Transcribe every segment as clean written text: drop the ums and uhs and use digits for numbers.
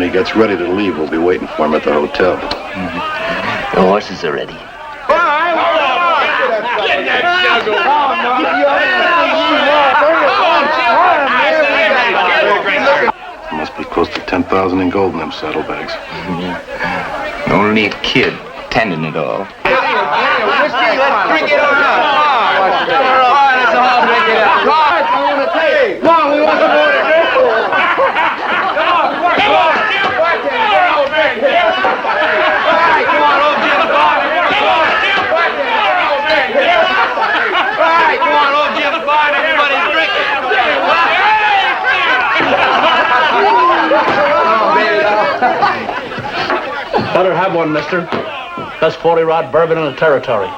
he gets ready to leave, we'll be waiting for him at the hotel. The horses are ready. Must be close to 10,000 in gold in them saddlebags. Only a kid tending it all. Let's drink it on up. Let's all drink it up. I want to take. Come on, we want some more to drink. Come on, come on. Come on, old Jim Barney. All right, come on, old Jim Barney. Everybody's drinking. Better have one, mister. Best 40-rod bourbon in the territory.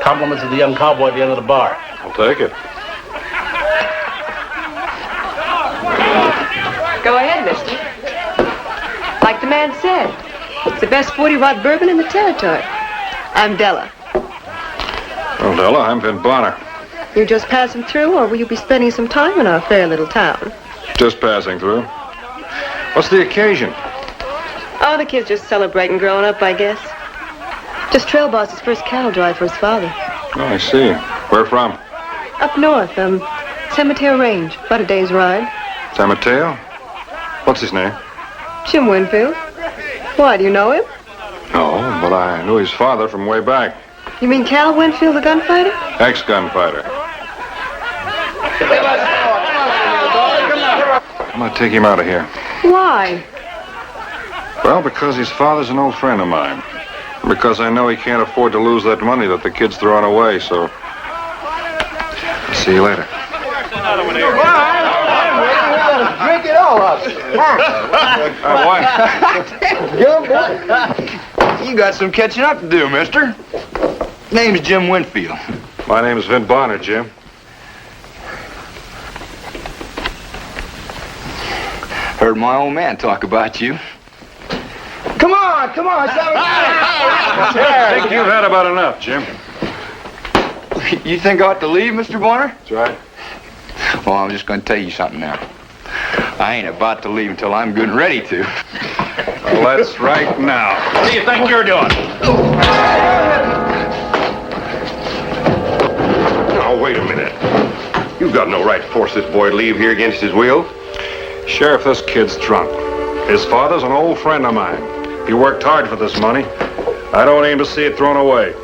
Compliments of the young cowboy at the end of the bar. I'll take it. Go ahead, mister. Like the man said, it's the best 40-rod bourbon in the territory. I'm Della. Well, Della, I'm Vin Bonner. You just passing through, or will you be spending some time in our fair little town? Just passing through. What's the occasion? Oh, the kid's just celebrating growing up, I guess. Just trail boss's first cattle drive for his father. Oh, I see. Where from? Up north, San Mateo Range, about a day's ride. San Mateo? What's his name? Jim Winfield. Why, do you know him? No, but I knew his father from way back. You mean Cal Winfield, the gunfighter? Ex-gunfighter. I'm gonna take him out of here. Why? Well, because his father's an old friend of mine. Because I know he can't afford to lose that money that the kid's throwing away, so... I'll see you later. Drink it all up. Why? You got some catching up to do, mister. Name's Jim Winfield. My name's Vin Bonner, Jim. Heard my old man talk about you. Come on, come on. I think you've had about enough, Jim. You think I ought to leave, Mr. Bonner? That's right. Well, I'm just going to tell you something now. I ain't about to leave until I'm good and ready to. Well, that's right now. What do you think you're doing? Now, wait a minute. You've got no right to force this boy to leave here against his will. Sheriff, this kid's drunk. His father's an old friend of mine. He worked hard for this money. I don't aim to see it thrown away.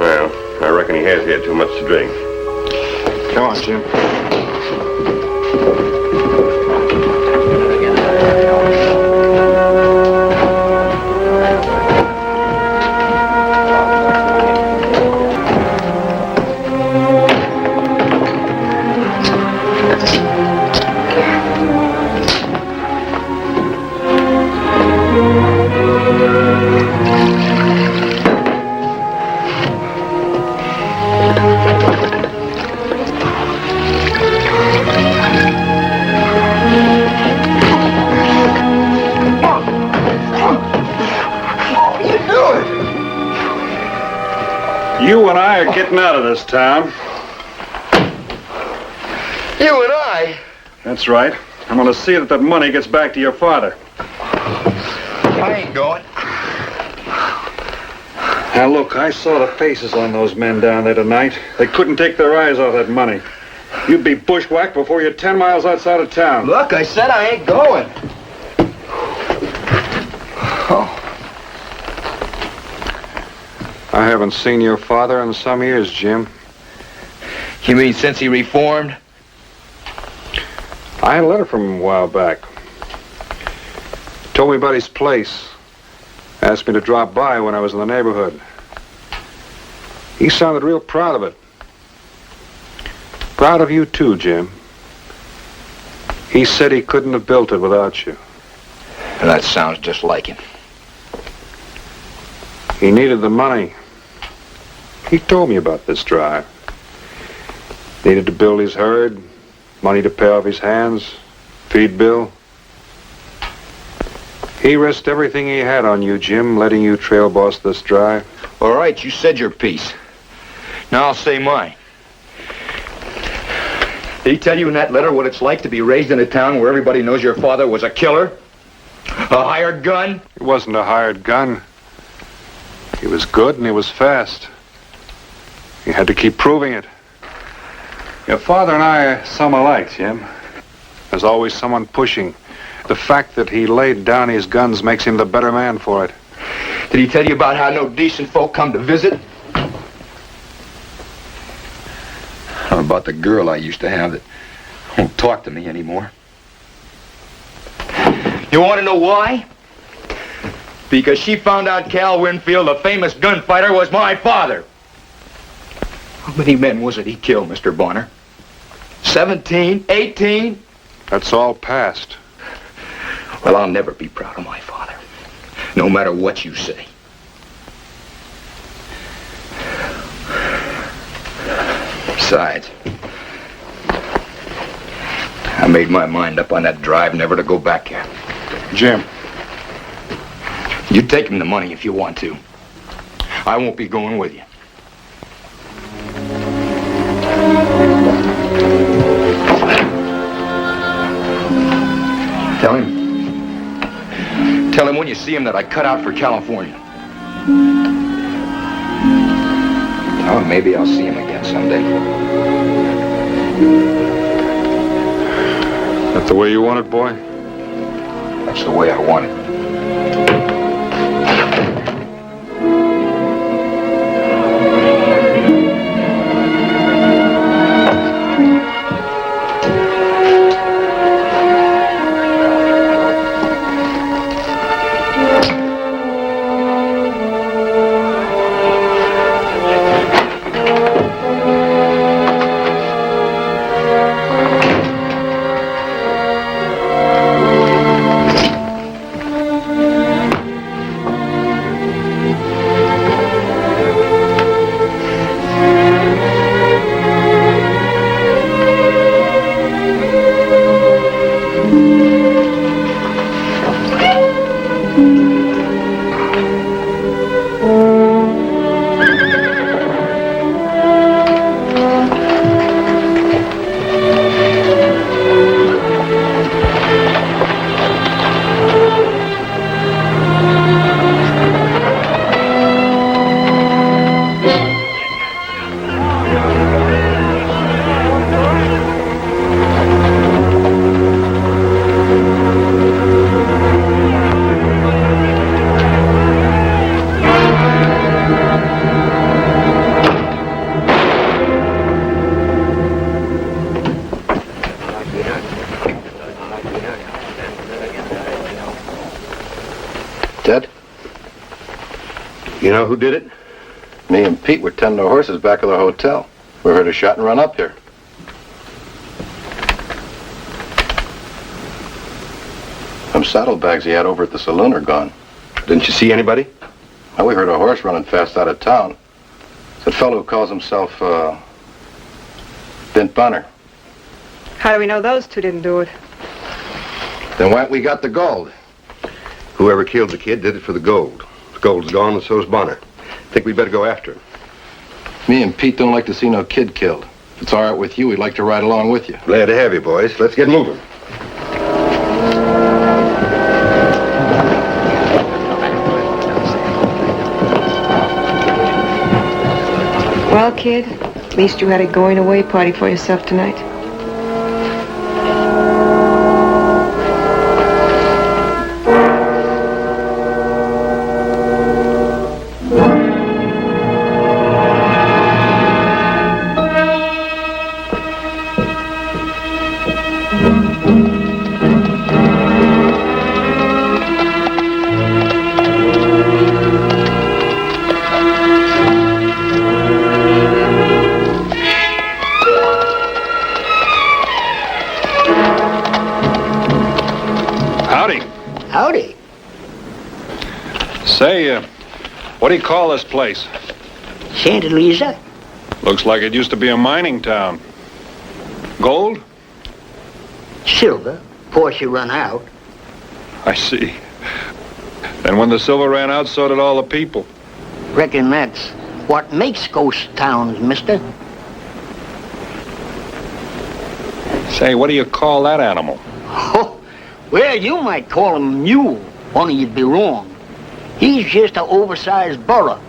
Well, I reckon he has had too much to drink. Come on, Jim. You and I are getting out of this town. You and I? That's right. I'm going to see that that money gets back to your father. I ain't going. Now, look, I saw the faces on those men down there tonight. They couldn't take their eyes off that money. You'd be bushwhacked before you're 10 miles outside of town. Look, I said I ain't going. I haven't seen your father in some years, Jim. You mean since he reformed? I had a letter from him a while back. Told me about his place. Asked me to drop by when I was in the neighborhood. He sounded real proud of it. Proud of you too, Jim. He said he couldn't have built it without you. That sounds just like him. He needed the money. He told me about this drive. Needed to build his herd, money to pay off his hands, feed Bill. He risked everything he had on you, Jim, letting you trail boss this drive. All right, you said your piece. Now I'll say mine. Did he tell you in that letter what it's like to be raised in a town where everybody knows your father was a killer? A hired gun? He wasn't a hired gun. He was good and he was fast. He had to keep proving it. Your father and I are some alike, Jim. There's always someone pushing. The fact that he laid down his guns makes him the better man for it. Did he tell you about how no decent folk come to visit? How about the girl I used to have that won't talk to me anymore? You want to know why? Because she found out Cal Winfield, the famous gunfighter, was my father. How many men was it he killed, Mr. Bonner? 17? 18? That's all past. Well, I'll never be proud of my father, no matter what you say. Besides, I made my mind up on that drive never to go back here. Jim. You take him the money if you want to. I won't be going with you. Tell him when you see him that I cut out for California. Oh, maybe I'll see him again someday. That the way you want it, boy? That's the way I want it. You know who did it? Me and Pete were tending our horses back of the hotel. We heard a shot and run up here. Them saddlebags he had over at the saloon are gone. Didn't you see anybody? Well, we heard a horse running fast out of town. It's that fellow who calls himself, Bint Bonner. How do we know those two didn't do it? Then why ain't we got the gold? Whoever killed the kid did it for the gold. The gold's gone and so's Bonner. Think we'd better go after him. Me and Pete don't like to see no kid killed. If it's all right with you, we'd like to ride along with you. Glad to have you, boys. Let's get moving. Well, kid, at least you had a going-away party for yourself tonight. Howdy. Say, what do you call this place? Santa Lisa? Looks like it used to be a mining town. Gold? Silver. Before she run out. I see. And when the silver ran out, so did all the people. Reckon that's what makes ghost towns, mister. Say, what do you call that animal? Oh, well, you might call him a mule. Only you'd be wrong. He's just an oversized burro.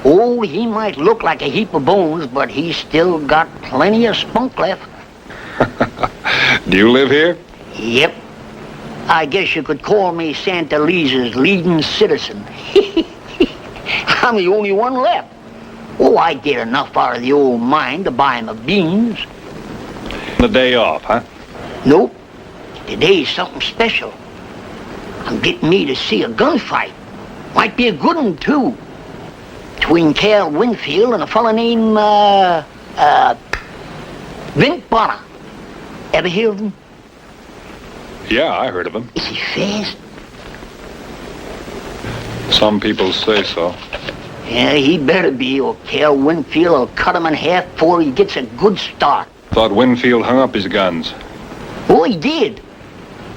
Oh, he might look like a heap of bones, but he's still got plenty of spunk left. Do you live here? Yep. I guess you could call me Santa Lisa's leading citizen. I'm the only one left. Oh, I get enough out of the old mine to buy him a beans. The day off, huh? Nope. Today's something special. I'm getting me to see a gunfight. Might be a good one, too. Between Cal Winfield and a fella named, Vint Bonner. Ever hear of him? Yeah, I heard of him. Is he fast? Some people say so. Yeah, he better be, or Cal Winfield will cut him in half before he gets a good start. Thought Winfield hung up his guns. Oh, he did.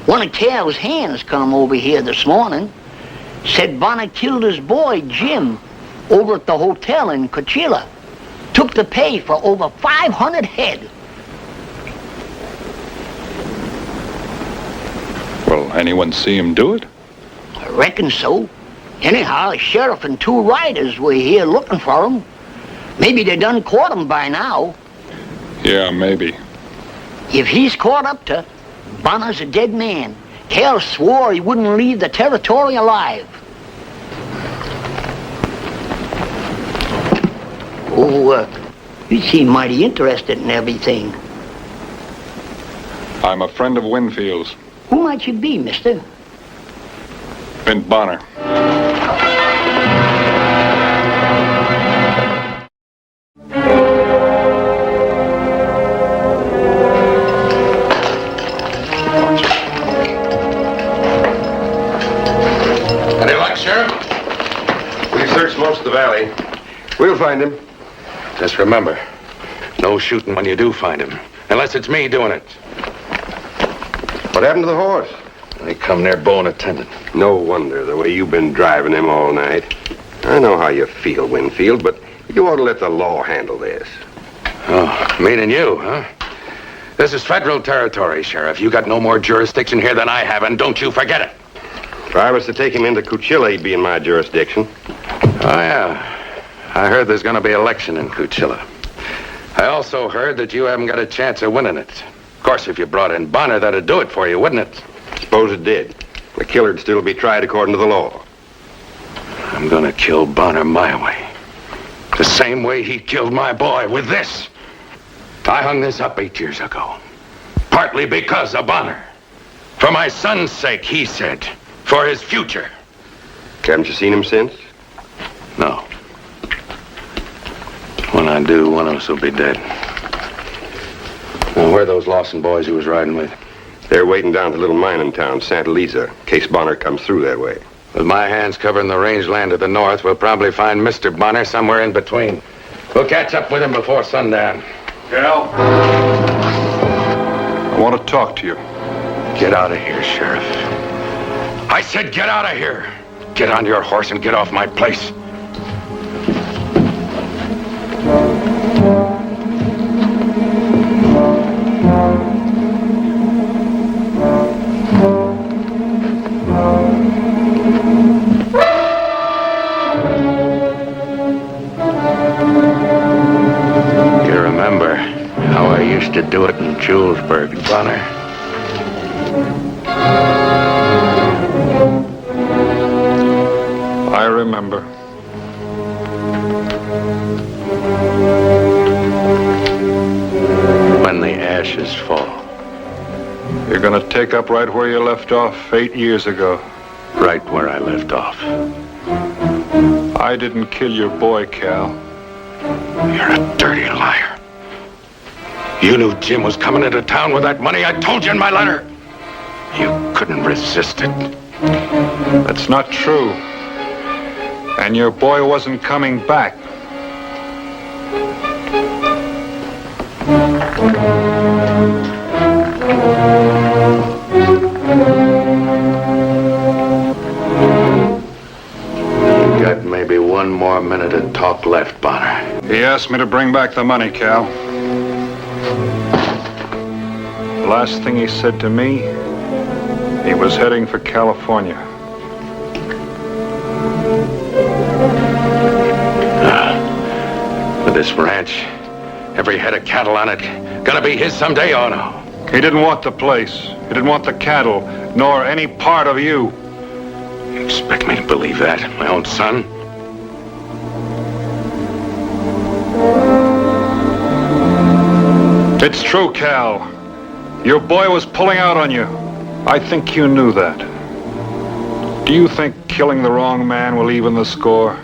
One of Cal's hands come over here this morning. Said Bonner killed his boy, Jim, over at the hotel in Coachella. Took the pay for over 500 head. Well, anyone see him do it? I reckon so. Anyhow, a sheriff and 2 riders were here looking for him. Maybe they done caught him by now. Yeah, maybe. If he's caught up to, Bonner's a dead man. Cal swore he wouldn't leave the territory alive. Oh, you seem mighty interested in everything. I'm a friend of Winfield's. Who might you be, mister? Vint Bonner. Any luck, Sheriff? We've searched most of the valley. We'll find him. Just remember, no shooting when you do find him. Unless it's me doing it. What happened to the horse? They come near bone attendant. No wonder, the way you've been driving him all night. I know how you feel, Winfield, but you ought to let the law handle this. Oh, meaning you, huh? This is federal territory, Sheriff. You got no more jurisdiction here than I have, and don't you forget it. If I was to take him into Coachella, he'd be in my jurisdiction. Oh, yeah. I heard there's going to be an election in Coachella. I also heard that you haven't got a chance of winning it. Of course, if you brought in Bonner, that'd do it for you, wouldn't it? Suppose it did. The killer'd still be tried according to the law. I'm going to kill Bonner my way. The same way he killed my boy, with this. I hung this up 8 years ago. Partly because of Bonner. For my son's sake, he said. For his future. Haven't you seen him since? No. When I do, one of us will be dead. Now, where are those Lawson boys he was riding with? They're waiting down at the little mining town, Santa Lisa, in case Bonner comes through that way. With my hands covering the rangeland to the north, we'll probably find Mr. Bonner somewhere in between. We'll catch up with him before sundown. Cal? I want to talk to you. Get out of here, Sheriff. I said get out of here. Get on your horse and get off my place. You remember how I used to do it in Julesburg, Bonner? I remember. When the ashes fall. You're gonna take up right where you left off 8 years ago. Right where I left off. I didn't kill your boy, Cal. You're a dirty liar. You knew Jim was coming into town with that money I told you in my letter. You couldn't resist it. That's not true. And your boy wasn't coming back. You got maybe one more minute of talk left, Bonner. He asked me to bring back the money, Cal. The last thing he said to me, he was heading for California. this ranch, every head of cattle on it, gonna be his someday or no? He didn't want the place. He didn't want the cattle, nor any part of you. You expect me to believe that? My own son? It's true, Cal. Your boy was pulling out on you. I think you knew that. Do you think killing the wrong man will even the score?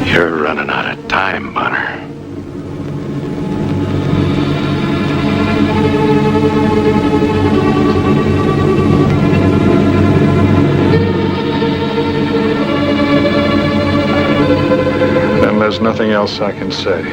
You're running out of time, Bonner. Then there's nothing else I can say.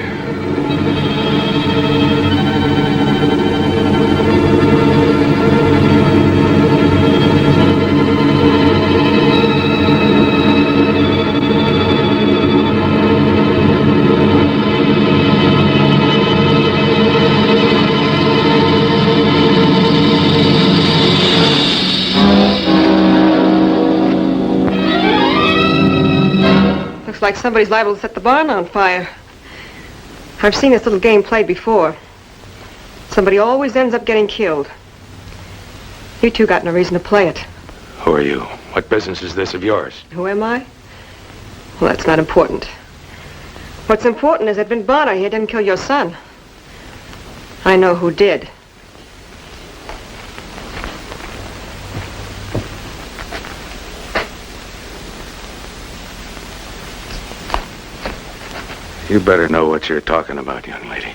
Like somebody's liable to set the barn on fire. I've seen this little game played before. Somebody always ends up getting killed. You two got no reason to play it. Who are you? What business is this of yours? Who am I? Well, that's not important. What's important is that Vin Bonner here didn't kill your son. I know who did. You better know what you're talking about, young lady.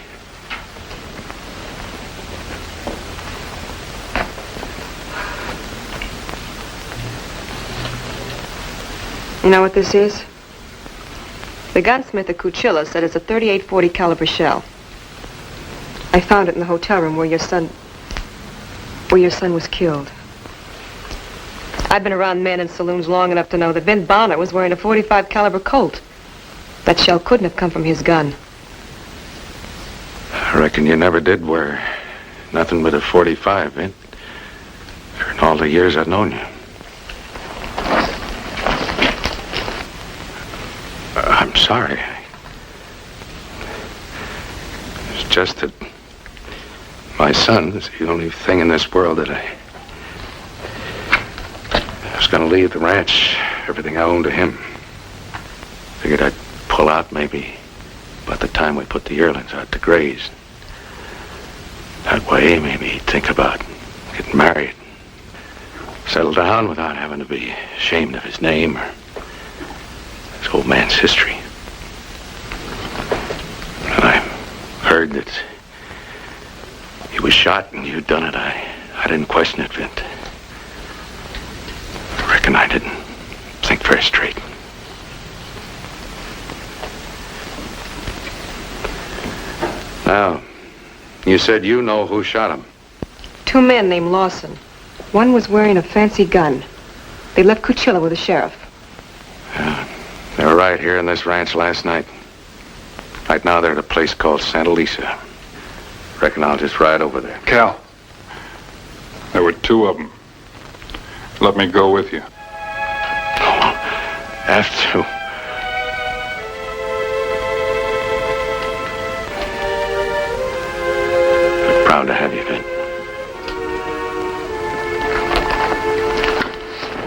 You know what this is? The gunsmith at Cuchilla said it's a .38-40 caliber shell. I found it in the hotel room where your son was killed. I've been around men in saloons long enough to know that Vin Bonner was wearing a .45 caliber Colt. That shell couldn't have come from his gun. I reckon you never did wear nothing but a .45, eh? In all the years I've known you. I'm sorry. It's just that my son is the only thing in this world that I was going to leave the ranch, everything I owned to him. Figured I'd pull out maybe about the time we put the yearlings out to graze. That way, maybe he'd think about getting married. Settle down without having to be ashamed of his name or his old man's history. And I heard that he was shot and you'd done it. I didn't question it, Vint. I reckon I didn't think very straight. Now, you said you know who shot him. Two men named Lawson. One was wearing a fancy gun. They left Cuchilla with the sheriff. Yeah, they were right here in this ranch last night. Right now they're at a place called Santa Lisa. Reckon I'll just ride over there. Cal, there were two of them. Let me go with you. Have to. I'm proud to have you, Vin.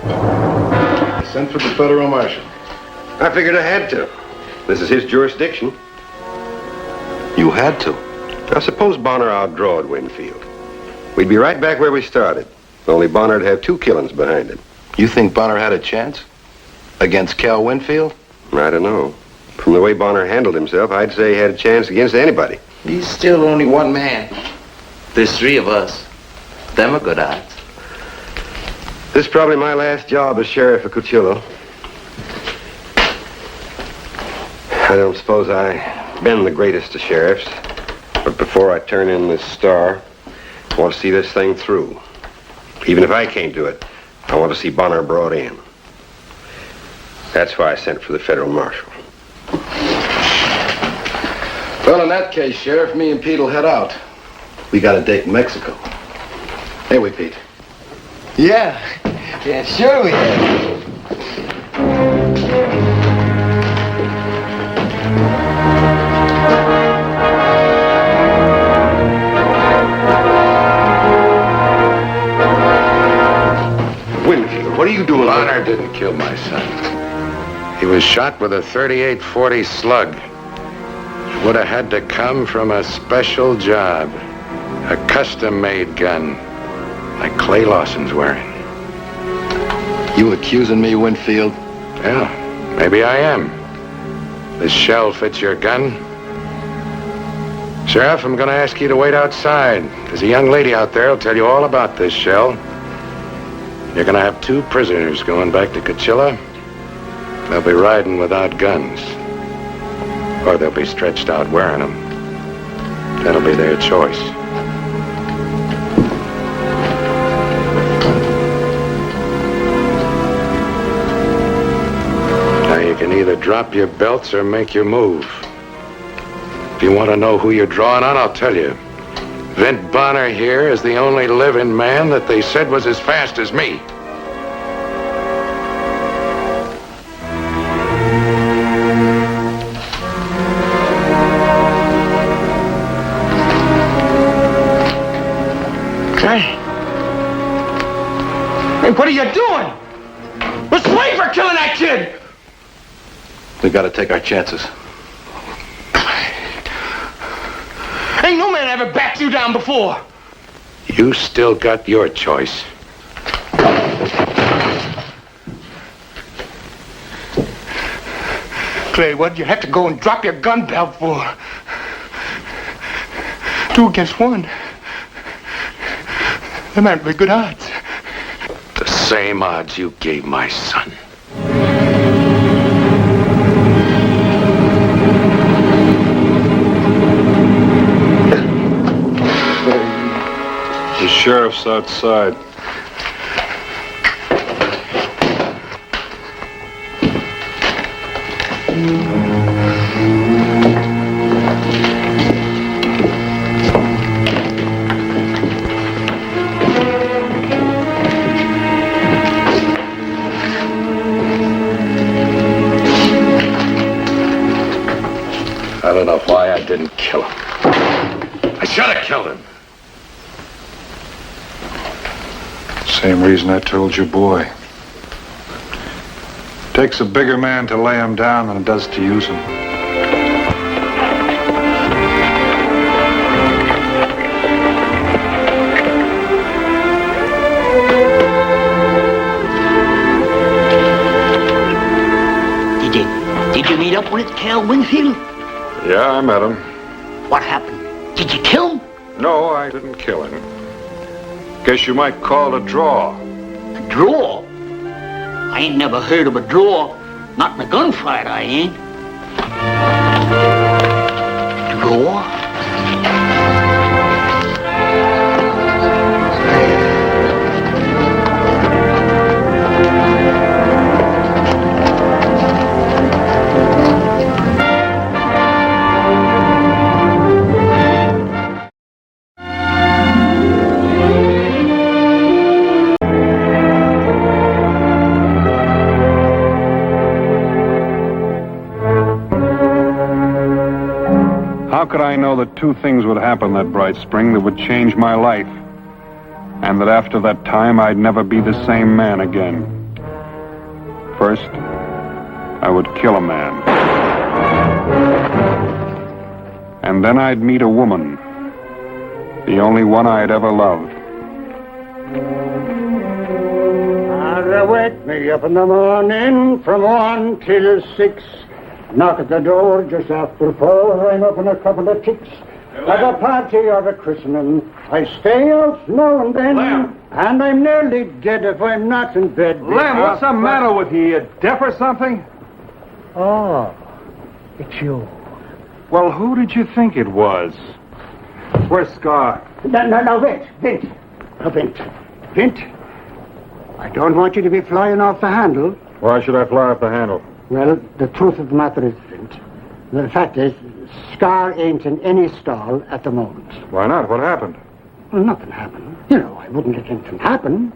I sent for the federal marshal. I figured I had to. This is his jurisdiction. You had to. Now, suppose Bonner outdrawed Winfield. We'd be right back where we started. Only Bonner'd have two killings behind him. You think Bonner had a chance? Against Cal Winfield? I don't know. From the way Bonner handled himself, I'd say he had a chance against anybody. He's still only one man. There's three of us. Them are good odds. This is probably my last job as sheriff of Cuchillo. I don't suppose I've been the greatest of sheriffs, but before I turn in this star, I want to see this thing through. Even if I can't do it, I want to see Bonner brought in. That's why I sent for the federal marshal. Well, in that case, Sheriff, me and Pete will head out. We got a date in Mexico. Ain't we, Pete? Yeah, sure we have. Winfield, what are you doing? Bonner didn't kill my son. He was shot with a 38-40 slug. It would have had to come from a special job. A custom-made gun, like Clay Lawson's wearing. You accusing me, Winfield? Yeah, maybe I am. This shell fits your gun? Sheriff, I'm going to ask you to wait outside. There's a young lady out there who'll tell you all about this shell. You're going to have 2 prisoners going back to Coachella. They'll be riding without guns. Or they'll be stretched out wearing them. That'll be their choice. Now you can either drop your belts or make your move. If you want to know who you're drawing on, I'll tell you. Vint Bonner here is the only living man that they said was as fast as me. Hey, what are you doing? What's Slade for killing that kid? We gotta take our chances. Ain't no man ever backed you down before. You still got your choice. Clay, what'd you have to go and drop your gun belt for? 2 against 1. Them aren't very good odds. The same odds you gave my son. The sheriff's outside. I don't know why I didn't kill him. I should have killed him. Same reason I told your boy. Takes a bigger man to lay him down than it does to use him. Did you meet up with Cal Winfield? Yeah, I met him. What happened? Did you kill him? No, I didn't kill him. Guess you might call it a draw. A draw? I ain't never heard of a draw. Not in a gunfight, I ain't. Draw? How could I know that 2 things would happen that bright spring that would change my life? And that after that time, I'd never be the same man again. First, I would kill a man. And then I'd meet a woman. The only one I'd ever loved. Wake me up in the morning from 1 till 6. Knock at the door just after 4. I'm up in a couple of ticks. At a party or a christening, I stay out now and then. Lem. And I'm nearly dead if I'm not in bed. Lem, what's the matter with you? You deaf or something? Oh, it's you. Well, who did you think it was? Where's Scar? No, Vint. Vint, I don't want you to be flying off the handle. Why should I fly off the handle? Well, the truth of the matter is, Vint, the fact is, Scar ain't in any stall at the moment. Why not? What happened? Well, nothing happened. You know, I wouldn't let anything happen.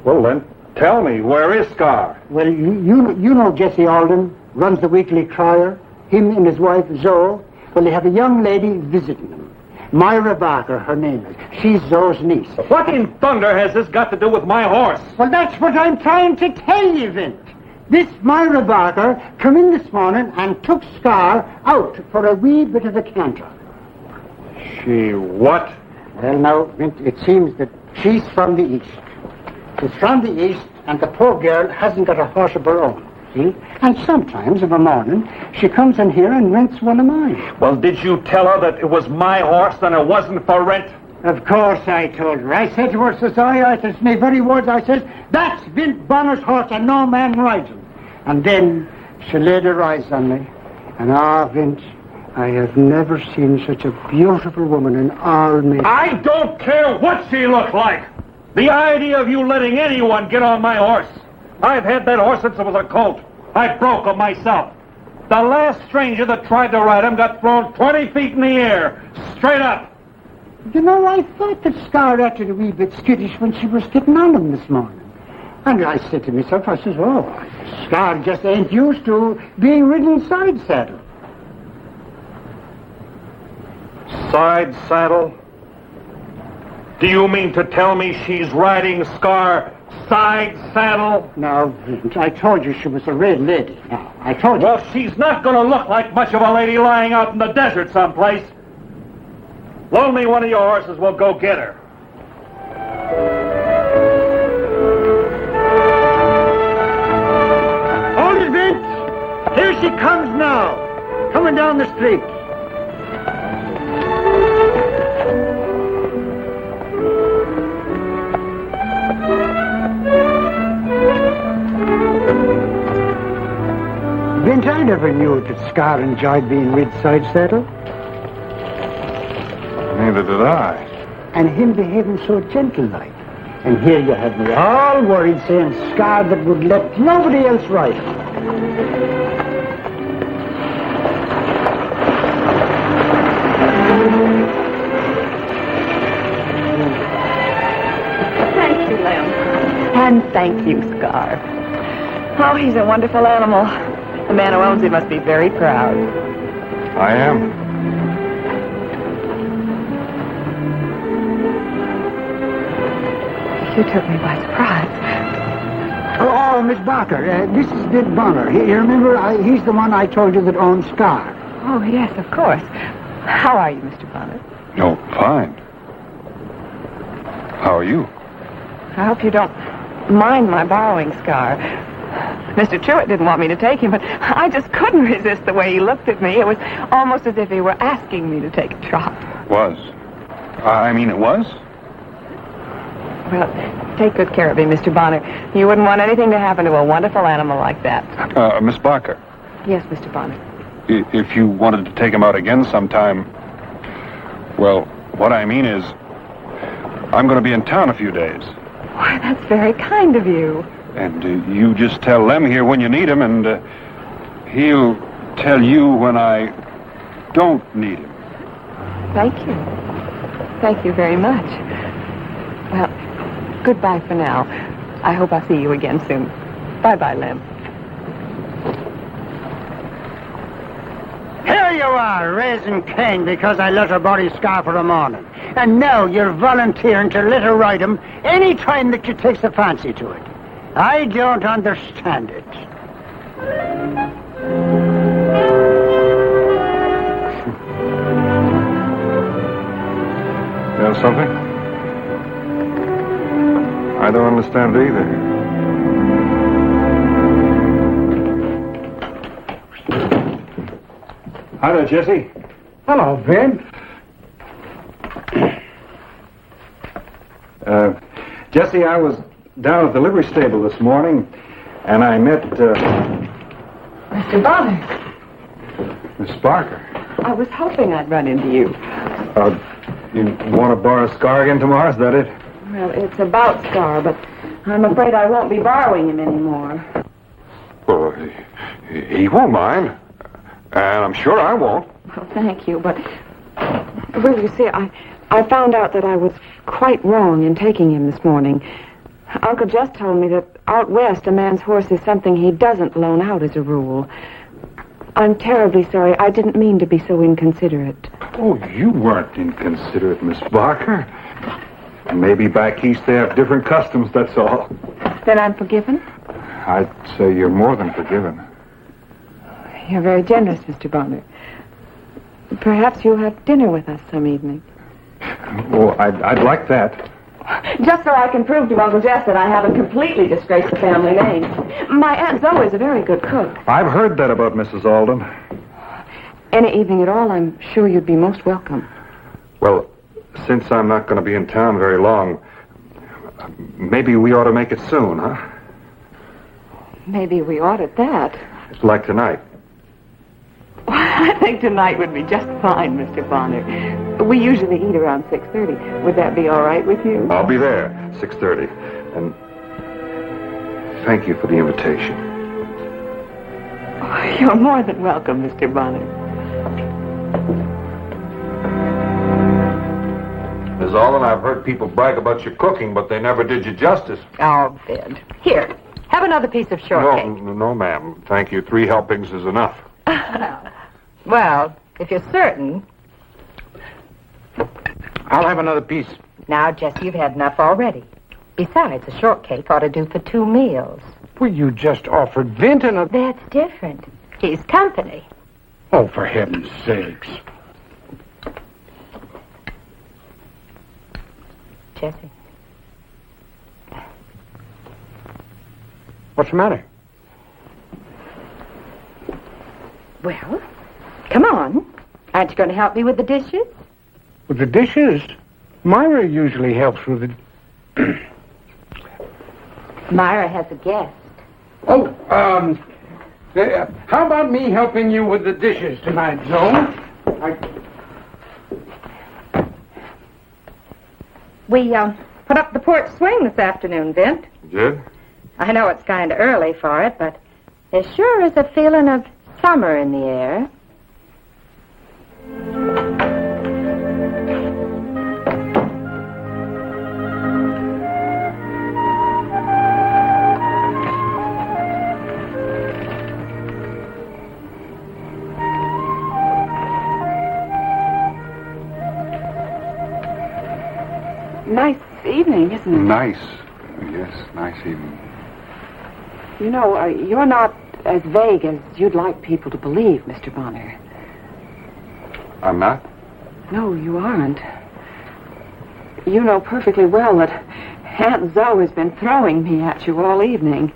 Well, then, Tell me, where is Scar? Well, you know Jesse Alden, runs the Weekly Crier. Him and his wife, Zoe. Well, they have a young lady visiting them. Myra Barker, her name is. She's Zoe's niece. What in thunder has this got to do with my horse? Well, that's what I'm trying to tell you, Vint. This Myra Barker come in this morning and took Scar out for a wee bit of a canter. She what? Well, now, Vint, it seems that she's from the east. She's from the east, and the poor girl hasn't got a horse of her own, see? And sometimes, of a morning, she comes in here and rents one of mine. Well, did you tell her that it was my horse and it wasn't for rent? Of course I told her. I said to her, says I says, my very words, I said, that's Vint Bonner's horse and no man rides him. And then she laid her eyes on me. And Vint, I have never seen such a beautiful woman in all me. I don't care what she looked like. The idea of you letting anyone get on my horse. I've had that horse since it was a colt. I broke him myself. The last stranger that tried to ride him got thrown 20 feet in the air, straight up. You know, I thought that Scar acted a wee bit skittish when she was getting on him this morning. And I said to myself, I says, oh, Scar just ain't used to being ridden side saddle. Side saddle? Do you mean to tell me she's riding Scar side saddle? Now, I told you she was a red lady. Now, I told you. Well, she's not going to look like much of a lady lying out in the desert someplace. Loan me one of your horses, we'll go get her. Hold it, Vince! Here she comes now, coming down the street. Vince, I never knew that Scar enjoyed being rid side saddle. Neither did I. And him behaving so gentle-like. And here you had me all worried saying Scar that would let nobody else ride him. Thank you, Lem. And thank you, Scar. Oh, he's a wonderful animal. The man who owns him must be very proud. I am. You took me by surprise. Oh, Miss Barker, this is Vint Bonner. You remember, he's the one I told you that owns Scar. Oh, yes, of course. How are you, Mr. Bonner? Oh, fine. How are you? I hope you don't mind my borrowing Scar. Mr. Truitt didn't want me to take him, but I just couldn't resist the way he looked at me. It was almost as if he were asking me to take a trot. Was. I mean, it was? Well, take good care of him, Mr. Bonner. You wouldn't want anything to happen to a wonderful animal like that. Miss Barker. Yes, Mr. Bonner. If you wanted to take him out again sometime, well, what I mean is, I'm going to be in town a few days. Why, that's very kind of you. And you just tell Lem here when you need him, and he'll tell you when I don't need him. Thank you. Thank you very much. Well, goodbye for now. I hope I'll see you again soon. Bye-bye, Lem. Here you are, raising Cain because I let her borrow Scar for a morning. And now you're volunteering to let her ride him any time that she takes a fancy to it. I don't understand it. You know something? I don't understand it either. Hi there, Jesse. Hello, Vin. Jesse, I was down at the livery stable this morning, and I met, Mr. Bonner. Miss Barker. I was hoping I'd run into you. You want to borrow Scar again tomorrow, is that it? Well, it's about Scar, but I'm afraid I won't be borrowing him anymore. Well, he won't mind. And I'm sure I won't. Well, thank you, but... Well, you see, I found out that I was quite wrong in taking him this morning. Uncle just told me that out west a man's horse is something he doesn't loan out as a rule. I'm terribly sorry. I didn't mean to be so inconsiderate. Oh, you weren't inconsiderate, Miss Barker. Maybe back east they have different customs, that's all. Then I'm forgiven? I'd say you're more than forgiven. You're very generous, Mr. Bonner. Perhaps you'll have dinner with us some evening. Oh, I'd like that. Just so I can prove to Uncle Jess that I haven't completely disgraced the family name. My Aunt Zoe is a very good cook. I've heard that about Mrs. Alden. Any evening at all, I'm sure you'd be most welcome. Well, since I'm not going to be in town very long, maybe we ought to make it soon, huh? Maybe we ought at that. Like tonight. I think tonight would be just fine, Mr. Bonner. We usually eat around 6:30. Would that be all right with you? I'll be there, 6:30. And thank you for the invitation. Oh, you're more than welcome, Mr. Bonner. Miss Alden, I've heard people brag about your cooking, but they never did you justice. Oh, Sid. Here, have another piece of shortcake. No, ma'am. Thank you. 3 helpings is enough. Well, if you're certain. I'll have another piece. Now, Jesse, you've had enough already. Besides, a shortcake ought to do for 2 meals. Well, you just offered Vinton a... That's different. He's company. Oh, for heaven's sakes. Jesse. What's the matter? Well, come on. Aren't you going to help me with the dishes? With the dishes? Myra usually helps with the... Myra has a guest. Oh, how about me helping you with the dishes tonight, Zoe? We, put up the porch swing this afternoon, Vint. You did? I know it's kind of early for it, but there sure is a feeling of summer in the air. Nice evening, isn't it? Nice. Yes, nice evening. You know, you're not as vague as you'd like people to believe, Mr. Bonner. I'm not? No, you aren't. You know perfectly well that Aunt Zoe has been throwing me at you all evening.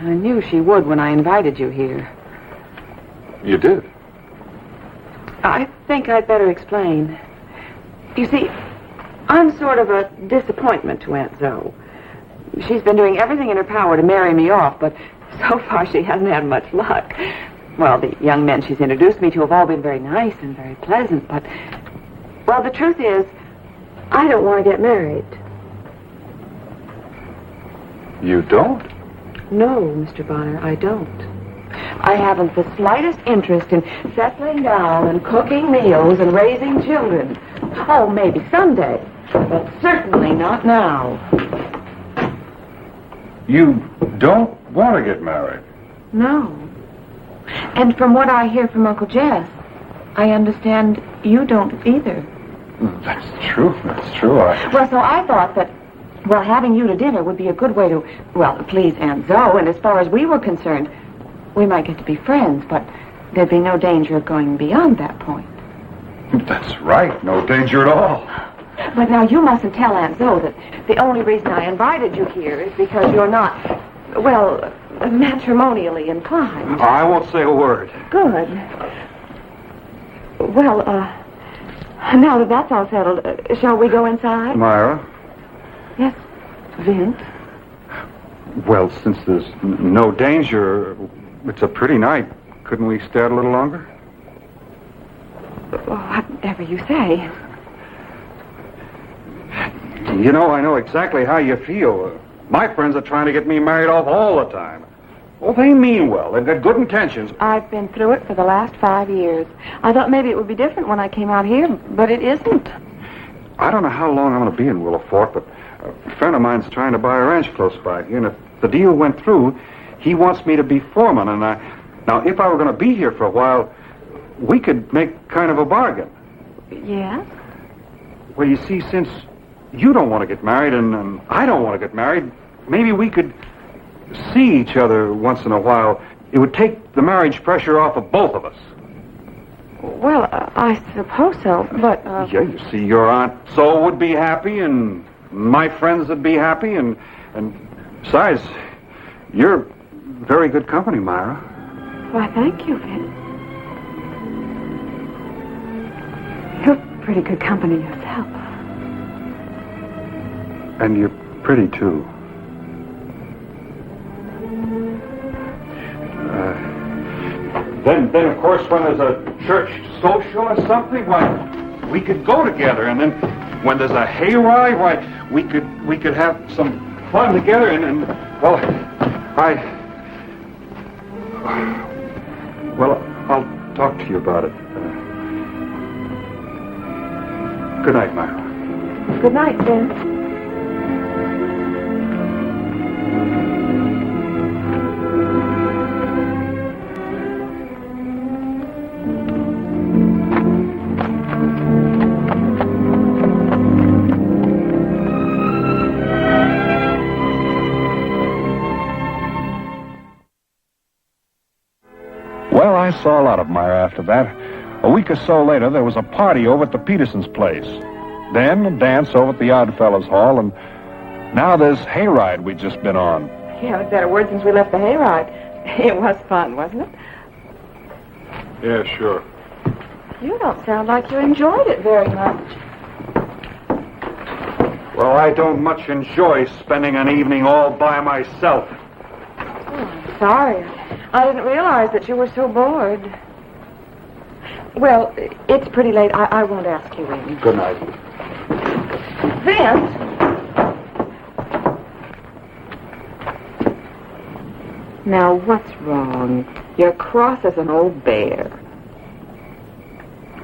I knew she would when I invited you here. You did? I think I'd better explain. You see, I'm sort of a disappointment to Aunt Zoe. She's been doing everything in her power to marry me off, but so far she hasn't had much luck. Well, the young men she's introduced me to have all been very nice and very pleasant, but... Well, the truth is, I don't want to get married. You don't? No, Mr. Bonner, I don't. I haven't the slightest interest in settling down and cooking meals and raising children. Oh, maybe someday, but certainly not now. You don't want to get married? No. And from what I hear from Uncle Jess, I understand you don't either. That's true. That's true. Well, so I thought that, well, having you to dinner would be a good way to, well, please Aunt Zoe, and as far as we were concerned, we might get to be friends, but there'd be no danger of going beyond that point. That's right. No danger at all. But now you mustn't tell Aunt Zoe that the only reason I invited you here is because you're not, well, matrimonially inclined. I won't say a word. Good. Well, now that that's all settled, shall we go inside? Myra? Yes, Vint. Well, since there's no danger, it's a pretty night. Couldn't we stay out a little longer? Whatever you say. You know, I know exactly how you feel. My friends are trying to get me married off all the time. Well, they mean well. They've got good intentions. I've been through it for the last 5 years. I thought maybe it would be different when I came out here, but it isn't. I don't know how long I'm going to be in Willow Fork, but A friend of mine's trying to buy a ranch close by here, and if the deal went through, he wants me to be foreman, and now, if I were going to be here for a while, we could make kind of a bargain. Yes? Well, you see, since you don't want to get married and I don't want to get married, maybe we could see each other once in a while. It would take the marriage pressure off of both of us. Well, I suppose so, but... Yeah, you see, your Aunt So would be happy, and my friends would be happy, and besides, you're very good company, Myra. Why, thank you, Vin. You're pretty good company yourself. And you're pretty, too. Then, of course, when there's a church social or something, why, we could go together. And then when there's a hayride, why, we could have some fun together. And well, I'll talk to you about it. Good night, Myra. Good night, Vin. Well, I saw a lot of Myra after that. A week or so later, there was a party over at the Petersons' place. Then a dance over at the Oddfellows Hall, and now there's hayride we've just been on. You haven't said a word since we left the hayride. It was fun, wasn't it? Yeah, sure. You don't sound like you enjoyed it very much. Well, I don't much enjoy spending an evening all by myself. Oh, I'm sorry. I didn't realize that you were so bored. Well, it's pretty late. I won't ask you in. Good night. Vince? Now, what's wrong? You're cross as an old bear.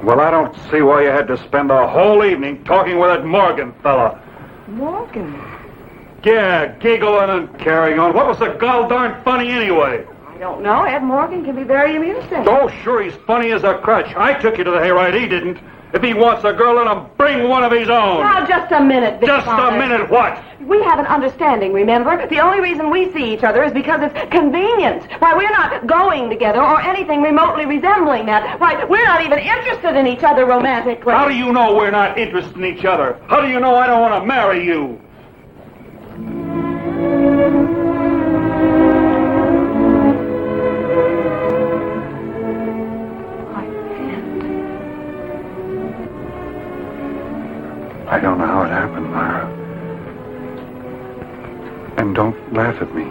Well, I don't see why you had to spend the whole evening talking with that Morgan fella. Morgan? Yeah, giggling and carrying on. What was so gol darn funny anyway? I don't know. Ed Morgan can be very amusing. Oh, sure, he's funny as a crutch. I took you to the hayride. He didn't. If he wants a girl, let him bring one of his own. Now, just a minute, Vic. Just a minute, what? We have an understanding, remember? The only reason we see each other is because it's convenient. Why, we're not going together or anything remotely resembling that. Why, we're not even interested in each other romantically. How do you know we're not interested in each other? How do you know I don't want to marry you? I don't know how it happened, Myra. And don't laugh at me.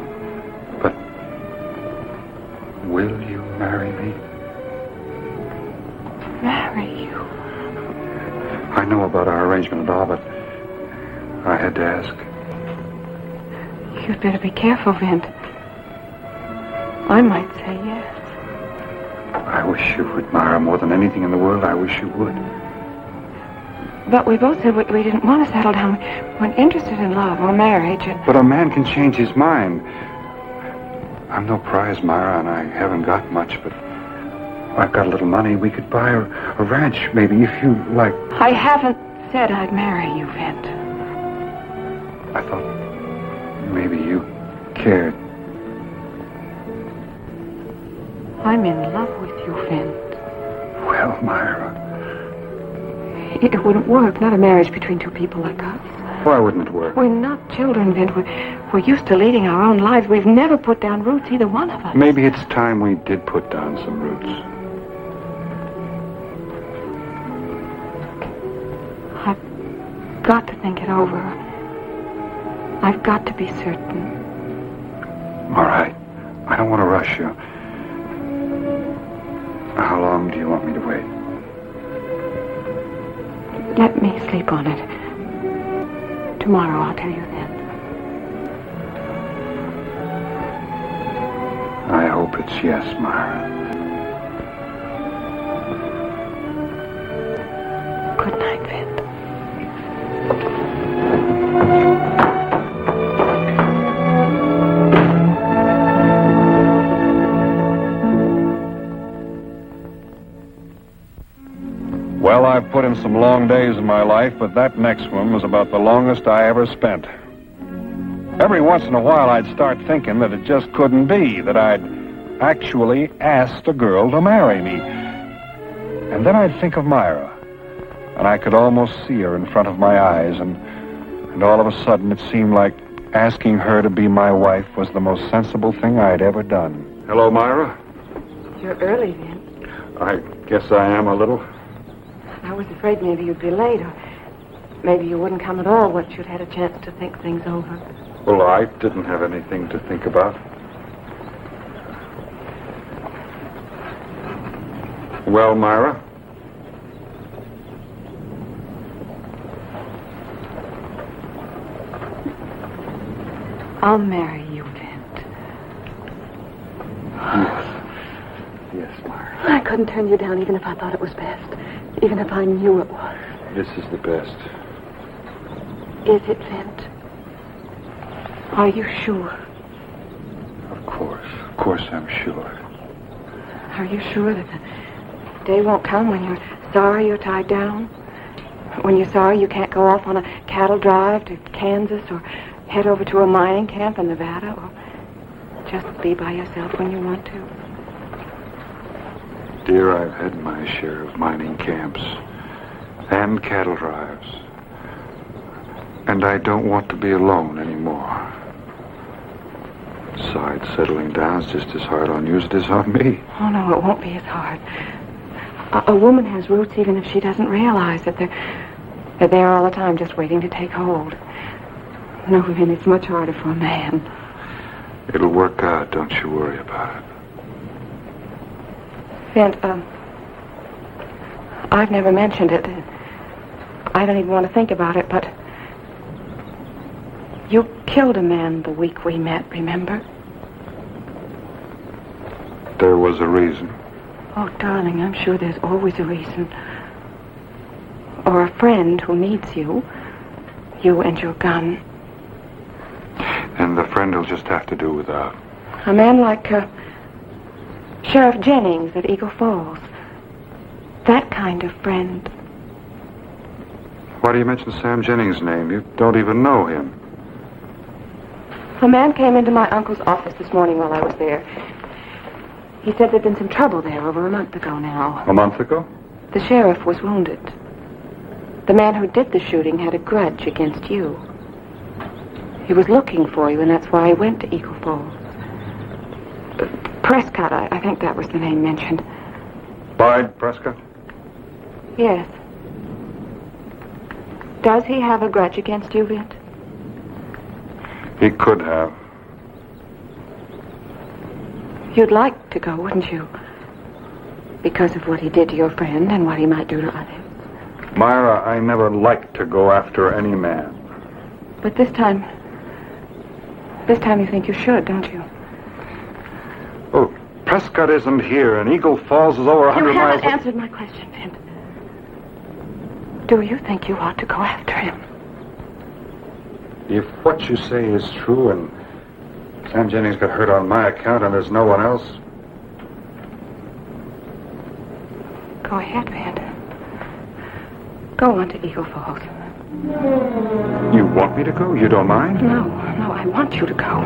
But will you marry me? Marry you? I know about our arrangement and all, but I had to ask. You'd better be careful, Vint. I might say yes. I wish you would, Myra. More than anything in the world, I wish you would. But we both said we didn't want to settle down. We weren't interested in love or marriage. But a man can change his mind. I'm no prize, Myra, and I haven't got much, but I've got a little money. We could buy a ranch, maybe, if you like. I haven't said I'd marry you, Vint. I thought maybe you cared. I'm in love with you, Vint. Well, Myra. It wouldn't work, not a marriage between two people like us. Why wouldn't it work? We're not children, Vint. We're used to leading our own lives. We've never put down roots, either one of us. Maybe it's time we did put down some roots. I've got to think it over. I've got to be certain. All right. I don't want to rush you. How long do you want me to wait? Let me sleep on it. Tomorrow I'll tell you then. I hope it's yes, Myra. Good night, Vint. put in some long days in my life, but that next one was about the longest I ever spent. Every once in a while, I'd start thinking that it just couldn't be, that I'd actually asked a girl to marry me. And then I'd think of Myra, and I could almost see her in front of my eyes, and all of a sudden it seemed like asking her to be my wife was the most sensible thing I'd ever done. Hello, Myra. You're early, then. I guess I am a little. I was afraid maybe you'd be late, or maybe you wouldn't come at all once you'd had a chance to think things over. Well, I didn't have anything to think about. Well, Myra? I'll marry you, Vint. Yes, Myra. I couldn't turn you down even if I thought it was best. Even if I knew it was. This is the best. Is it, Vint? Are you sure? Of course I'm sure. Are you sure that the day won't come when you're sorry you're tied down? When you're sorry you can't go off on a cattle drive to Kansas or head over to a mining camp in Nevada or just be by yourself when you want to? Dear, I've had my share of mining camps and cattle drives. And I don't want to be alone anymore. Besides, settling down is just as hard on you as it is on me. Oh, no, it won't be as hard. A woman has roots even if she doesn't realize that they're there all the time just waiting to take hold. No, Vin, it's much harder for a man. It'll work out, don't you worry about it. Vin, I've never mentioned it. I don't even want to think about it, but you killed a man the week we met, remember? There was a reason. Oh, darling, I'm sure there's always a reason. Or a friend who needs you. You and your gun. And the friend will just have to do without. A man like Sheriff Jennings at Eagle Falls. That kind of friend. Why do you mention Sam Jennings' name? You don't even know him. A man came into my uncle's office this morning while I was there. He said there'd been some trouble there over a month ago now. A month ago? The sheriff was wounded. The man who did the shooting had a grudge against you. He was looking for you, and that's why he went to Eagle Falls. Prescott, I think that was the name mentioned. Boyd Prescott? Yes. Does he have a grudge against you, Vint? He could have. You'd like to go, wouldn't you? Because of what he did to your friend and what he might do to others. Myra, I never liked to go after any man. But this time you think you should, don't you? Oh, Prescott isn't here, and Eagle Falls is over 100 miles... You haven't answered my question, Vint. Do you think you ought to go after him? If what you say is true, and Sam Jennings got hurt on my account, and there's no one else... Go ahead, Vint. Go on to Eagle Falls. You want me to go? You don't mind? No, I want you to go.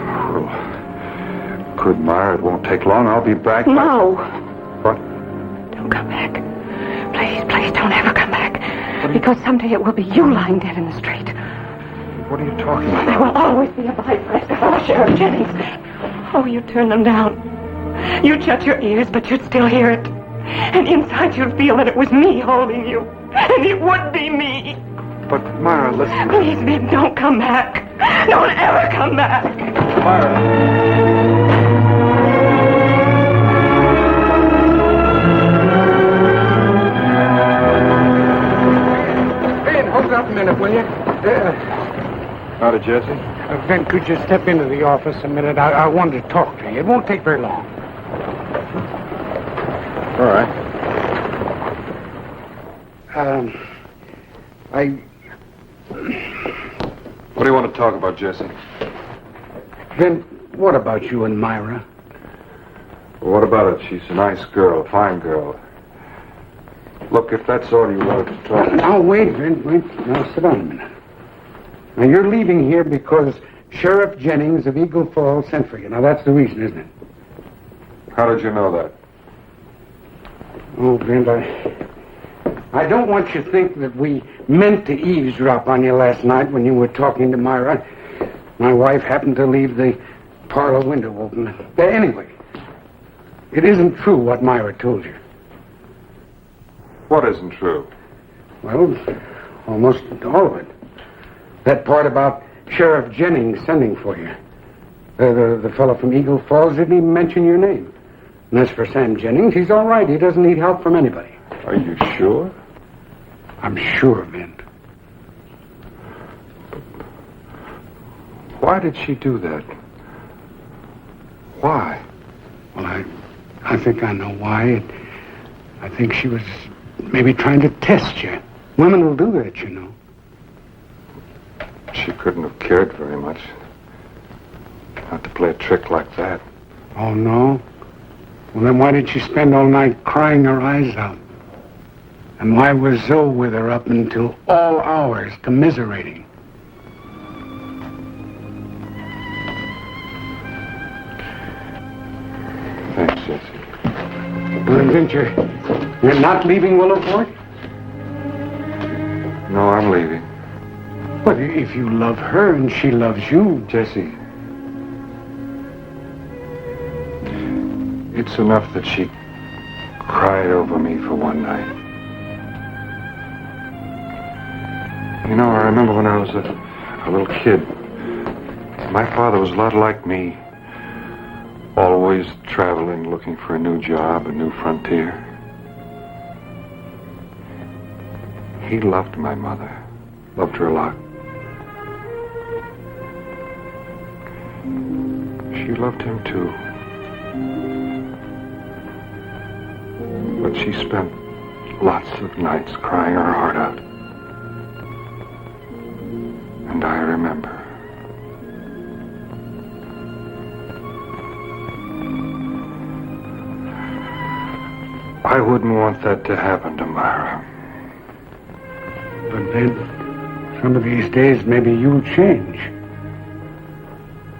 Oh, good, Myra. It won't take long. I'll be back. No. What? Don't come back. Please don't ever come back. Because someday it will be you lying dead in the street. What are you talking about? There will always be a bypass for Sheriff Jennings. Oh, you turn them down. You'd shut your ears, but you'd still hear it. And inside you'd feel that it was me holding you. And it would be me. But, Myra, listen. Please, Vin, don't come back. Don't ever come back. Myra. Hold up a minute, will you? Howdy, Jesse. Ben, could you step into the office a minute? I wanted to talk to you. It won't take very long. All right. What do you want to talk about, Jesse? Ben, what about you and Myra? Well, what about it? She's a nice girl, fine girl. Look, if that's all you wanted to talk about. Now, wait. Now, sit down a minute. Now, you're leaving here because Sheriff Jennings of Eagle Falls sent for you. Now, that's the reason, isn't it? How did you know that? Oh, Brent, I don't want you to think that we meant to eavesdrop on you last night when you were talking to Myra. My wife happened to leave the parlor window open. But anyway, it isn't true what Myra told you. What isn't true? Well, almost all of it. That part about Sheriff Jennings sending for you. The fellow from Eagle Falls didn't even mention your name. And as for Sam Jennings, he's all right. He doesn't need help from anybody. Are you sure? I'm sure, Vint. Why did she do that? Why? Well, I think I know why. I think she was maybe trying to test you. Women will do that, you know. She couldn't have cared very much. Not to play a trick like that. Oh, no? Well, then why did she spend all night crying her eyes out? And why was Zoe with her up until all hours, commiserating? Thanks, Jesse. Well, didn't you're not leaving Willowport? No, I'm leaving. But if you love her and she loves you... Jesse, it's enough that she cried over me for one night. You know, I remember when I was a little kid, my father was a lot like me. Always traveling, looking for a new job, a new frontier. He loved my mother. Loved her a lot. She loved him too. But she spent lots of nights crying her heart out. And I remember. I wouldn't want that to happen to Myra. But then, some of these days, maybe you'll change.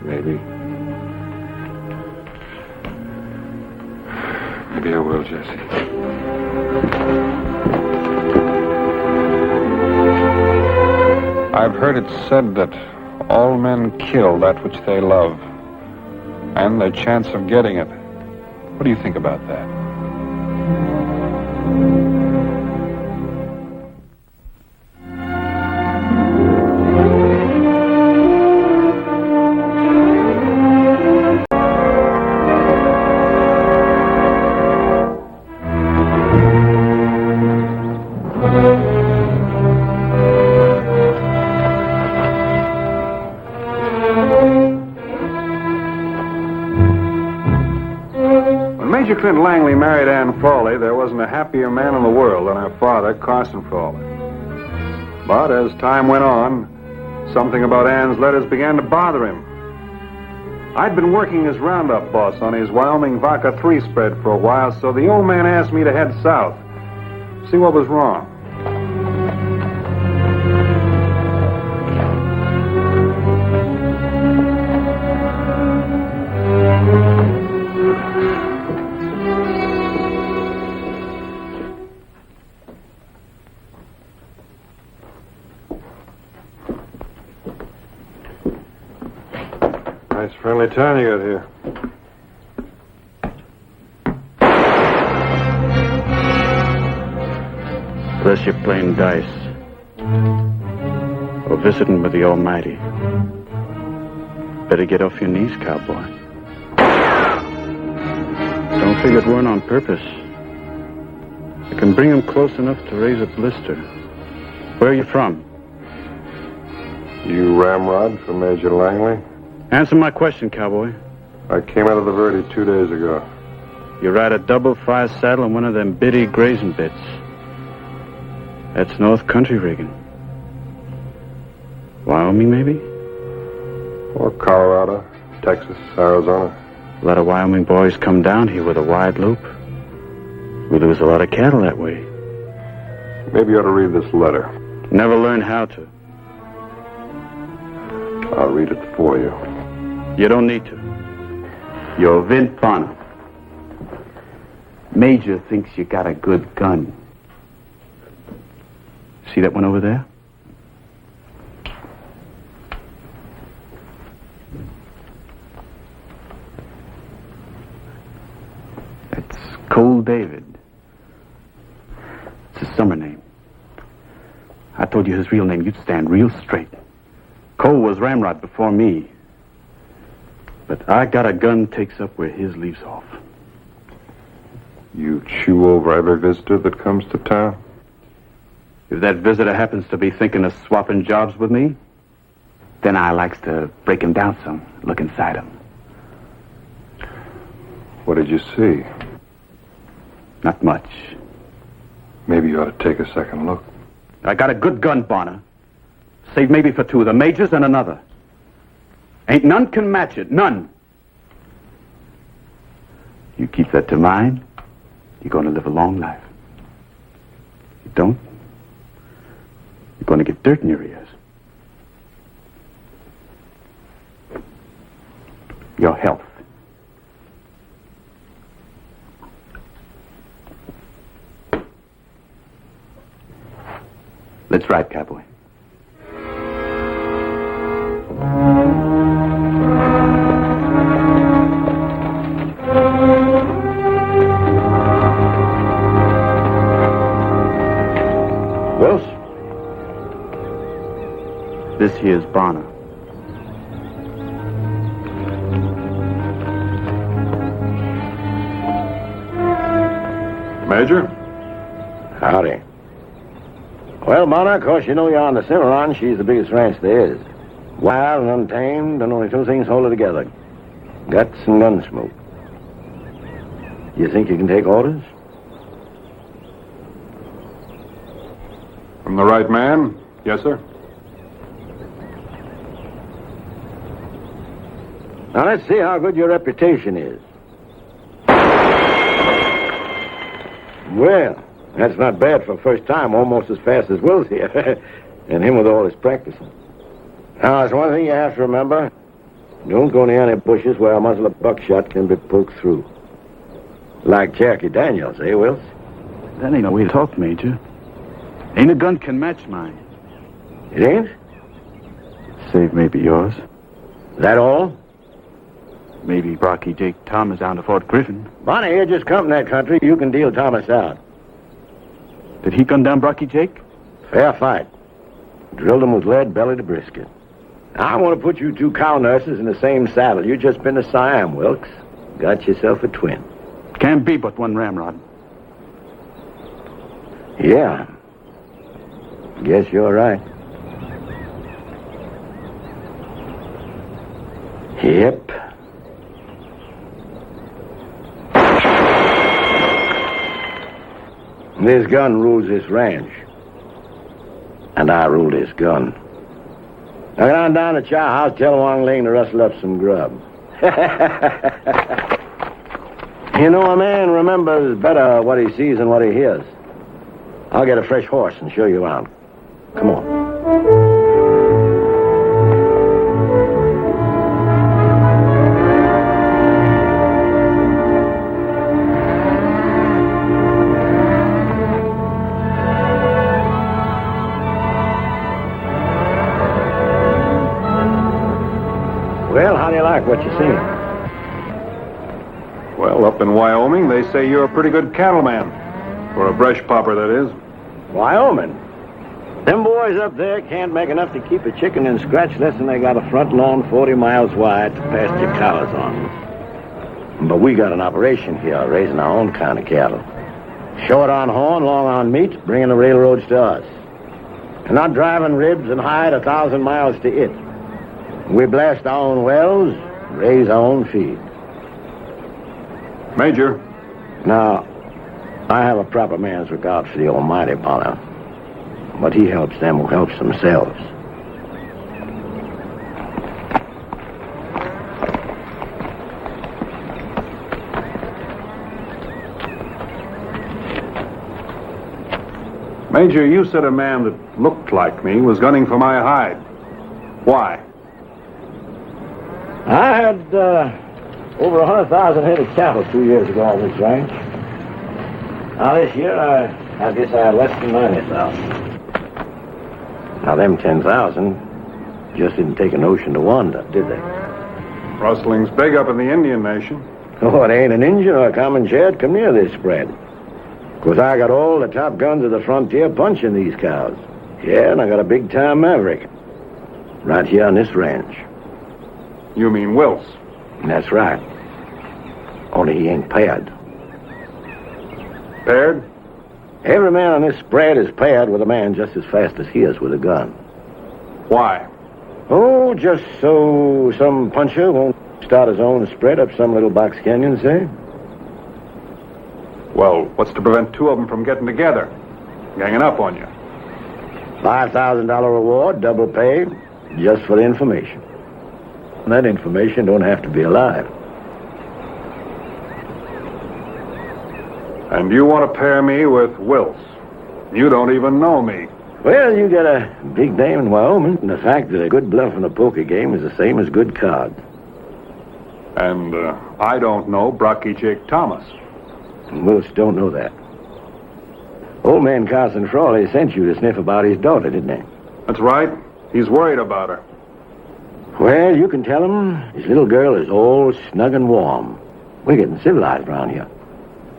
Maybe. Maybe I will, Jesse. I've heard it said that all men kill that which they love, and their chance of getting it. What do you think about that? Clint Langley married Ann Frawley, there wasn't a happier man in the world than her father, Carson Frawley. But as time went on, something about Ann's letters began to bother him. I'd been working as roundup boss on his Wyoming Vodka 3 spread for a while, so the old man asked me to head south, see what was wrong. Nice friendly town you got here. Unless you're playing dice or visiting with the Almighty. Better get off your knees, cowboy. Don't figure it weren't on purpose. I can bring him close enough to raise a blister. Where are you from? You ramrod for Major Langley? Answer my question, cowboy. I came out of the Verde 2 days ago. You ride a double-fire saddle on one of them bitty grazing bits. That's North Country rigging. Wyoming, maybe? Or Colorado, Texas, Arizona. A lot of Wyoming boys come down here with a wide loop. We lose a lot of cattle that way. Maybe you ought to read this letter. Never learn how to. I'll read it for you. You don't need to. You're Vint Bonner. Major thinks you got a good gun. See that one over there? That's Cole David. It's his summer name. I told you his real name, you'd stand real straight. Cole was Ramrod before me. But I got a gun takes up where his leaves off. You chew over every visitor that comes to town? If that visitor happens to be thinking of swapping jobs with me, then I likes to break him down some, look inside him. What did you see? Not much. Maybe you ought to take a second look. I got a good gun, Bonner. Save maybe for two, the Major's and another. Ain't none can match it, none. You keep that to mind, you're going to live a long life. You don't, you're going to get dirt in your ears. Your health. Let's ride, cowboy. Wills? This here's Bonner. Major? Howdy. Well, Bonner, of course, you know you're on the Cimarron. She's the biggest ranch there is. Wild and untamed, and only two things hold her together. Guts and gun smoke. You think you can take orders? From the right man? Yes, sir. Now, let's see how good your reputation is. Well, that's not bad for first time, almost as fast as Will's here. And him with all his practicing. Now, there's one thing you have to remember. Don't go near any bushes where a muzzle of buckshot can be poked through. Like Cherokee Daniels, eh, Wills? That ain't no way to talk, Major. Ain't a gun can match mine. It ain't? Save maybe yours. That all? Maybe Brocky Jake Thomas down to Fort Griffin. Bonnie, you just come from that country. You can deal Thomas out. Did he gun down Brocky Jake? Fair fight. Drilled him with lead belly to brisket. I want to put you two cow nurses in the same saddle. You just been to Siam, Wilkes. Got yourself a twin. Can't be but one ramrod. Yeah. Guess you're right. Yep. This gun rules this ranch. And I rule this gun. Now get on down to Chow House, tell Wang Ling to rustle up some grub. You know, a man remembers better what he sees than what he hears. I'll get a fresh horse and show you around. Come on. Well, how do you like what you seen? Well, up in Wyoming, they say you're a pretty good cattleman. For a brush popper, that is. Wyoming? Them boys up there can't make enough to keep a chicken in scratch less than they got a front lawn 40 miles wide to pasture cows on. But we got an operation here, raising our own kind of cattle. Short on horn, long on meat, bringing the railroads to us. And not driving ribs and hide 1,000 miles to it. We blast our own wells, raise our own feed. Major. Now, I have a proper man's regard for the Almighty, Bonner. But he helps them who helps themselves. Major, you said a man that looked like me was gunning for my hide. Why? I had over 100,000 head of cattle 2 years ago on this ranch. Now this year, I guess I had less than 90,000. Now them 10,000 just didn't take a notion to wander, did they? Rustling's big up in the Indian Nation. Oh, it ain't an Indian or a common shed come near this spread. 'Cause I got all the top guns of the frontier punching these cows. Yeah, and I got a big-time maverick. Right here on this ranch. You mean Wills? That's right. Only he ain't paired. Paired? Every man on this spread is paired with a man just as fast as he is with a gun. Why? Oh, just so some puncher won't start his own spread up some little box canyon, say? Well, what's to prevent two of them from getting together? Ganging up on you. $5,000 reward, double pay, just for the information. And that information don't have to be alive. And you want to pair me with Wills? You don't even know me. Well, you got a big name in Wyoming, and the fact that a good bluff in a poker game is the same as good cards. And I don't know Brocky Jake Thomas. Most don't know that. Old man Carson Frawley sent you to sniff about his daughter, didn't he? That's right. He's worried about her. Well, you can tell him his little girl is all snug and warm. We're getting civilized around here.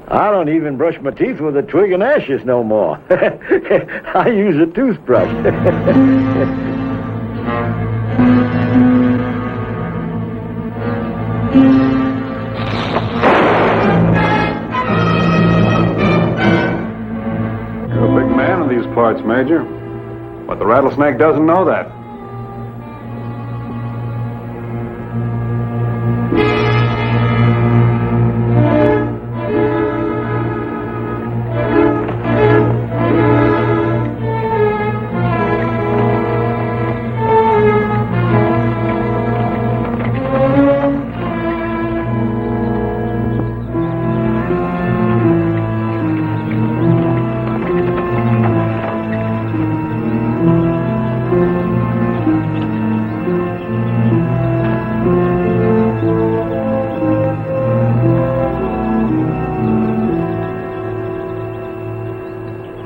I don't even brush my teeth with a twig and ashes no more. I use a toothbrush. You're a big man in these parts, Major. But the rattlesnake doesn't know that.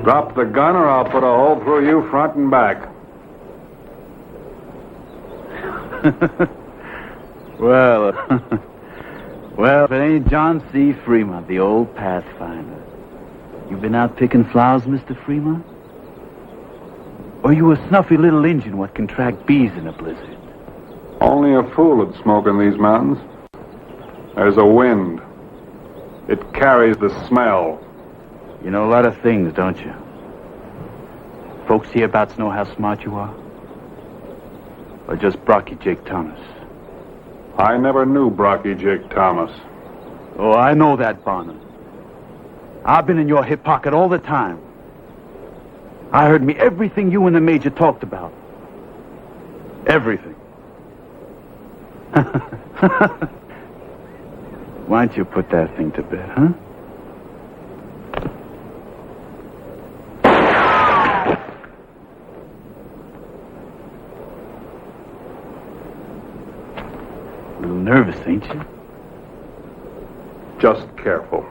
Drop the gun or I'll put a hole through you front and back. Well, if it ain't John C. Fremont, the old Pathfinder. You been out picking flowers, Mr. Fremont? Or you a snuffy little Injun what can track bees in a blizzard? Only a fool would smoke in these mountains. There's a wind. It carries the smell. You know a lot of things, don't you? Folks hereabouts know how smart you are? Or just Brocky Jake Thomas? I never knew Brocky Jake Thomas. Oh, I know that, Bonner. I've been in your hip pocket all the time. I heard me everything you and the Major talked about. Everything. Why don't you put that thing to bed, huh? A little nervous, ain't you? Just careful.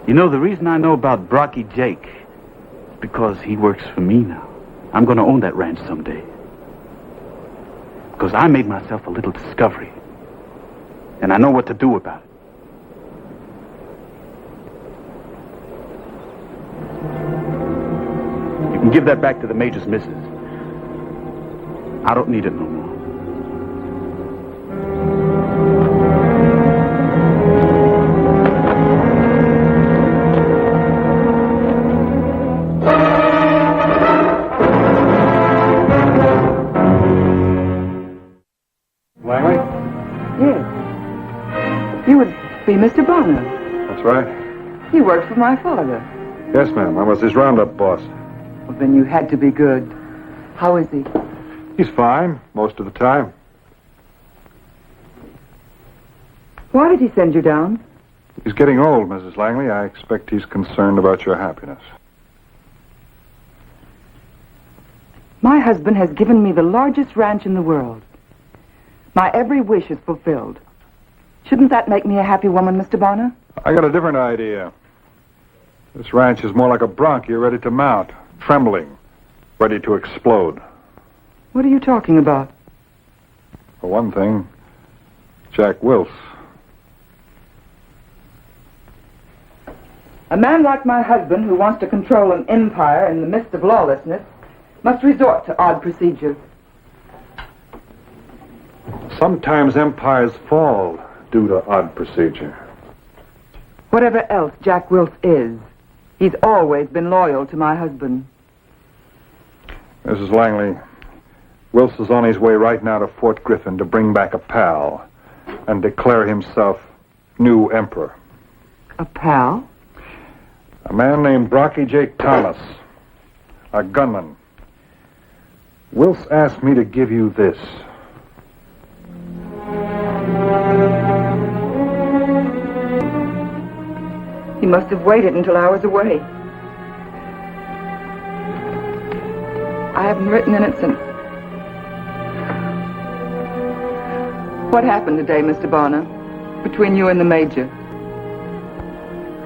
You know, the reason I know about Brocky Jake is because he works for me now. I'm going to own that ranch someday. Because I made myself a little discovery. And I know what to do about it. You can give that back to the Major's missus. I don't need it no more. Langley? Yes. You would be Mr. Bonner. That's right. You worked for my father. Yes, ma'am. I was his roundup boss. Well, then you had to be good. How is he? He's fine, most of the time. Why did he send you down? He's getting old, Mrs. Langley. I expect he's concerned about your happiness. My husband has given me the largest ranch in the world. My every wish is fulfilled. Shouldn't that make me a happy woman, Mr. Bonner? I got a different idea. This ranch is more like a bronc you're ready to mount, trembling, ready to explode. What are you talking about? For one thing, Jack Wills. A man like my husband who wants to control an empire in the midst of lawlessness must resort to odd procedure. Sometimes empires fall due to odd procedure. Whatever else Jack Wills is, he's always been loyal to my husband. Mrs. Langley, Wills is on his way right now to Fort Griffin to bring back a pal and declare himself new emperor. A pal? A man named Brocky Jake Thomas, a gunman. Wills asked me to give you this. He must have waited until I was away. I haven't written in it since... What happened today, Mr. Bonner, between you and the Major?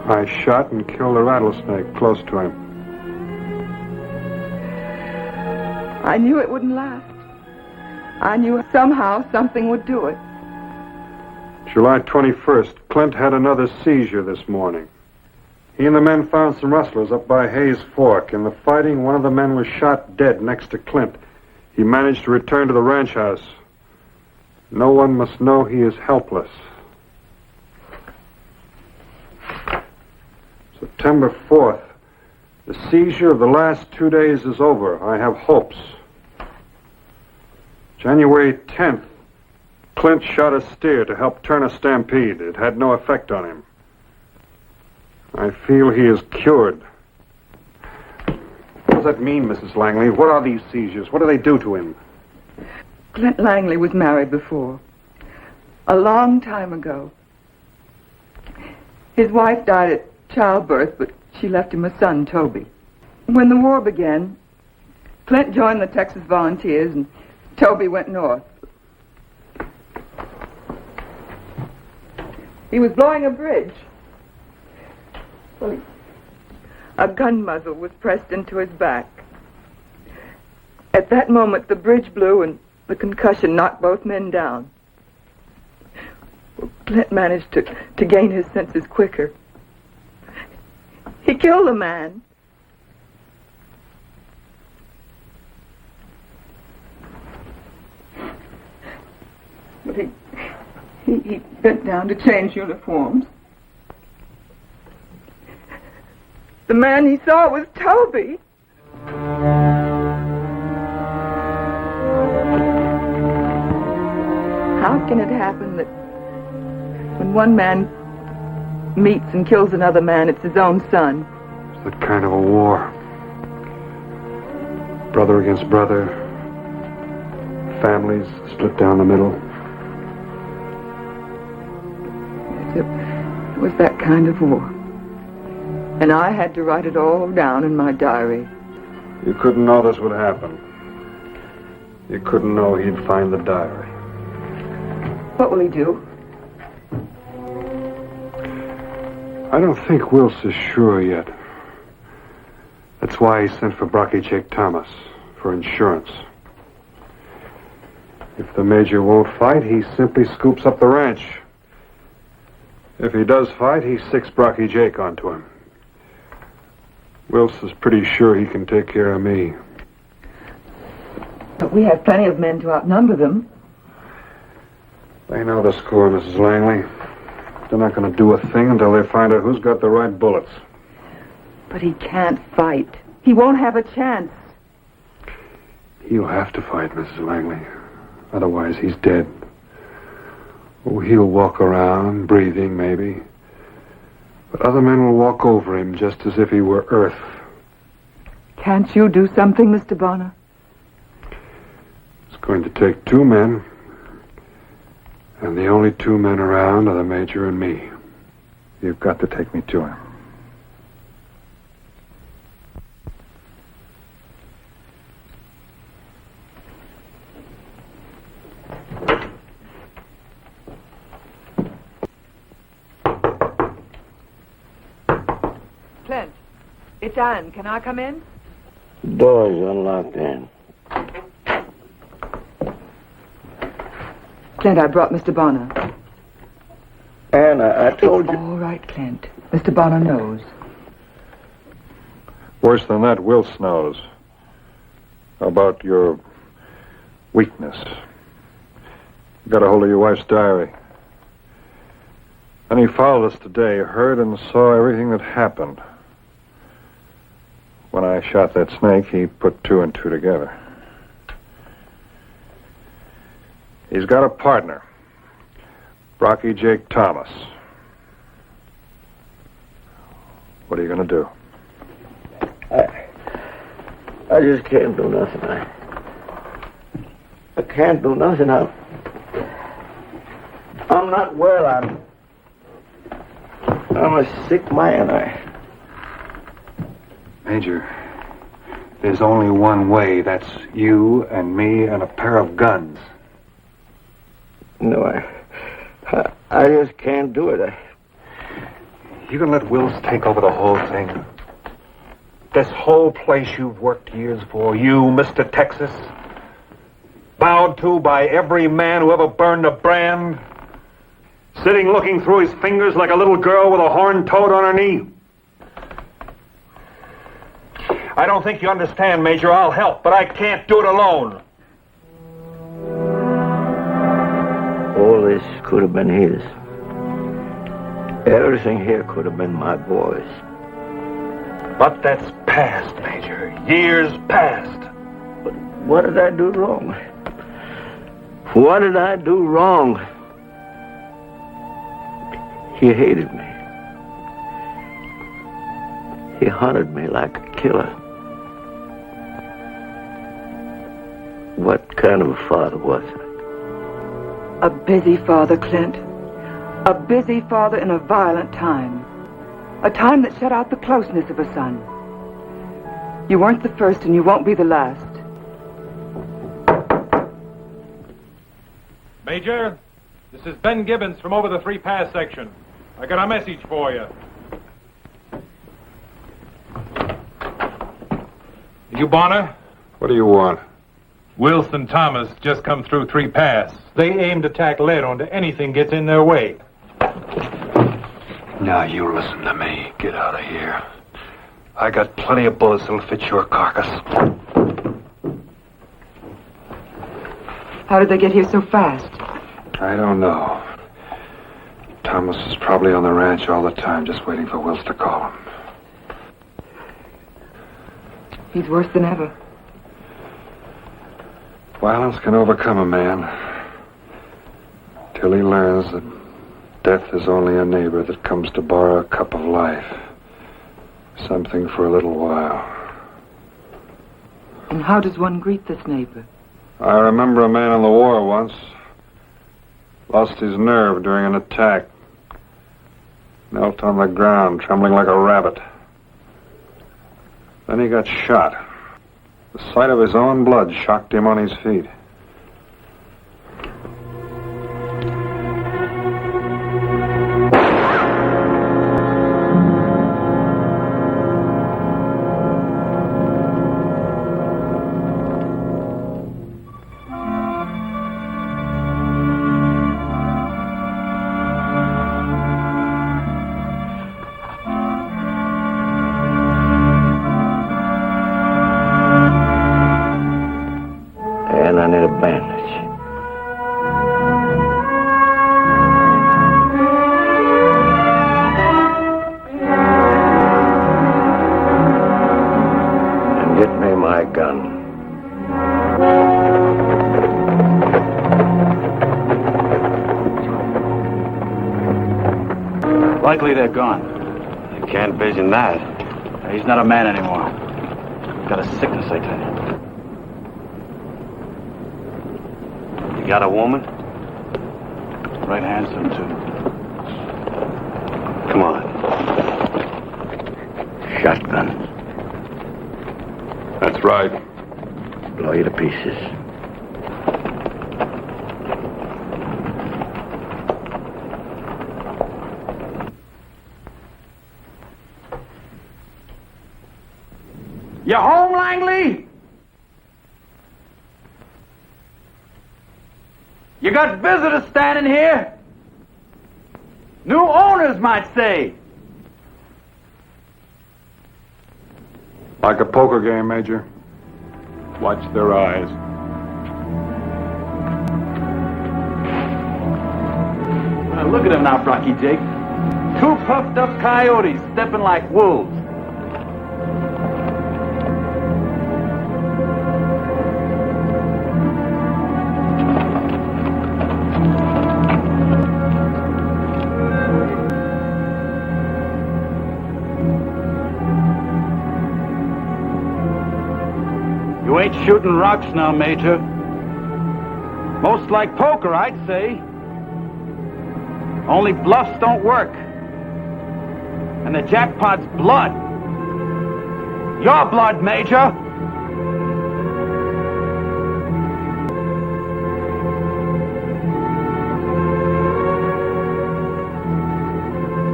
I shot and killed a rattlesnake close to him. I knew it wouldn't last. I knew somehow something would do it. July 21st, Clint had another seizure this morning. He and the men found some rustlers up by Hayes Fork. In the fighting, one of the men was shot dead next to Clint. He managed to return to the ranch house. No one must know he is helpless. September 4th. The seizure of the last 2 days is over. I have hopes. January 10th. Clint shot a steer to help turn a stampede. It had no effect on him. I feel he is cured. What does that mean, Mrs. Langley? What are these seizures? What do they do to him? Clint Langley was married before. A long time ago. His wife died at childbirth, but she left him a son, Toby. When the war began, Clint joined the Texas Volunteers and Toby went north. He was blowing a bridge. Well, a gun muzzle was pressed into his back. At that moment, the bridge blew and the concussion knocked both men down. Well, Clint managed to gain his senses quicker. He killed the man. But he bent down to change uniforms. The man he saw was Toby. How can it happen that when one man meets and kills another man, it's his own son? It's that kind of a war. Brother against brother. Families split down the middle. It was that kind of war. And I had to write it all down in my diary. You couldn't know this would happen. You couldn't know he'd find the diary. What will he do? I don't think Wills is sure yet. That's why he sent for Brocky Jake Thomas, for insurance. If the Major won't fight, he simply scoops up the ranch. If he does fight, he sticks Brocky Jake onto him. Wills is pretty sure he can take care of me. But we have plenty of men to outnumber them. They know the score, Mrs. Langley. They're not going to do a thing until they find out who's got the right bullets. But he can't fight. He won't have a chance. He'll have to fight, Mrs. Langley. Otherwise, he's dead. Oh, he'll walk around, breathing, maybe. But other men will walk over him just as if he were earth. Can't you do something, Mr. Bonner? It's going to take 2 men. And the only 2 men around are the Major and me. You've got to take me to him. Clint, it's Anne. Can I come in? Door's unlocked, Ann. Clint, I brought Mr. Bonner. Ann, I told you. All right, Clint. Mr. Bonner knows. Worse than that, Wilson knows. About your weakness. You got a hold of your wife's diary. And he followed us today, heard and saw everything that happened. When I shot that snake, he put 2 and 2 together. He's got a partner, Rocky Jake Thomas. What are you going to do? I just can't do nothing. I can't do nothing. I'm not well. I'm a sick man. Major, there's only one way. That's you and me and a pair of guns. No, I just can't do it. You gonna let Wills take over the whole thing? This whole place you've worked years for, you, Mr. Texas, bowed to by every man who ever burned a brand, sitting looking through his fingers like a little girl with a horned toad on her knee. I don't think you understand, Major. I'll help, but I can't do it alone. All this could have been his. Everything here could have been my boy's. But that's past, Major. Years past. But what did I do wrong? What did I do wrong? He hated me. He hunted me like a killer. What kind of a father was I? A busy father, Clint. A busy father in a violent time. A time that shut out the closeness of a son. You weren't the first and you won't be the last. Major, this is Ben Gibbons from over the 3 Pass section. I got a message for you. You Bonner? What do you want? Wilson Thomas just come through 3 Pass. They aim to tack lead onto anything gets in their way. Now you listen to me. Get out of here. I got plenty of bullets that'll fit your carcass. How did they get here so fast? I don't know. Thomas is probably on the ranch all the time, just waiting for Wills to call him. He's worse than ever. Violence can overcome a man till he learns that death is only a neighbor that comes to borrow a cup of life. Something for a little while. And how does one greet this neighbor? I remember a man in the war once. Lost his nerve during an attack. Knelt on the ground, trembling like a rabbit. Then he got shot. The sight of his own blood shocked him on his feet. Likely they're gone. I can't vision that. He's not a man anymore. He's got a sickness, I tell you. You got a woman? Right handsome, too. Come on. Shotguns. That's right. Blow you to pieces. You home, Langley? You got visitors standing here? New owners might say. Like a poker game, Major. Watch their eyes. Now look at them now, Brocky Jake. Two puffed up coyotes stepping like wolves. You ain't shooting rocks now, Major. Most like poker, I'd say. Only bluffs don't work. And the jackpot's blood. Your blood, Major.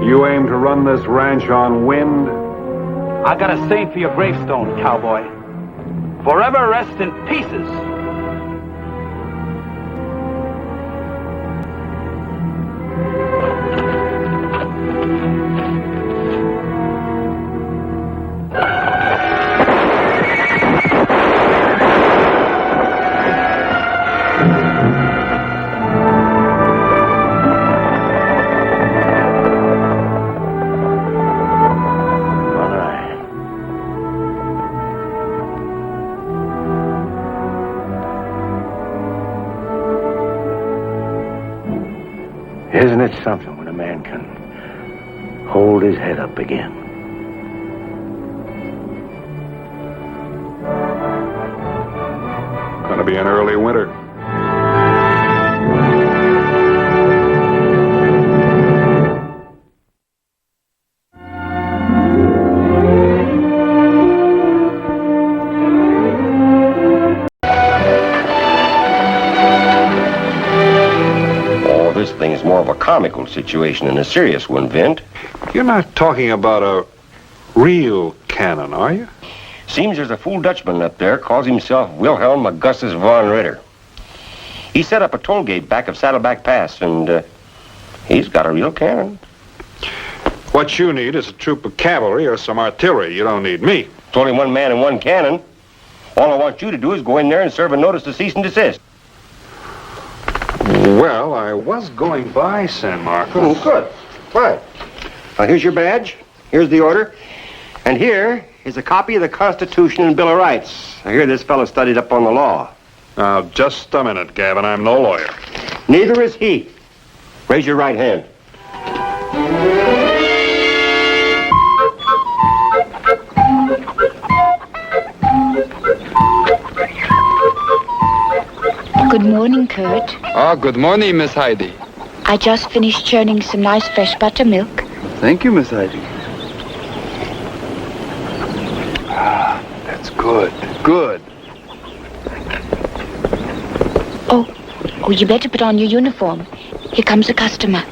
You aim to run this ranch on wind? I got a saying for your gravestone, cowboy. Forever rest in pieces. Isn't it something when a man can hold his head up again? Gonna be an early winter. More of a comical situation than a serious one, Vint. You're not talking about a real cannon, are you? Seems there's a fool Dutchman up there, calls himself Wilhelm Augustus von Ritter. He set up a toll gate back of Saddleback Pass, and he's got a real cannon. What you need is a troop of cavalry or some artillery. You don't need me. It's only one man and one cannon. All I want you to do is go in there and serve a notice to cease and desist. Well, I was going by San Marcos. Oh, good. Fine. Now, here's your badge. Here's the order. And here is a copy of the Constitution and Bill of Rights. I hear this fellow studied up on the law. Now, just a minute, Gavin. I'm no lawyer. Neither is he. Raise your right hand. Good morning, Kurt. Oh, good morning, Miss Heidi. I just finished churning some nice fresh buttermilk. Thank you, Miss Heidi. Ah, that's good. Good. Oh, you better put on your uniform. Here comes a customer.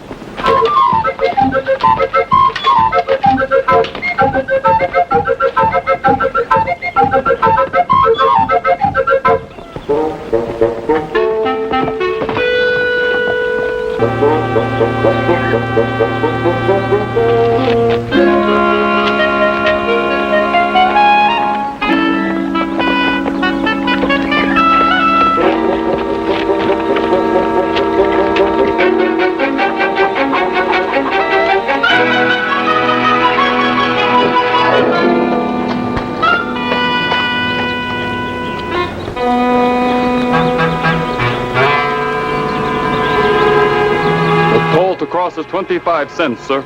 Cross is 25 cents, sir.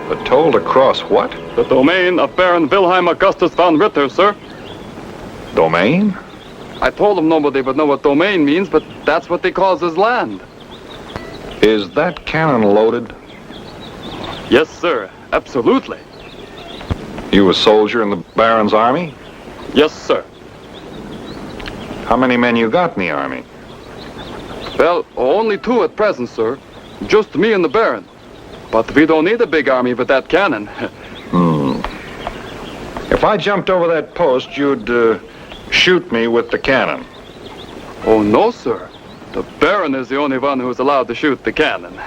The toll to cross what? The domain of Baron Wilhelm Augustus von Ritter, sir. Domain? I told him nobody would know what domain means, but that's what they calls his land. Is that cannon loaded? Yes, sir. absolutely. You a soldier in the Baron's army? Yes, sir. How many men you got in the army? Well, only 2 at present, sir. Just me and the Baron. But we don't need a big army with that cannon. If I jumped over that post, you'd shoot me with the cannon. Oh, no, sir. The Baron is the only one who's allowed to shoot the cannon.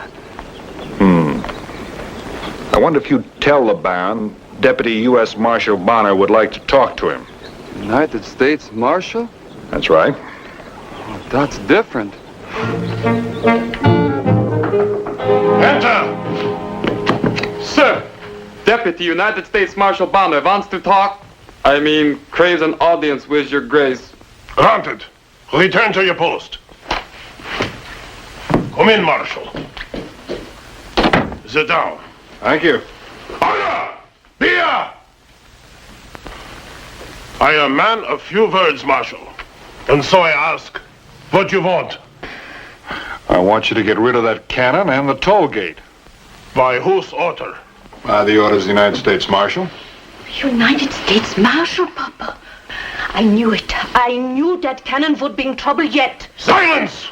I wonder if you'd tell the Baron Deputy U.S. Marshal Bonner would like to talk to him. United States Marshal? That's right. Oh, that's different. Enter! Sir, Deputy United States Marshal Bonner wants to talk. I mean, craves an audience with your grace. Granted. Return to your post. Come in, Marshal. Sit down. Thank you. Honor! Beer! I am a man of few words, Marshal. And so I ask, what you want? I want you to get rid of that cannon and the toll gate. By whose order? By the orders of the United States Marshal. United States Marshal, Papa. I knew it. I knew that cannon would be in trouble yet. Silence!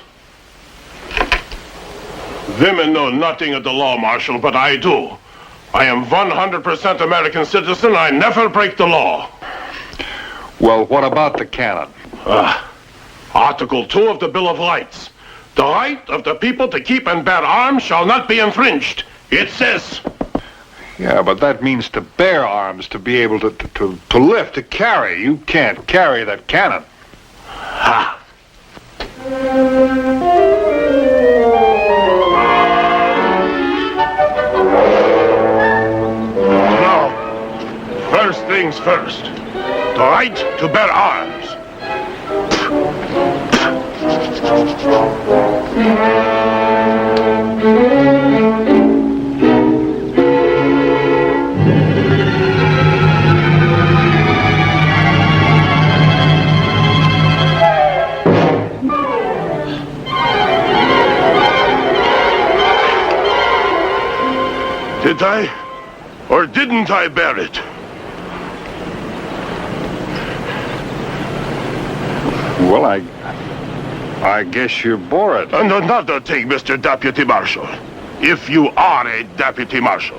Women know nothing of the law, Marshal, but I do. I am 100% American citizen. I never break the law. Well, what about the cannon? Article 2 of the Bill of Rights. The right of the people to keep and bear arms shall not be infringed. It says... Yeah, but that means to bear arms, to be able to lift, to carry. You can't carry that cannon. Ha! Now, first things first. The right to bear arms. Did I or didn't I bear it? Well, I guess you bore it. And another thing, Mr. Deputy Marshal. If you are a Deputy Marshal,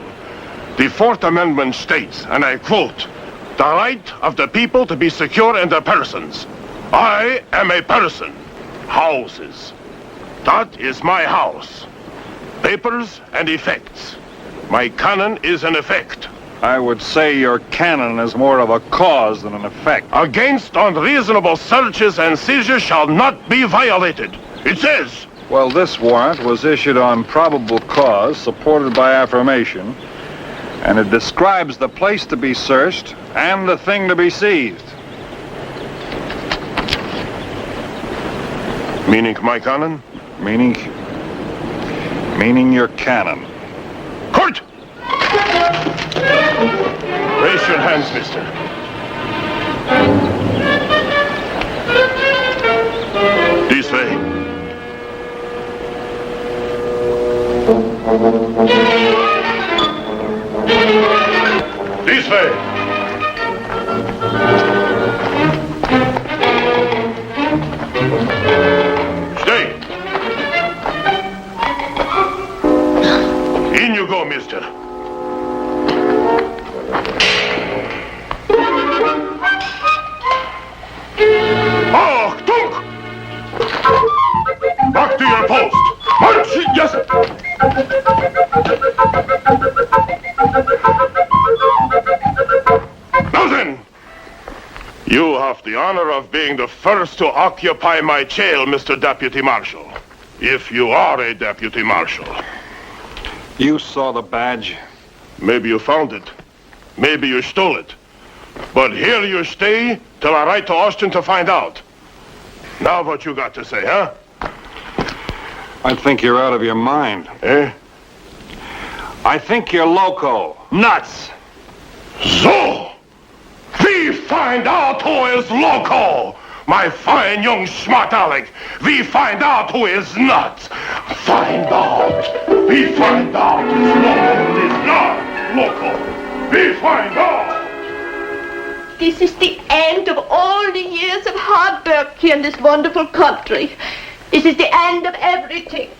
the 4th Amendment states, and I quote, the right of the people to be secure in their persons. I am a person. Houses. That is my house. Papers and effects. My cannon is an effect. I would say your cannon is more of a cause than an effect. Against unreasonable searches and seizures shall not be violated. It says... Well, this warrant was issued on probable cause, supported by affirmation, and it describes the place to be searched and the thing to be seized. Meaning my cannon? Meaning your cannon. Court! Raise your hands, mister. This way. This way. Stay. In you go, mister. Oh, Dunk! Back to your post. March! Yes, sir. Now then, you have the honor of being the first to occupy my jail, Mr. Deputy Marshal. If you are a Deputy Marshal. You saw the badge. Maybe you found it. Maybe you stole it. But here you stay till I write to Austin to find out. Now what you got to say, huh? I think you're out of your mind. Eh? I think you're loco. Nuts. So, we find out who is loco. My fine young smart aleck. We find out who is nuts. Find out. We find out who's loco and is not. loco. We find out. This is the end of all the years of hard work here in this wonderful country. This is the end of everything.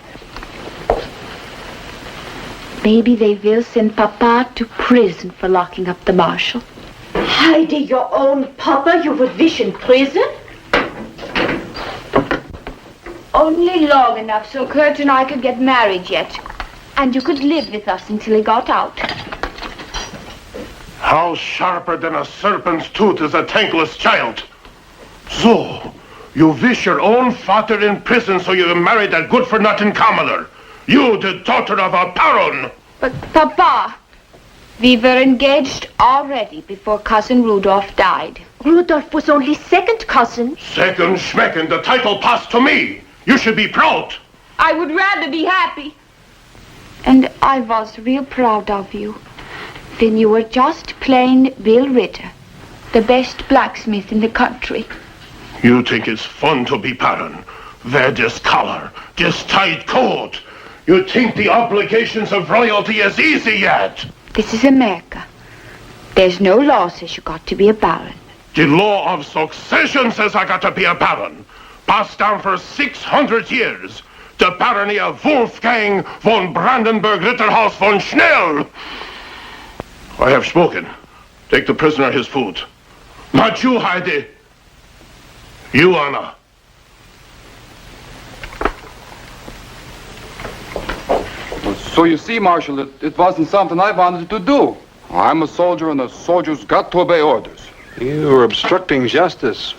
Maybe they will send Papa to prison for locking up the marshal. Heidi, your own papa you would wish in prison? Only long enough so Kurt and I could get married yet. And you could live with us until he got out. How sharper than a serpent's tooth is a thankless child. So, you wish your own father in prison so you can marry that good-for-nothing commoner. You, the daughter of a baron. But, Papa, we were engaged already before Cousin Rudolph died. Rudolph was only second cousin. Second schmecken, the title passed to me. You should be proud. I would rather be happy. And I was real proud of you. When you were just plain Bill Ritter, the best blacksmith in the country. You think it's fun to be baron. Wear this collar, this tight coat. You think the obligations of royalty is easy yet? This is America. There's no law says you got to be a baron. The law of succession says I got to be a baron. Passed down for 600 years. The barony of Wolfgang von Brandenburg Ritterhaus von Schnell. I have spoken. Take the prisoner his food. Not you, Heidi. You, Anna. So you see, Marshal, it wasn't something I wanted to do. I'm a soldier, and a soldier's got to obey orders. You were obstructing justice.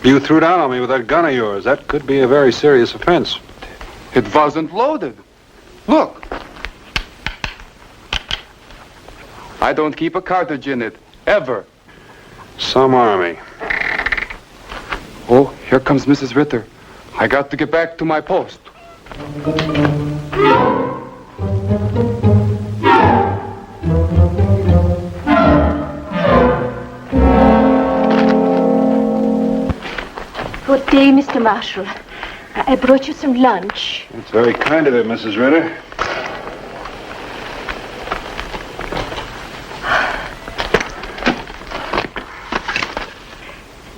You threw down on me with that gun of yours. That could be a very serious offense. It wasn't loaded. Look. I don't keep a cartridge in it, ever. Some army. Oh, here comes Mrs. Ritter. I got to get back to my post. Good day, Mr. Marshal. I brought you some lunch. It's very kind of you, Mrs. Ritter.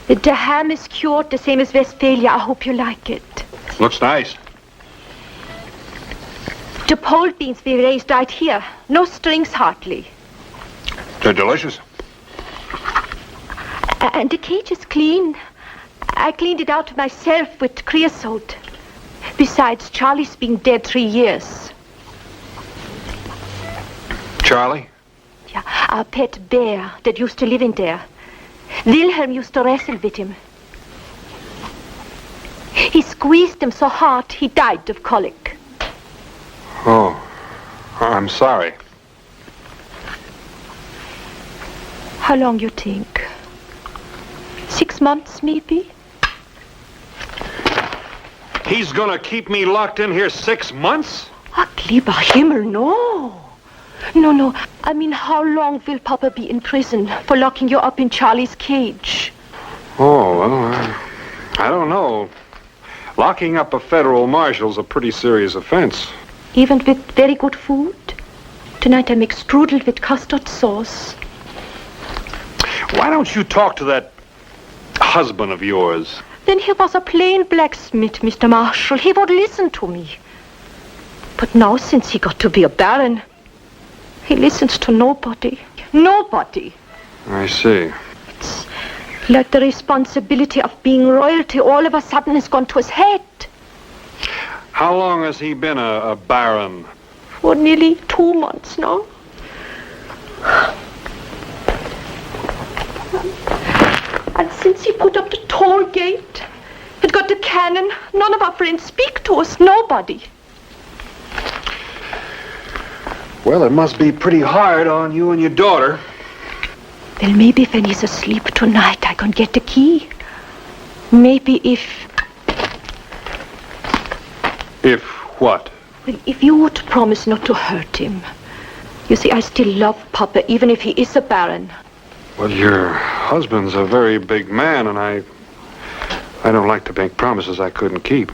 The ham is cured the same as Westphalia. I hope you like it. Looks nice. The pole beans we raised right here. No strings hardly. They're delicious. And the cage is clean. I cleaned it out myself with creosote. Besides, Charlie's been dead 3 years. Charlie? Yeah, our pet bear that used to live in there. Wilhelm used to wrestle with him. He squeezed him so hard he died of colic. Oh, I'm sorry. How long you think? 6 months, maybe? He's gonna keep me locked in here 6 months? Ach, lieber Himmel, no. No. I mean, how long will Papa be in prison for locking you up in Charlie's cage? Oh, well, I don't know. Locking up a federal marshal's a pretty serious offense. Even with very good food? Tonight I make strudel with custard sauce. Why don't you talk to that husband of yours? Then he was a plain blacksmith, Mr. Marshal. He would listen to me. But now, since he got to be a baron, he listens to nobody. Nobody. I see. It's like the responsibility of being royalty all of a sudden has gone to his head. How long has he been a baron? For nearly 2 months now. And since he put up the toll gate, it got the cannon, none of our friends speak to us, nobody. Well, it must be pretty hard on you and your daughter. Well, maybe when he's asleep tonight, I can get the key. Maybe if... If what? Well, if you would promise not to hurt him. You see, I still love Papa, even if he is a baron. Well, your husband's a very big man, and I don't like to make promises I couldn't keep.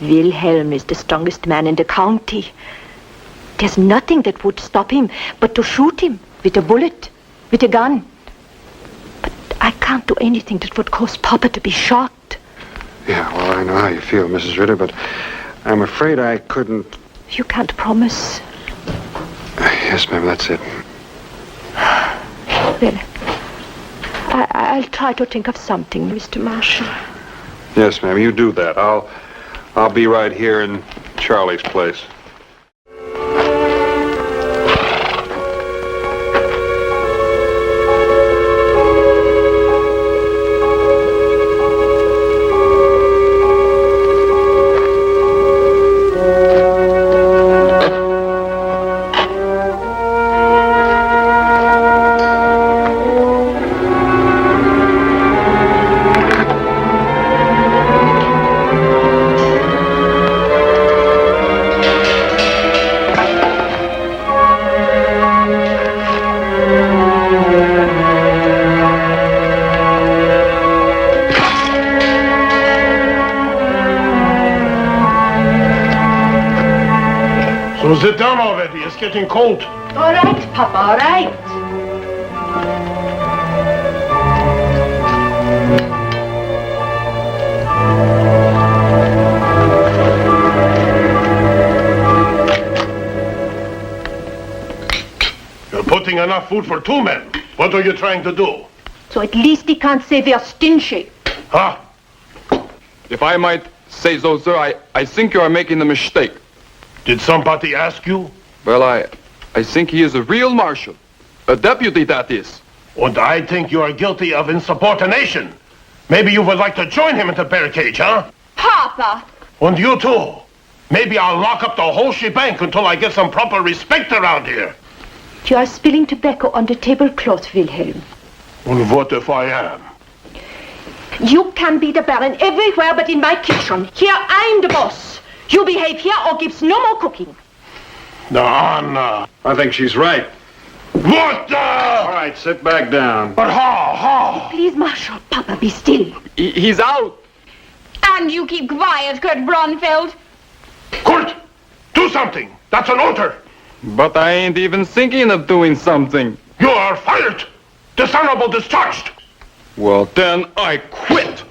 Wilhelm is the strongest man in the county. There's nothing that would stop him but to shoot him with a bullet, with a gun. But I can't do anything that would cause Papa to be shot. Yeah, well, I know how you feel, Mrs. Ritter, but I'm afraid I couldn't... You can't promise. Yes, ma'am, that's it. Well, I'll try to think of something, Mr. Marshall. Yes, ma'am, you do that. I'll be right here in Charlie's place. So sit down already. It's getting cold. All right, Papa, all right. You're putting enough food for 2 men. What are you trying to do? So at least he can't say we're stingy. Huh? If I might say so, sir, I think you are making a mistake. Did somebody ask you? Well, I think he is a real marshal. A deputy, that is. And I think you are guilty of insubordination. Maybe you would like to join him in the bear cage, huh? Papa! And you too. Maybe I'll lock up the whole shebang until I get some proper respect around here. You are spilling tobacco on the tablecloth, Wilhelm. And what if I am? You can be the Baron everywhere but in my kitchen. Here I'm the boss. You behave here or gives no more cooking. No, Anna. I think she's right. What the? All right, sit back down. But how? Please, Marshal, Papa, be still. He's out. And you keep quiet, Kurt Braunfeld. Kurt, do something. That's an order. But I ain't even thinking of doing something. You are fired. Dishonorable discharged. Well, then I quit.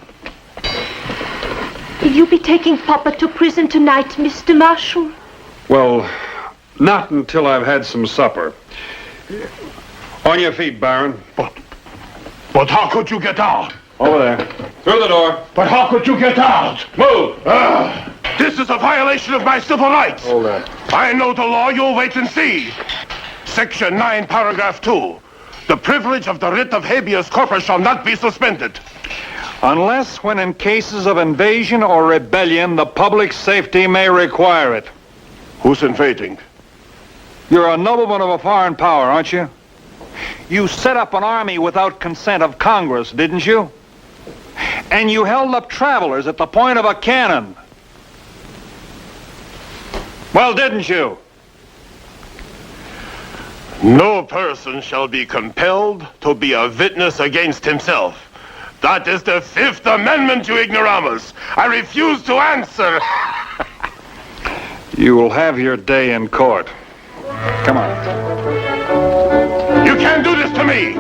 Will you be taking Papa to prison tonight, Mr. Marshal? Well, not until I've had some supper. On your feet, Baron. But how could you get out? Over there. Through the door. But how could you get out? Move! This is a violation of my civil rights. Hold that. I know the law. You'll wait and see. Section 9, paragraph 2. The privilege of the writ of habeas corpus shall not be suspended. Unless when in cases of invasion or rebellion, the public safety may require it. Who's invading? You're a nobleman of a foreign power, aren't you? You set up an army without consent of Congress, didn't you? And you held up travelers at the point of a cannon. Well, didn't you? No person shall be compelled to be a witness against himself. That is the 5th Amendment, you ignoramus. I refuse to answer. You will have your day in court. Come on. You can't do this to me.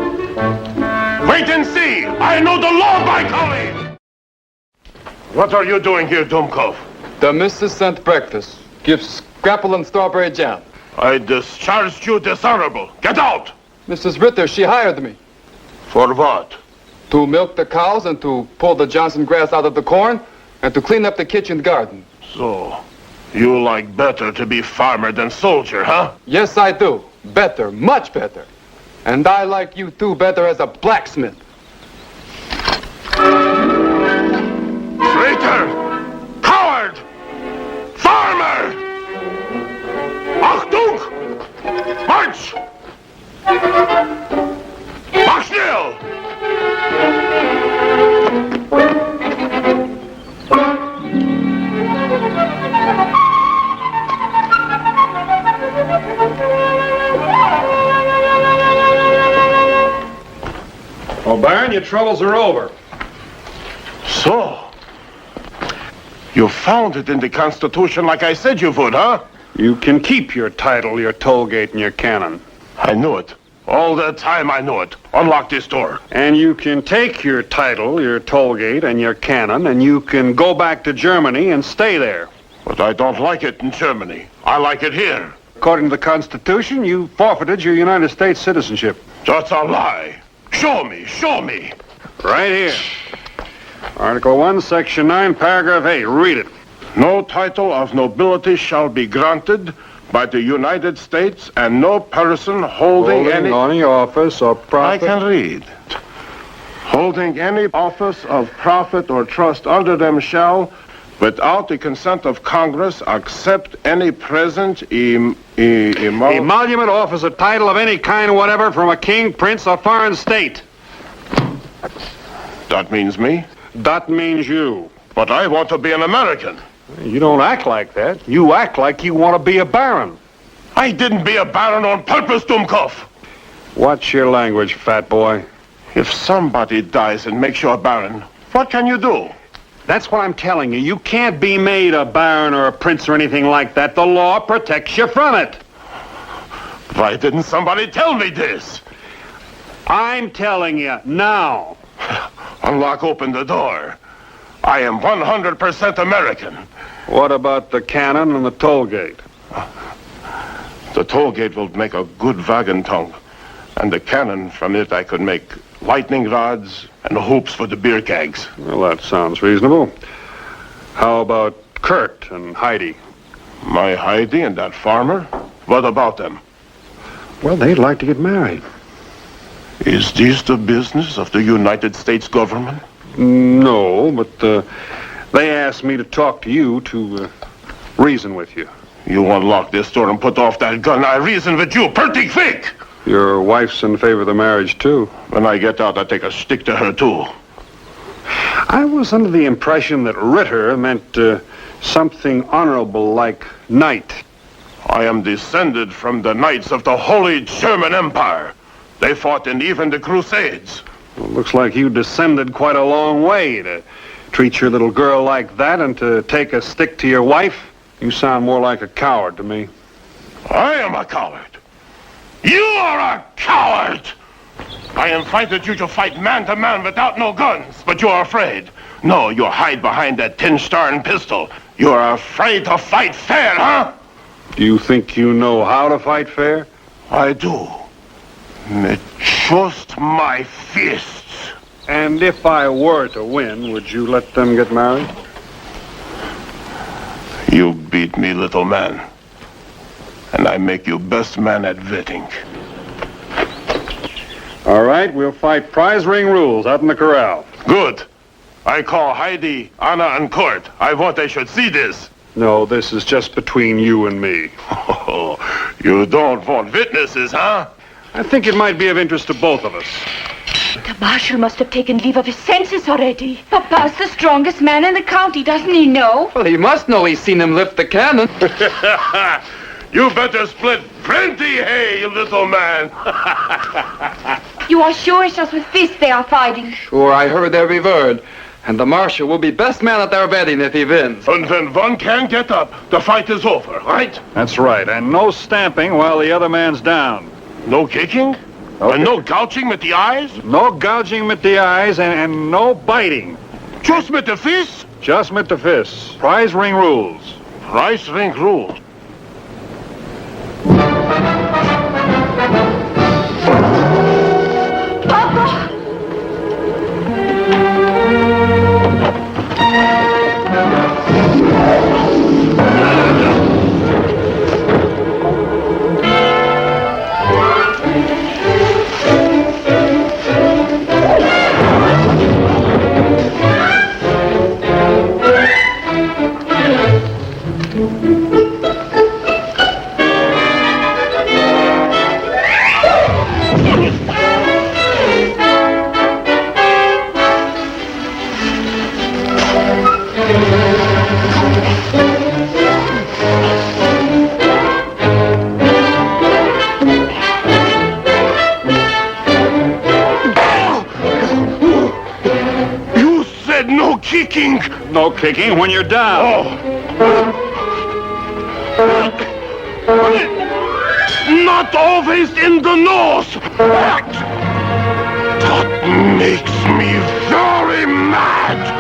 Wait and see. I know the law, by golly. What are you doing here, Dumkov? The missus sent breakfast. Give scrapple and strawberry jam. I discharged you dishonorable. Get out! Mrs. Ritter, she hired me. For what? To milk the cows and to pull the Johnson grass out of the corn and to clean up the kitchen garden. So, you like better to be farmer than soldier, huh? Yes, I do. Better, much better. And I like you too better as a blacksmith. Traitor! Coward! Farmer! Achtung! March! Mach schnell! Well, Baron, your troubles are over. So, you found it in the Constitution like I said you would, huh? You can keep your title, your toll gate, and your cannon. I knew it. All that time I knew it. Unlock this door. And you can take your title, your toll gate, and your cannon, and you can go back to Germany and stay there. But I don't like it in Germany. I like it here. According to the Constitution, you forfeited your United States citizenship. That's a lie. Show me, show me. Right here. Article 1, Section 9, Paragraph 8. Read it. No title of nobility shall be granted by the United States, and no person holding any office or profit. I can read. Holding any office of profit or trust under them shall, without the consent of Congress, accept any present emolument, office, or title of any kind whatever from a king, prince, or foreign state. That means me? That means you. But I want to be an American. You don't act like that. You act like you want to be a baron. I didn't be a baron on purpose, Dumkopf. Watch your language, fat boy. If somebody dies and makes you a baron, what can you do? That's what I'm telling you. You can't be made a baron or a prince or anything like that. The law protects you from it. Why didn't somebody tell me this? I'm telling you now. Unlock open the door. I am 100% American. What about the cannon and the toll gate? The toll gate will make a good wagon tongue. And the cannon, from it I could make lightning rods and hoops for the beer kegs. Well, that sounds reasonable. How about Kurt and Heidi? My Heidi and that farmer? What about them? Well, they'd like to get married. Is this the business of the United States government? No, but they asked me to talk to you to reason with you. You unlock this door and put off that gun. I reason with you pretty quick. Your wife's in favor of the marriage, too. When I get out, I take a stick to her, too. I was under the impression that Ritter meant something honorable like knight. I am descended from the knights of the Holy German Empire. They fought in even the Crusades. Well, looks like you descended quite a long way to treat your little girl like that and to take a stick to your wife. You sound more like a coward to me. I am a coward. You are a coward! I invited you to fight man to man without no guns, but you're afraid. No, you hide behind that tin star and pistol. You're afraid to fight fair, huh? Do you think you know how to fight fair? I do. With just my fists. And if I were to win, would you let them get married? You beat me, little man. And I make you best man at vetting. All right, we'll fight prize ring rules out in the corral. Good. I call Heidi, Anna, and Kurt. I want they should see this. No, this is just between you and me. Oh, you don't want witnesses, huh? I think it might be of interest to both of us. The marshal must have taken leave of his senses already. Papa's the strongest man in the county, doesn't he know? Well, he must know. He's seen him lift the cannon. You better split plenty hay, you little man. You are sure it's just with fists they are fighting? Sure, I heard every word. And the marshal will be best man at their wedding if he wins. And when one can get up, the fight is over, right? That's right, and no stamping while the other man's down. No kicking? Okay. And no gouging with the eyes? No gouging with the eyes and no biting. Just with the fists? Just with the fists. Prize ring rules. Prize ring rules. Papa! Kicking. No kicking when you're down. Oh. not always in the nose. That makes me very mad.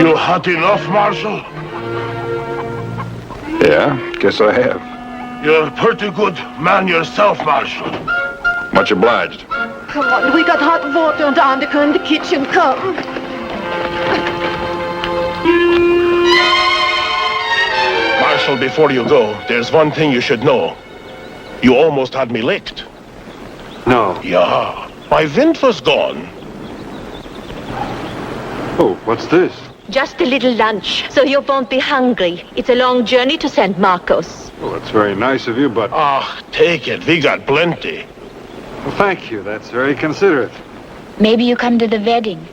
You had enough, Marshal? Yeah, guess I have. You're a pretty good man yourself, Marshal. Much obliged. Come on, we got hot water and Annika in the kitchen. Come. Marshal, before you go, there's one thing you should know. You almost had me licked. No. Yeah. My wind was gone. Oh, what's this? Just a little lunch, so you won't be hungry. It's a long journey to St. Marcos. Well, that's very nice of you, but... Ah, take it. We got plenty. Well, thank you. That's very considerate. Maybe you come to the wedding.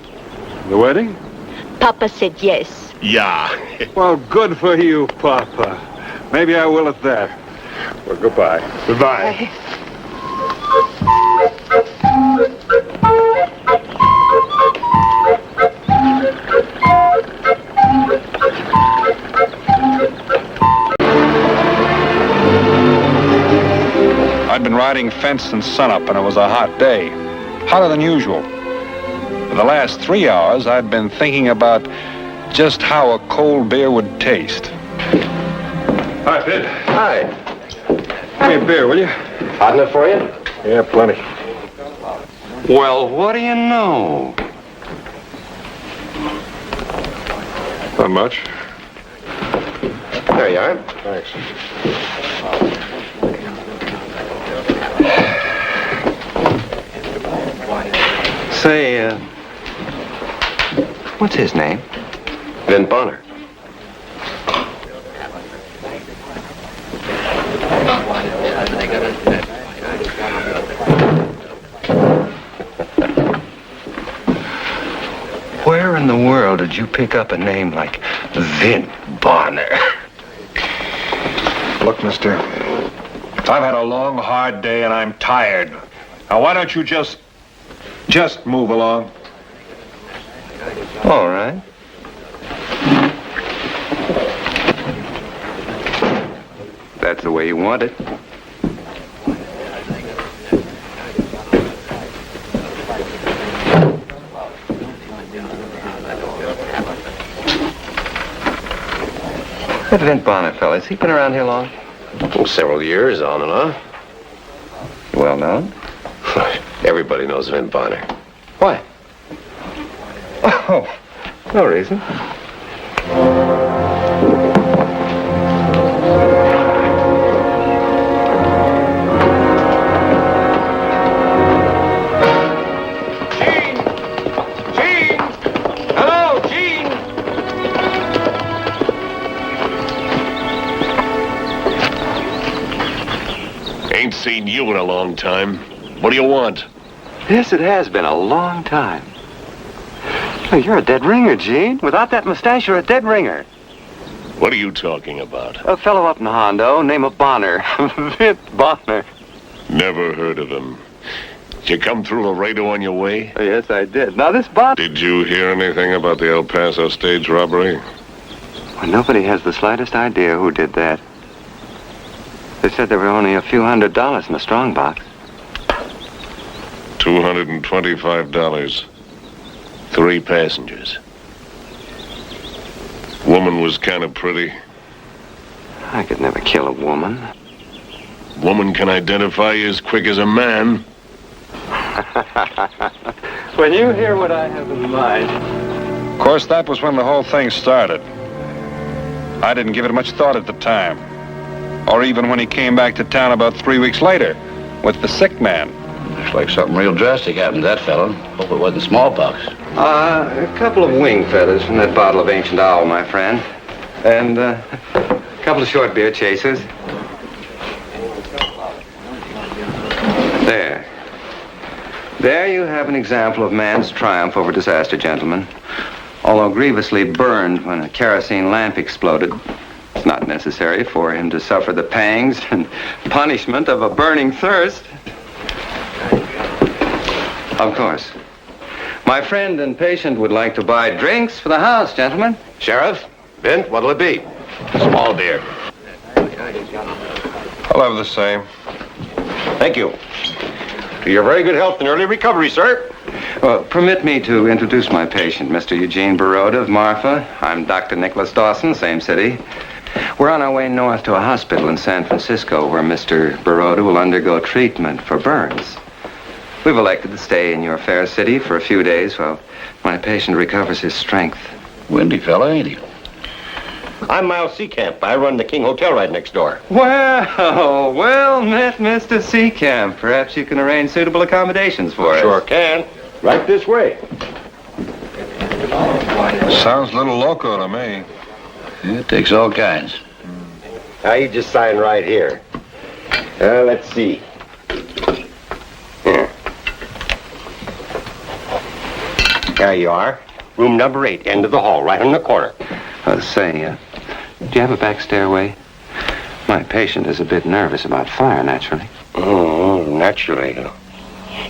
The wedding? Papa said yes. Yeah. Well, good for you, Papa. Maybe I will at that. Well, goodbye. Goodbye. I'd been riding fence since sunup, and it was a hot day. Hotter than usual. For the last 3 hours, I'd been thinking about just how a cold beer would taste. Hi, Pete. Hi. Give me a beer, will you? Hot enough for you? Yeah, plenty. Well, what do you know? Not much. There you are. Thanks. Say, what's his name? Vin Bonner. Where in the world did you pick up a name like Vin Bonner? Look, mister, I've had a long, hard day, and I'm tired. Now, why don't you just move along? All right. That's the way you want it. That Vin Bonner fella, has he been around here long? Oh, several years, on and off. Well known? Everybody knows Vin Bonner. Why? Oh, no reason. Hello, Gene! Ain't seen you in a long time. What do you want? Yes, it has been a long time. Oh, you're a dead ringer, Gene. Without that mustache, you're a dead ringer. What are you talking about? A fellow up in Hondo, name of Bonner. Vin Bonner. Never heard of him. Did you come through Laredo on your way? Oh, yes, I did. Now, this Bonner... Did you hear anything about the El Paso stage robbery? Well, nobody has the slightest idea who did that. They said there were only a few $100s in the strongbox. $225. 3 passengers. Woman was kind of pretty. I could never kill a woman. Woman can identify you as quick as a man. When you hear what I have in mind... Of course, that was when the whole thing started. I didn't give it much thought at the time. Or even when he came back to town about 3 weeks later with the sick man. Looks like something real drastic happened to that fellow. Hope it wasn't smallpox. A couple of wing feathers from that bottle of ancient owl, my friend. And a couple of short beer chasers. There. There you have an example of man's triumph over disaster, gentlemen. Although grievously burned when a kerosene lamp exploded, it's not necessary for him to suffer the pangs and punishment of a burning thirst. Of course. My friend and patient would like to buy drinks for the house, gentlemen. Sheriff, Vint, what'll it be? Small beer. I'll have the same. Thank you. To your very good health and early recovery, sir. Well, permit me to introduce my patient, Mr. Eugene Baroda of Marfa. I'm Dr. Nicholas Dawson, same city. We're on our way north to a hospital in San Francisco where Mr. Baroda will undergo treatment for burns. We've elected to stay in your fair city for a few days while my patient recovers his strength. Windy fella, ain't he? I'm Miles Seacamp. I run the King Hotel right next door. Well met, Mr. Seacamp. Perhaps you can arrange suitable accommodations for us. Sure can. Right this way. Sounds a little loco to me. It takes all kinds. Now, you just sign right here. Let's see. Here. There you are. Room number 8, end of the hall, right in the corner. Do you have a back stairway? My patient is a bit nervous about fire, naturally. Oh, naturally.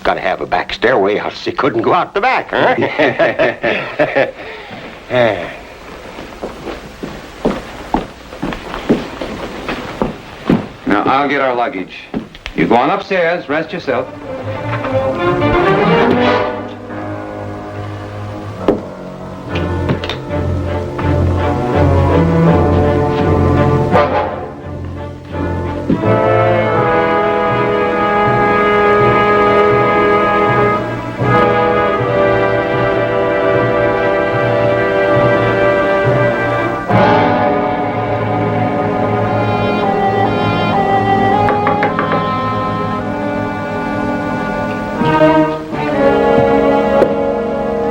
Gotta have a back stairway, else he couldn't go out the back, huh? Now, I'll get our luggage. You go on upstairs, rest yourself.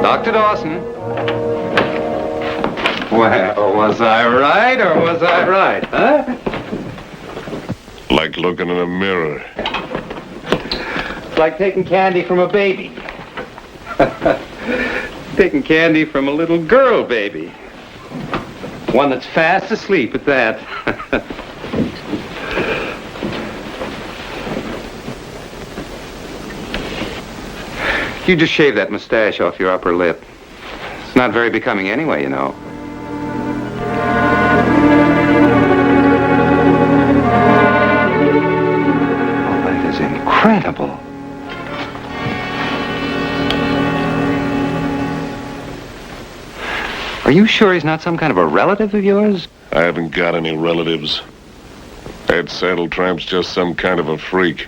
Dr. Dawson. Well, was I right or was I right, huh? Like looking in a mirror. It's like taking candy from a baby. Taking candy from a little girl baby. One that's fast asleep at that. You just shave that mustache off your upper lip. It's not very becoming anyway, you know. Oh, that is incredible. Are you sure he's not some kind of a relative of yours? I haven't got any relatives. That saddle tramp's just some kind of a freak.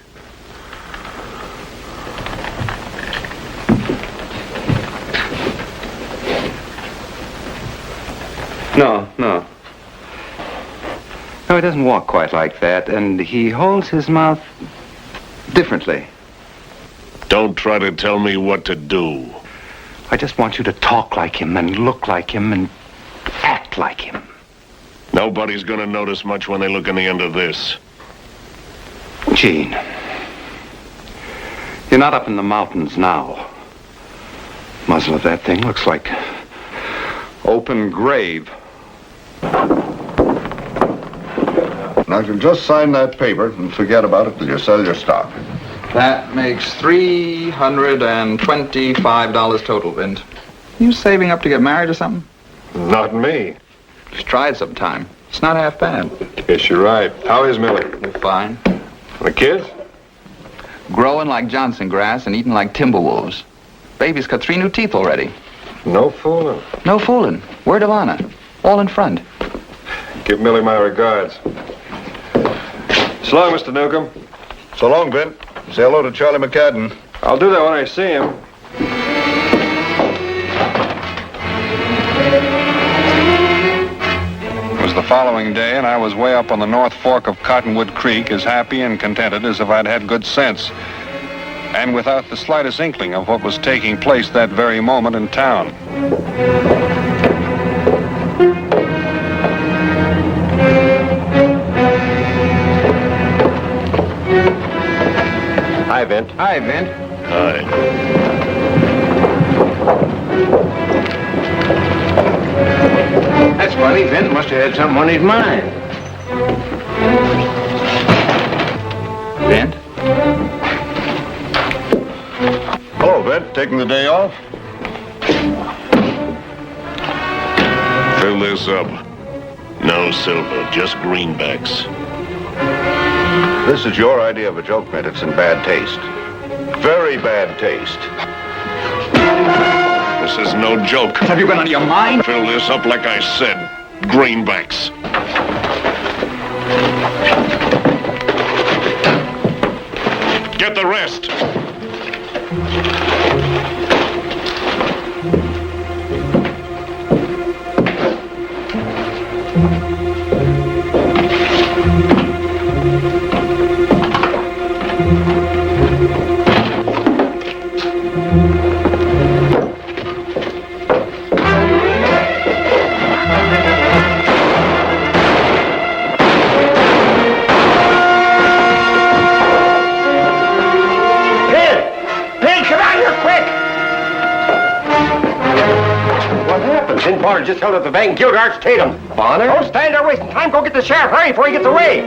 No. No, he doesn't walk quite like that, and he holds his mouth differently. Don't try to tell me what to do. I just want you to talk like him and look like him and act like him. Nobody's gonna notice much when they look in the end of this. Gene, you're not up in the mountains now. Muzzle of that thing looks like open grave. Now, you just sign that paper and forget about it till you sell your stock. That makes $325 total, Vint. You saving up to get married or something? Not me. Just try it sometime. It's not half bad. Guess you're right. How is Millie? Fine. The kids? Growing like Johnson grass and eating like timberwolves. Baby's got 3 new teeth already. No fooling. No fooling. Word of honor. All in front. Give Millie my regards. So long, Mr. Newcomb. So long, Vint. Say hello to Charlie McCadden. I'll do that when I see him. It was the following day, and I was way up on the North Fork of Cottonwood Creek, as happy and contented as if I'd had good sense, and without the slightest inkling of what was taking place that very moment in town. Hi, Vint. Hi, Vint. Aye. That's funny. Vint must have had something on his mind. Vint? Hello, Vint. Taking the day off? Fill this up. No silver, just greenbacks. This is your idea of a joke, Mint. It's in bad taste. Very bad taste. This is no joke. Have you been out of your mind? Fill this up like I said. Greenbacks. Get the rest. Vint Bonner just held up the bank and killed Arch Tatum. Bonner? Don't stand there wasting time. Go get the sheriff. Hurry before he gets away.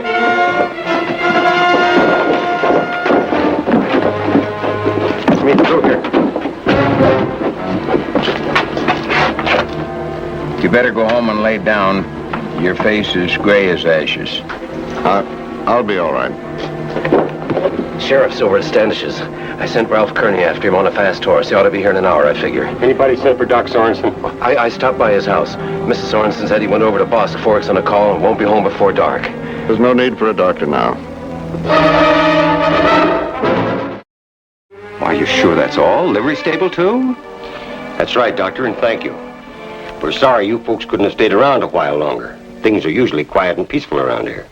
Meet the truth here. You better go home and lay down. Your face is gray as ashes. I'll be all right. Sheriff's over at Standish's. I sent Ralph Kearney after him on a fast horse. He ought to be here in an hour, I figure. Anybody sent for Doc Sorensen? I stopped by his house. Mrs. Sorensen said he went over to Boston Forks on a call and won't be home before dark. There's no need for a doctor now. Are you sure that's all? Livery stable, too? That's right, Doctor, and thank you. We're sorry you folks couldn't have stayed around a while longer. Things are usually quiet and peaceful around here.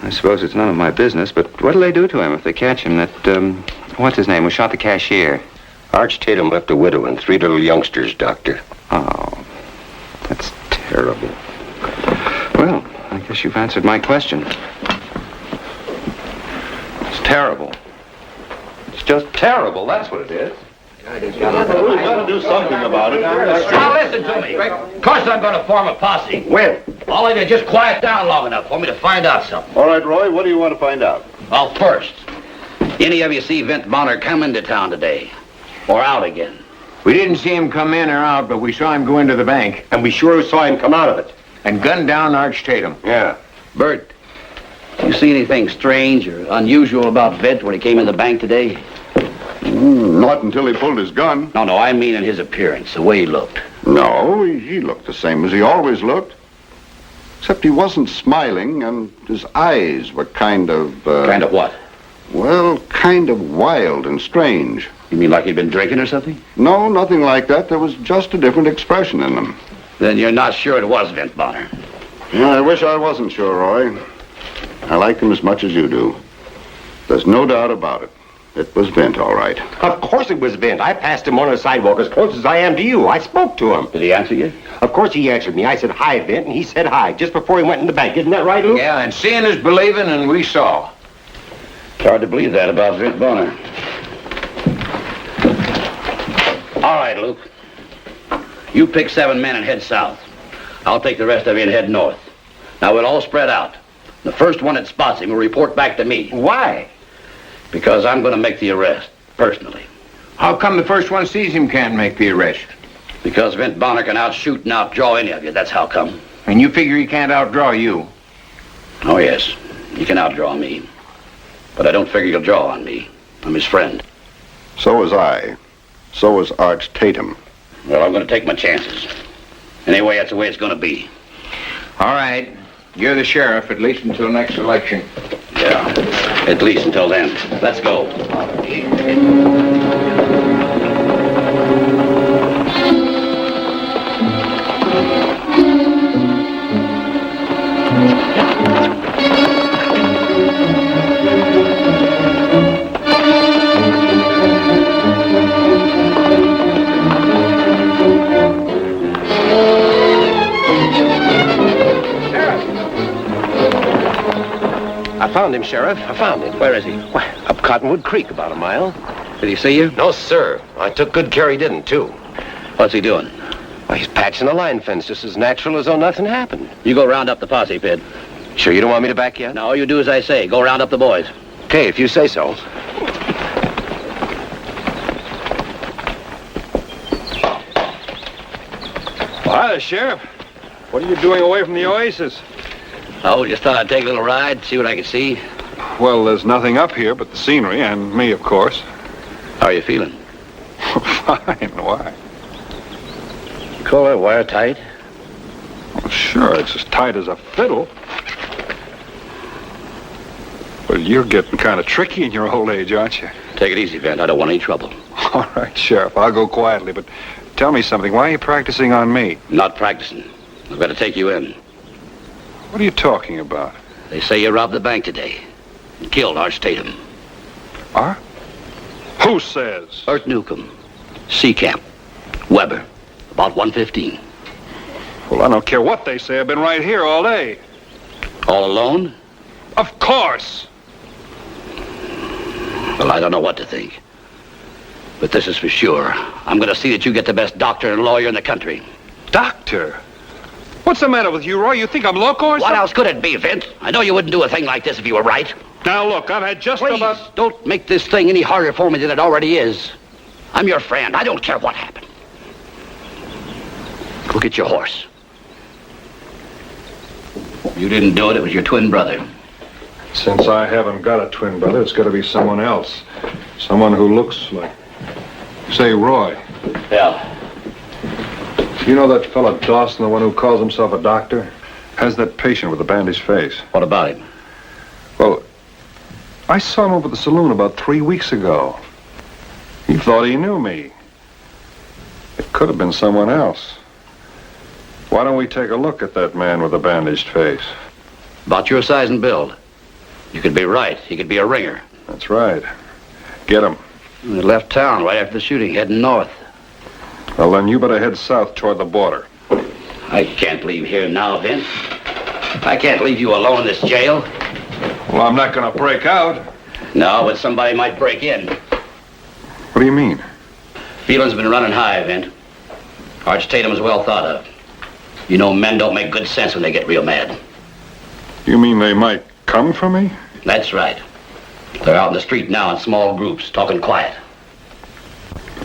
I suppose it's none of my business, but what'll they do to him if they catch him? That, what's his name, who shot the cashier? Arch Tatum left a widow and 3 little youngsters, Doctor. Oh, that's terrible. Well, I guess you've answered my question. It's terrible. It's just terrible, that's what it is. We've got to do something about it. Now listen to me. Of course I'm going to form a posse. When? All of you just quiet down long enough for me to find out something. All right, Roy, what do you want to find out? Well, first, any of you see Vint Bonner come into town today? Or out again? We didn't see him come in or out, but we saw him go into the bank. And we sure saw him come out of it. And gun down Arch Tatum. Yeah. Bert, you see anything strange or unusual about Vint when he came in the bank today? Not until he pulled his gun. No, I mean in his appearance, the way he looked. No, he looked the same as he always looked. Except he wasn't smiling, and his eyes were kind of... Kind of what? Well, kind of wild and strange. You mean like he'd been drinking or something? No, nothing like that. There was just a different expression in them. Then you're not sure it was Vint Bonner? Yeah, I wish I wasn't sure, Roy. I like him as much as you do. There's no doubt about it. It was Vint, all right. Of course it was Vint. I passed him on the sidewalk as close as I am to you. I spoke to him. Did he answer you? Of course he answered me. I said, hi, Vint, and he said hi, just before he went in the bank. Isn't that right, Luke? Yeah, and seeing is believing, and we saw. It's hard to believe that about Vint Bonner. All right, Luke. You pick 7 men and head south. I'll take the rest of you and head north. Now, we'll all spread out. The first one that spots him will report back to me. Why? Because I'm going to make the arrest, personally. How come the first one sees him can't make the arrest? Because Vint Bonner can outshoot and outdraw any of you, that's how come. And you figure he can't outdraw you? Oh, yes. He can outdraw me. But I don't figure he'll draw on me. I'm his friend. So was I. So was Arch Tatum. Well, I'm going to take my chances. Anyway, that's the way it's going to be. All right. You're the sheriff, at least until next election. Yeah, at least until then. Let's go. I found him, Sheriff. I found him. Where is he? Why, up Cottonwood Creek, about a mile. Did he see you? No, sir. I took good care he didn't, too. What's he doing? Well, he's patching the line fence just as natural as though nothing happened. You go round up the posse, Pid. Sure you don't want me to back you up? No, you do as I say. Go round up the boys. Okay, if you say so. Hi, Sheriff. What are you doing away from the Oasis? Oh, just thought I'd take a little ride, see what I could see. Well, there's nothing up here but the scenery and me, of course. How are you feeling? Fine. Why? You call that wire tight? Well, sure, it's as tight as a fiddle. Well, you're getting kind of tricky in your old age, aren't you? Take it easy, Vent. I don't want any trouble. All right, Sheriff. I'll go quietly, but tell me something. Why are you practicing on me? Not practicing. I've got to take you in. What are you talking about? They say you robbed the bank today and killed Arch Tatum. Huh? Who says? Art Newcomb. Seacamp. Weber. About 1:15. Well, I don't care what they say. I've been right here all day. All alone? Of course. Well, I don't know what to think. But this is for sure. I'm going to see that you get the best doctor and lawyer in the country. Doctor? What's the matter with you, Roy? You think I'm loco or something? What else could it be, Vint? I know you wouldn't do a thing like this if you were right. Now, look, I've had just Please, about... don't make this thing any harder for me than it already is. I'm your friend. I don't care what happened. Go get your horse. You didn't do it. It was your twin brother. Since I haven't got a twin brother, it's got to be someone else. Someone who looks like... Say, Roy. Yeah. You know that fella Dawson, the one who calls himself a doctor? Has that patient with a bandaged face. What about him? Well, I saw him over at the saloon about 3 weeks ago. He thought he knew me. It could have been someone else. Why don't we take a look at that man with the bandaged face? About your size and build. You could be right. He could be a ringer. That's right. Get him. He left town right after the shooting, heading north. Well, then you better head south toward the border. I can't leave here now, Vince. I can't leave you alone in this jail. Well, I'm not going to break out. No, but somebody might break in. What do you mean? Feelings have been running high, Vint. Arch Tatum's well thought of. You know men don't make good sense when they get real mad. You mean they might come for me? That's right. They're out in the street now in small groups, talking quiet.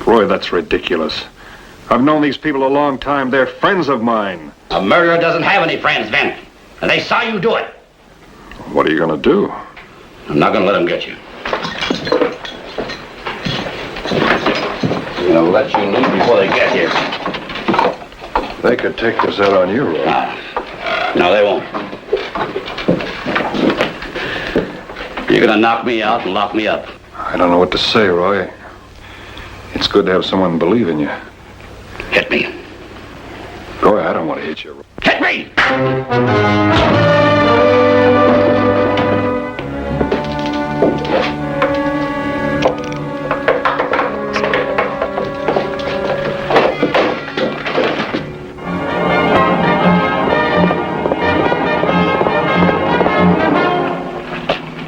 Roy, that's ridiculous. I've known these people a long time. They're friends of mine. A murderer doesn't have any friends, Vint. And they saw you do it. What are you going to do? I'm not going to let them get you. I'm going to let you leave before they get here. They could take this out on you, Roy. No, they won't. You're going to knock me out and lock me up. I don't know what to say, Roy. It's good to have someone believe in you. Hit me. Roy, I don't want to hit you. Hit me!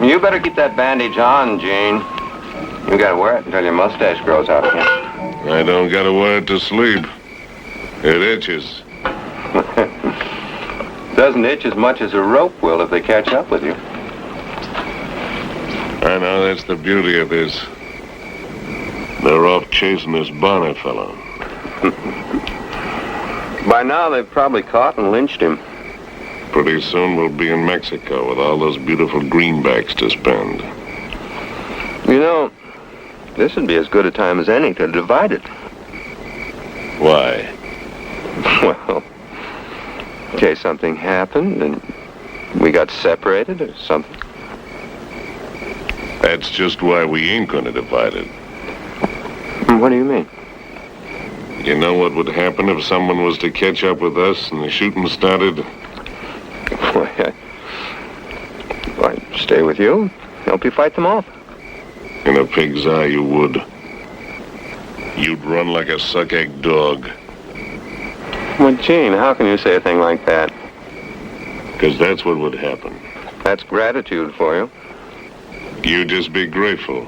You better keep that bandage on, Gene. You gotta wear it until your mustache grows out again. I don't gotta wear it to sleep. It itches. Doesn't itch as much as a rope will if they catch up with you. I know, that's the beauty of this. They're off chasing this Bonner fellow. By now, they've probably caught and lynched him. Pretty soon we'll be in Mexico with all those beautiful greenbacks to spend. You know, this would be as good a time as any to divide it. Why? Well, in case something happened and we got separated or something. That's just why we ain't gonna divide it. What do you mean? You know what would happen if someone was to catch up with us and the shooting started? I'd stay with you, help you fight them off. In a pig's eye, you would. You'd run like a suck-egg dog. Well, Gene, how can you say a thing like that? Because that's what would happen. That's gratitude for you. You just be grateful.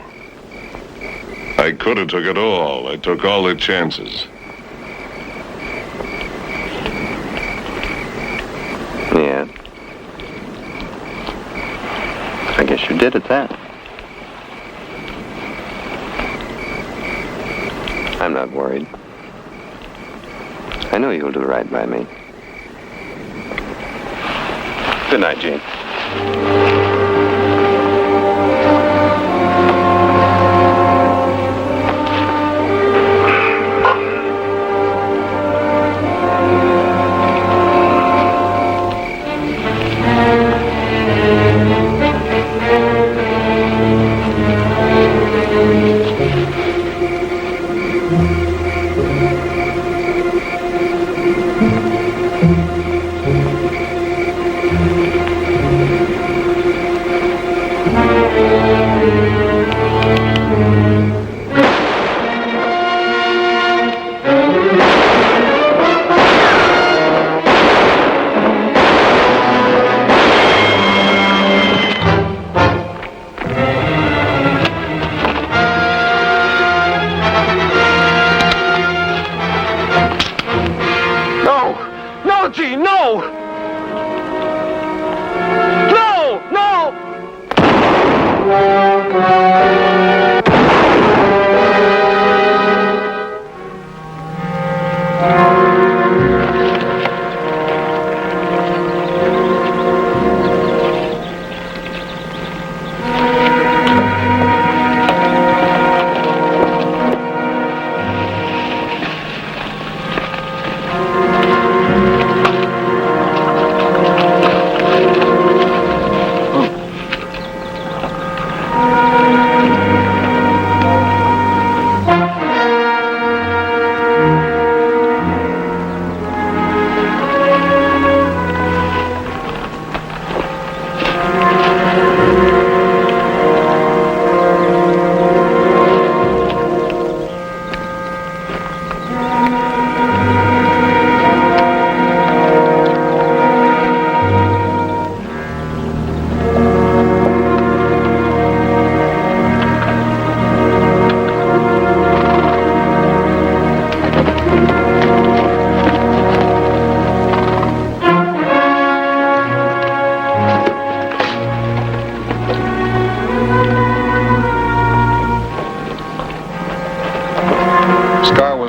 I could have took it all. I took all the chances. Yeah. I guess you did at that. I'm not worried. I know you'll do right by me. Good night, Gene.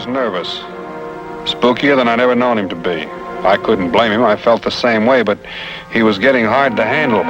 Nervous. Spookier than I'd ever known him to be. I couldn't blame him. I felt the same way, but he was getting hard to handle.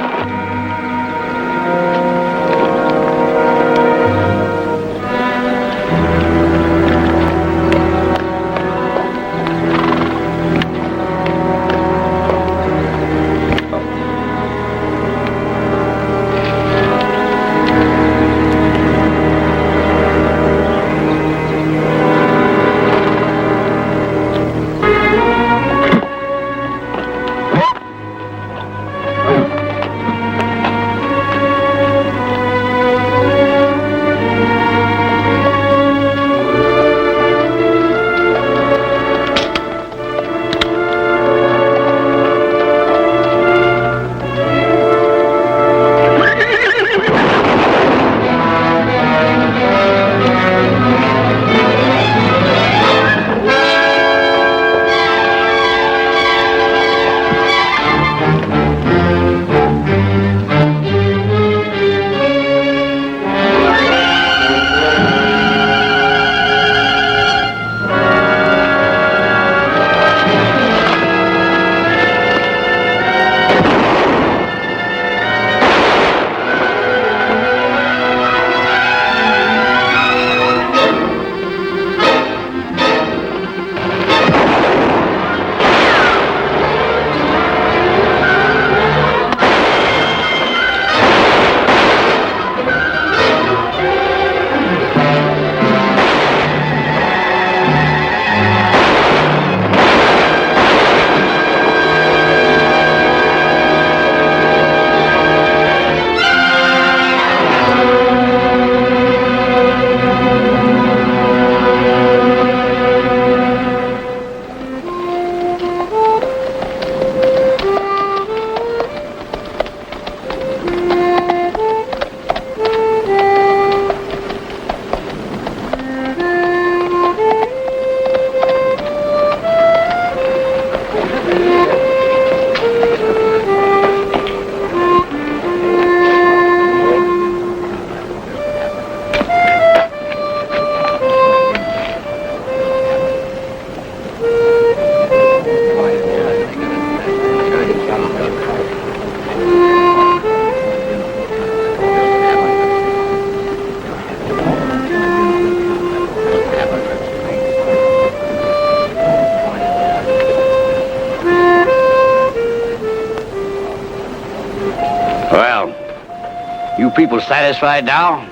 people satisfied now?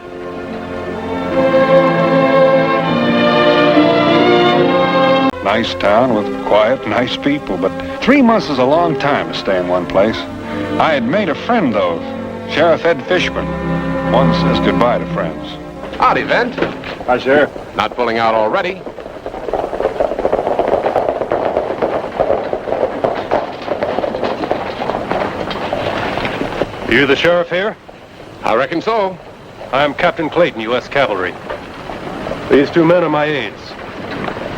Nice town with quiet, nice people, but 3 months is a long time to stay in one place. I had made a friend, though, Sheriff Ed Fishman. One says goodbye to friends. Howdy, Vent. Hi, Sheriff. Not pulling out already? You the sheriff here? I reckon so. I'm Captain Clayton, U.S. Cavalry. These 2 men are my aides.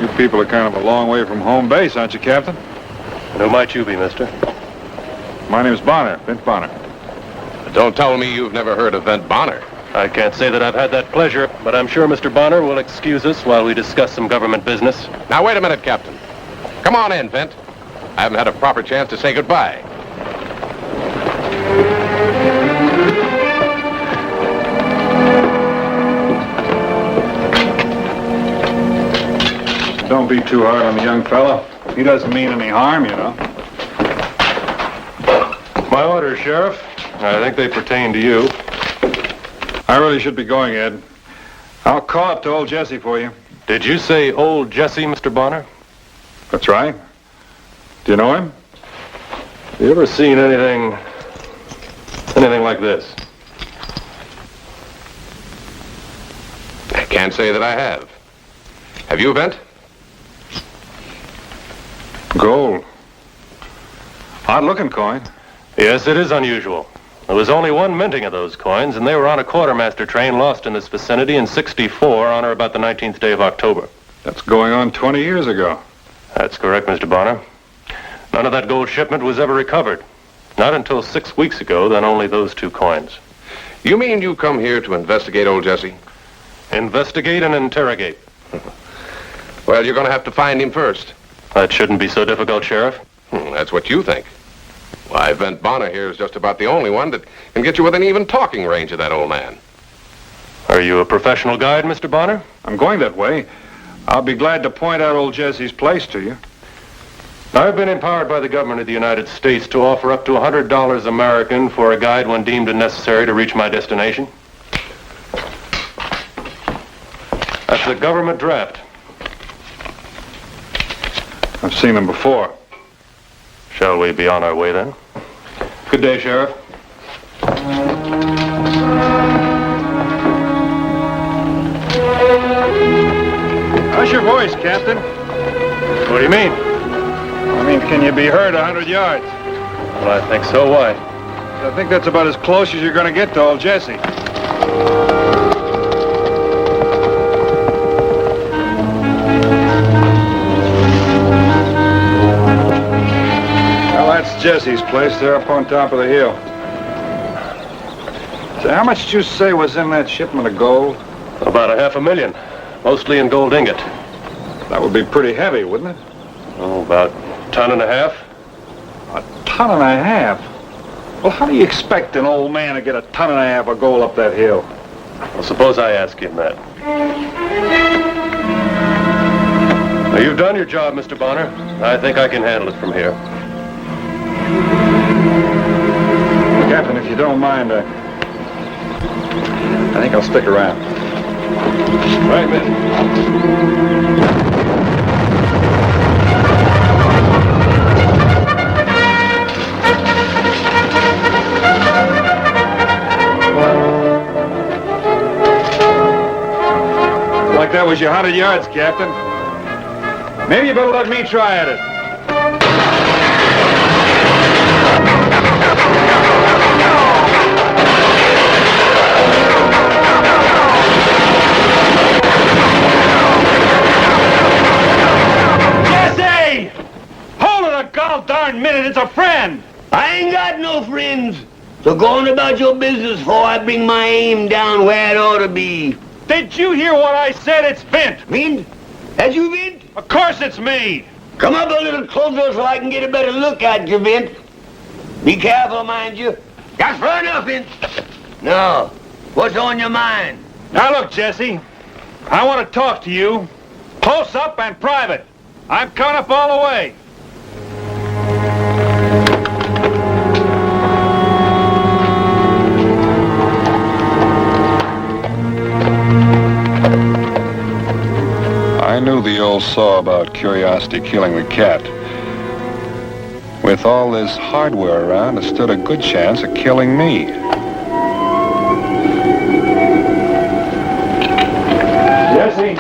You people are kind of a long way from home base, aren't you, Captain? And who might you be, mister? My name's Bonner, Vince Bonner. Don't tell me you've never heard of Vent Bonner. I can't say that I've had that pleasure, but I'm sure Mr. Bonner will excuse us while we discuss some government business. Now, wait a minute, Captain. Come on in, Vent. I haven't had a proper chance to say goodbye. Don't be too hard on the young fellow. He doesn't mean any harm, you know. My orders, Sheriff. I think they pertain to you. I really should be going, Ed. I'll call up to old Jesse for you. Did you say old Jesse, Mr. Bonner? That's right. Do you know him? You ever seen anything like this? I can't say that I have. Have you, Vent? Gold. Odd-looking coin. Yes, it is unusual. There was only one minting of those coins, and they were on a quartermaster train lost in this vicinity in '64 on or about the 19th day of October. That's going on 20 years ago. That's correct, Mr. Bonner. None of that gold shipment was ever recovered. Not until 6 weeks ago, then only those 2 coins. You mean you come here to investigate old Jesse? Investigate and interrogate. Well, you're going to have to find him first. That shouldn't be so difficult, Sheriff. That's what you think. Why, Vent Bonner here is just about the only one that can get you within even talking range of that old man. Are you a professional guide, Mr. Bonner? I'm going that way. I'll be glad to point out old Jesse's place to you. I've been empowered by the government of the United States to offer up to $100 American for a guide when deemed necessary to reach my destination. That's a government draft. I've seen him before. Shall we be on our way then? Good day, Sheriff. How's your voice, Captain? What do you mean? I mean, can you be heard 100 yards? Well, I think so. Why? I think that's about as close as you're going to get to old Jesse. Well, that's Jesse's place. They're up on top of the hill. So how much did you say was in that shipment of gold? About $500,000, mostly in gold ingot. That would be pretty heavy, wouldn't it? Oh, about 1.5 tons. 1.5 tons? Well, how do you expect an old man to get 1.5 tons of gold up that hill? Well, suppose I ask him that. Now, you've done your job, Mr. Bonner. I think I can handle it from here. Captain, if you don't mind, I think I'll stick around. Right, man. Like that was your 100 yards, Captain. Maybe you better let me try at it. Jesse! Hold it a gall-darn minute, it's a friend! I ain't got no friends. So go on about your business before I bring my aim down where it ought to be. Did you hear what I said? It's Vint. Vint? That's you, Vint? Of course it's me. Come up a little closer so I can get a better look at you, Vint. Be careful, mind you. That's far enough, Vint. Now, what's on your mind? Now look, Jesse. I want to talk to you. Close up and private. I'm coming up all the way. I knew the old saw about curiosity killing the cat. With all this hardware around, it stood a good chance of killing me. Jesse.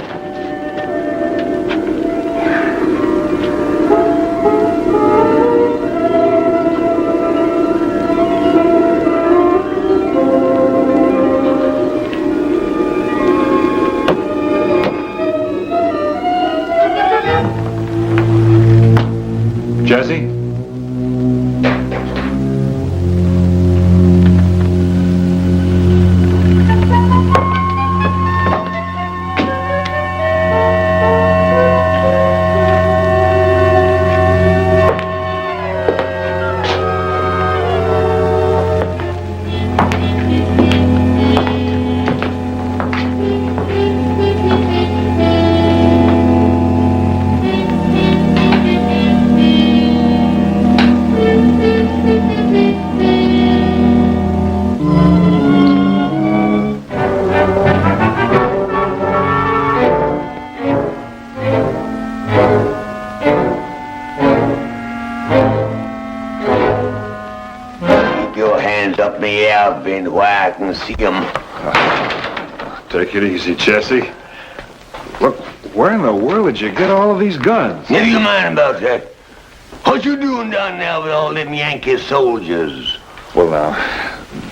Jesse? Up in the air, Ben, where I can see them. Take it easy, Jesse. Look, where in the world did you get all of these guns? Never you mind about that. What you doing down there with all them Yankee soldiers? Well, now,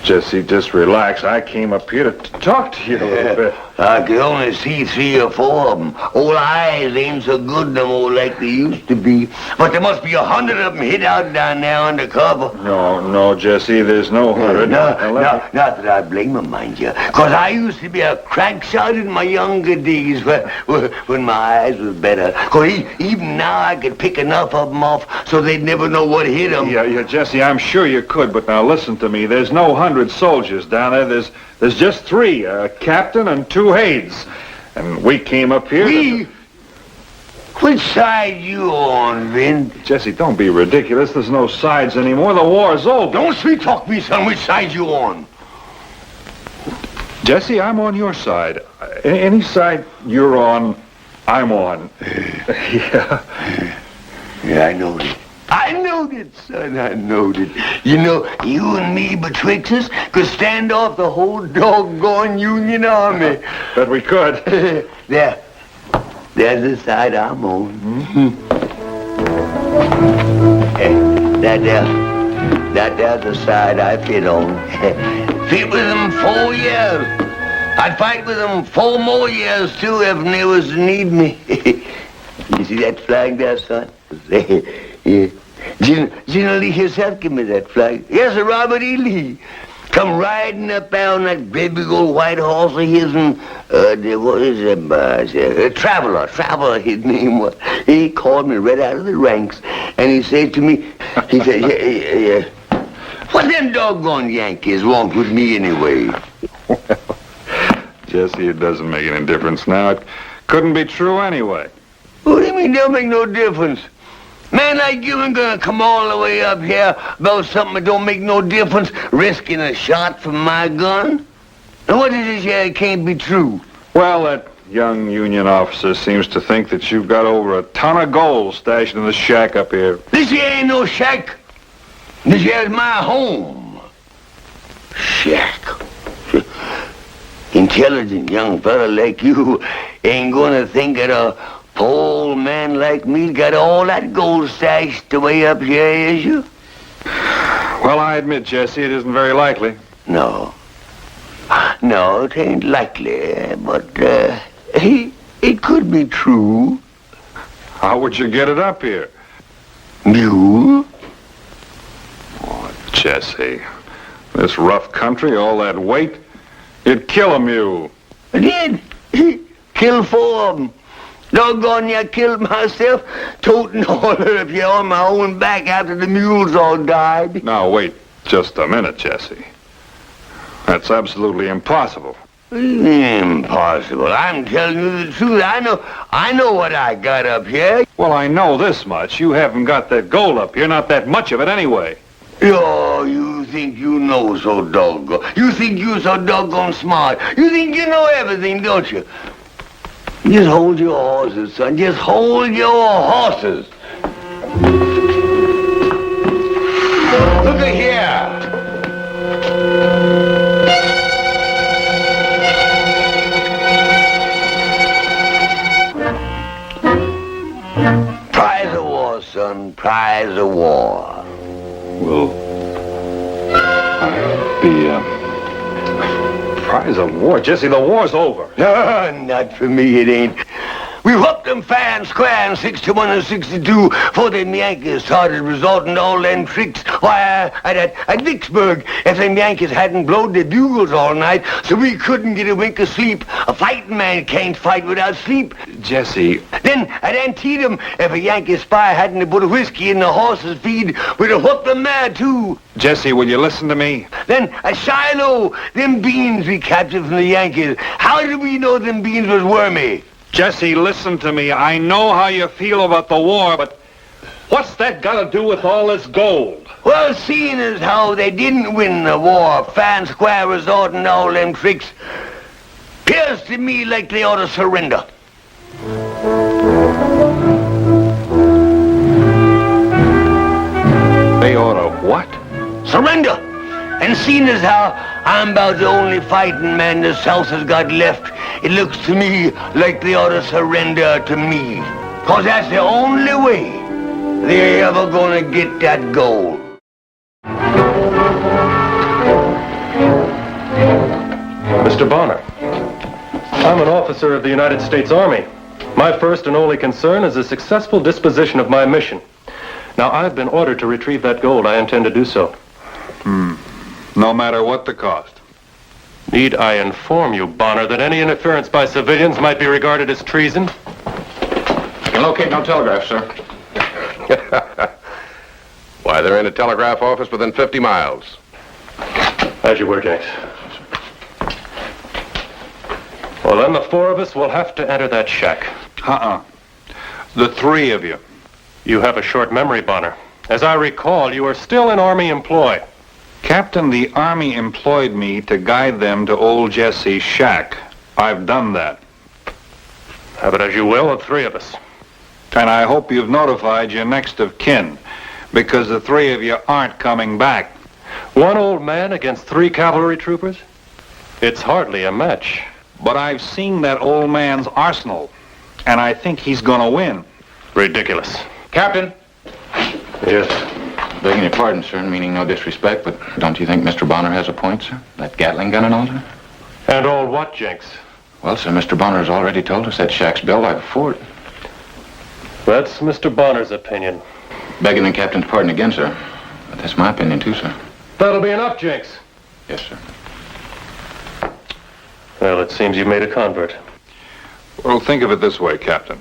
Jesse, just relax. I came up here to talk to you a little bit. I can only see 3 or 4 of them. Old eyes ain't so good no more like they used to be. But there must be 100 of them hid out down there under cover. No, Jesse, there's no 100. Not that I blame them, mind you. Because I used to be a crack shot in my younger days when my eyes was better. Because even now I could pick enough of them off so they'd never know what hit them. Yeah, Jesse, I'm sure you could, but now listen to me. There's no 100 soldiers down there. There's just 3, a captain and 2 aides. And we came up here Which side you on, Vin? Jesse, don't be ridiculous. There's no sides anymore. The war's over. Don't sweet talk me, son. Which side you on? Jesse, I'm on your side. Any side you're on, I'm on. Yeah. Yeah, I knowed it. I knowed it, son. I knowed it. You know, you and me betwixt us could stand off the whole doggone Union Army. Bet we could. There's the side I'm on. That's the side I fit on. Fit with them 4 years. I'd fight with them 4 more years, too, if they was to need me. You see that flag there, son? Yeah. General Lee himself give me that flag. Yes, sir, Robert E. Lee. Come riding up there on that big old white horse of his and, what is it, Traveler, his name was. He called me right out of the ranks, and he said to me, yeah. What them doggone Yankees want with me anyway? Well, Jesse, it doesn't make any difference now. It couldn't be true anyway. What do you mean don't make no difference? Man like you ain't gonna come all the way up here about something that don't make no difference, risking a shot from my gun? And what is this here that can't be true? Well, that young Union officer seems to think that you've got over a ton of gold stashed in the shack up here. This here ain't no shack. This here is my home. Shack. Intelligent young fella like you ain't gonna think that a poor old man like me got all that gold stashed away up here, is you? Well, I admit, Jesse, it isn't very likely. No, it ain't likely, but it could be true. How would you get it up here? You? Oh, Jesse, this rough country, all that weight, it'd kill a mule. I did. Kill 4 of them. Doggone, I killed myself, toting all of you on my own back after the mules all died. Now, wait just a minute, Jesse. That's absolutely impossible. Impossible. I'm telling you the truth. I know what I got up here. Well, I know this much. You haven't got that gold up here, not that much of it anyway. Oh, you think you know so doggone. You think you're so doggone smart. You think you know everything, don't you? Just hold your horses, son. Just hold your horses. Look at here. Prize of war, son. Prize of war. Well, the prize of war. Jesse, the war's over. No, not for me, it ain't. We whooped them fair and square in 61 and 62 before them Yankees started resorting to all them tricks. Why, at Vicksburg, if them Yankees hadn't blowed their bugles all night, so we couldn't get a wink of sleep. A fighting man can't fight without sleep. Jesse. Then at Antietam, if a Yankee spy hadn't put whiskey in the horse's feed, we'd have whooped them there, too. Jesse, will you listen to me? Then at Shiloh, them beans we captured from the Yankees, how did we know them beans was wormy? Jesse, listen to me. I know how you feel about the war, but what's that got to do with all this gold? Well, seeing as how they didn't win the war, fair and square resorting to all them tricks, appears to me like they ought to surrender. They ought to what? Surrender! And seeing as how I'm about the only fighting man the South has got left, it looks to me like they ought to surrender to me. 'Cause that's the only way they're ever gonna get that gold. Mr. Bonner, I'm an officer of the United States Army. My first and only concern is the successful disposition of my mission. Now, I've been ordered to retrieve that gold. I intend to do so. No matter what the cost. Need I inform you, Bonner, that any interference by civilians might be regarded as treason? I can locate no telegraph, sir. Why, there ain't a telegraph office within 50 miles. As you were, Jenks. Well, then the four of us will have to enter that shack. The three of you. You have a short memory, Bonner. As I recall, you are still in Army employ. Captain, the Army employed me to guide them to old Jesse's shack. I've done that. Have it as you will, the three of us. And I hope you've notified your next of kin, because the three of you aren't coming back. One old man against 3 cavalry troopers? It's hardly a match. But I've seen that old man's arsenal, and I think he's gonna win. Ridiculous. Captain. Yes. Begging your pardon, sir, meaning no disrespect, but don't you think Mr. Bonner has a point, sir? That Gatling gun and all, sir? And all what, Jenks? Well, sir, Mr. Bonner has already told us that shack's built like a fort. That's Mr. Bonner's opinion. Begging the captain's pardon again, sir. But that's my opinion, too, sir. That'll be enough, Jenks. Yes, sir. Well, it seems you made a convert. Well, think of it this way, Captain.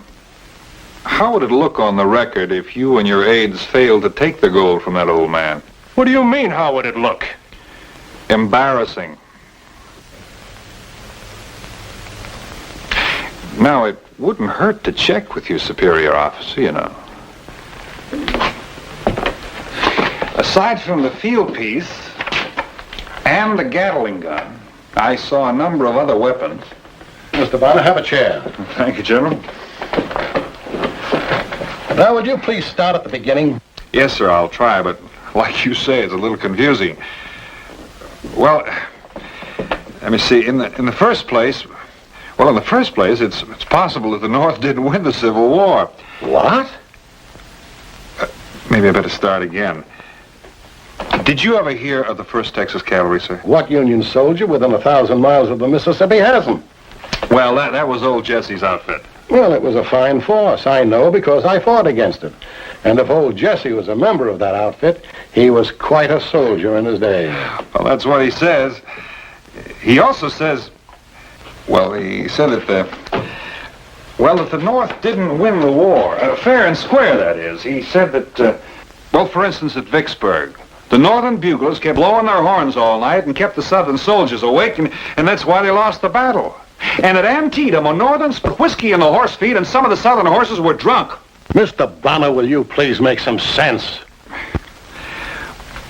How would it look on the record if you and your aides failed to take the gold from that old man? What do you mean, how would it look? Embarrassing. Now, it wouldn't hurt to check with your superior officer, you know. Aside from the field piece and the Gatling gun, I saw a number of other weapons. Mr. Bonner, have a chair. Thank you, General. Now, would you please start at the beginning? Yes, sir, I'll try, but like you say, it's a little confusing. Well, let me see. In the first place, it's possible that the North didn't win the Civil War. What? Maybe I better start again. Did you ever hear of the 1st Texas Cavalry, sir? What Union soldier within 1,000 miles of the Mississippi hasn't? Well, that was old Jesse's outfit. Well, it was a fine force. I know because I fought against it. And if old Jesse was a member of that outfit, he was quite a soldier in his day. Well, that's what he says. He also says, he said that the North didn't win the war. Fair and square, that is. He said that, for instance, at Vicksburg, the Northern buglers kept blowing their horns all night and kept the Southern soldiers awake, and that's why they lost the battle. And at Antietam, the Northerns put whiskey in the horse feed, and some of the Southern horses were drunk. Mr. Bonner, will you please make some sense?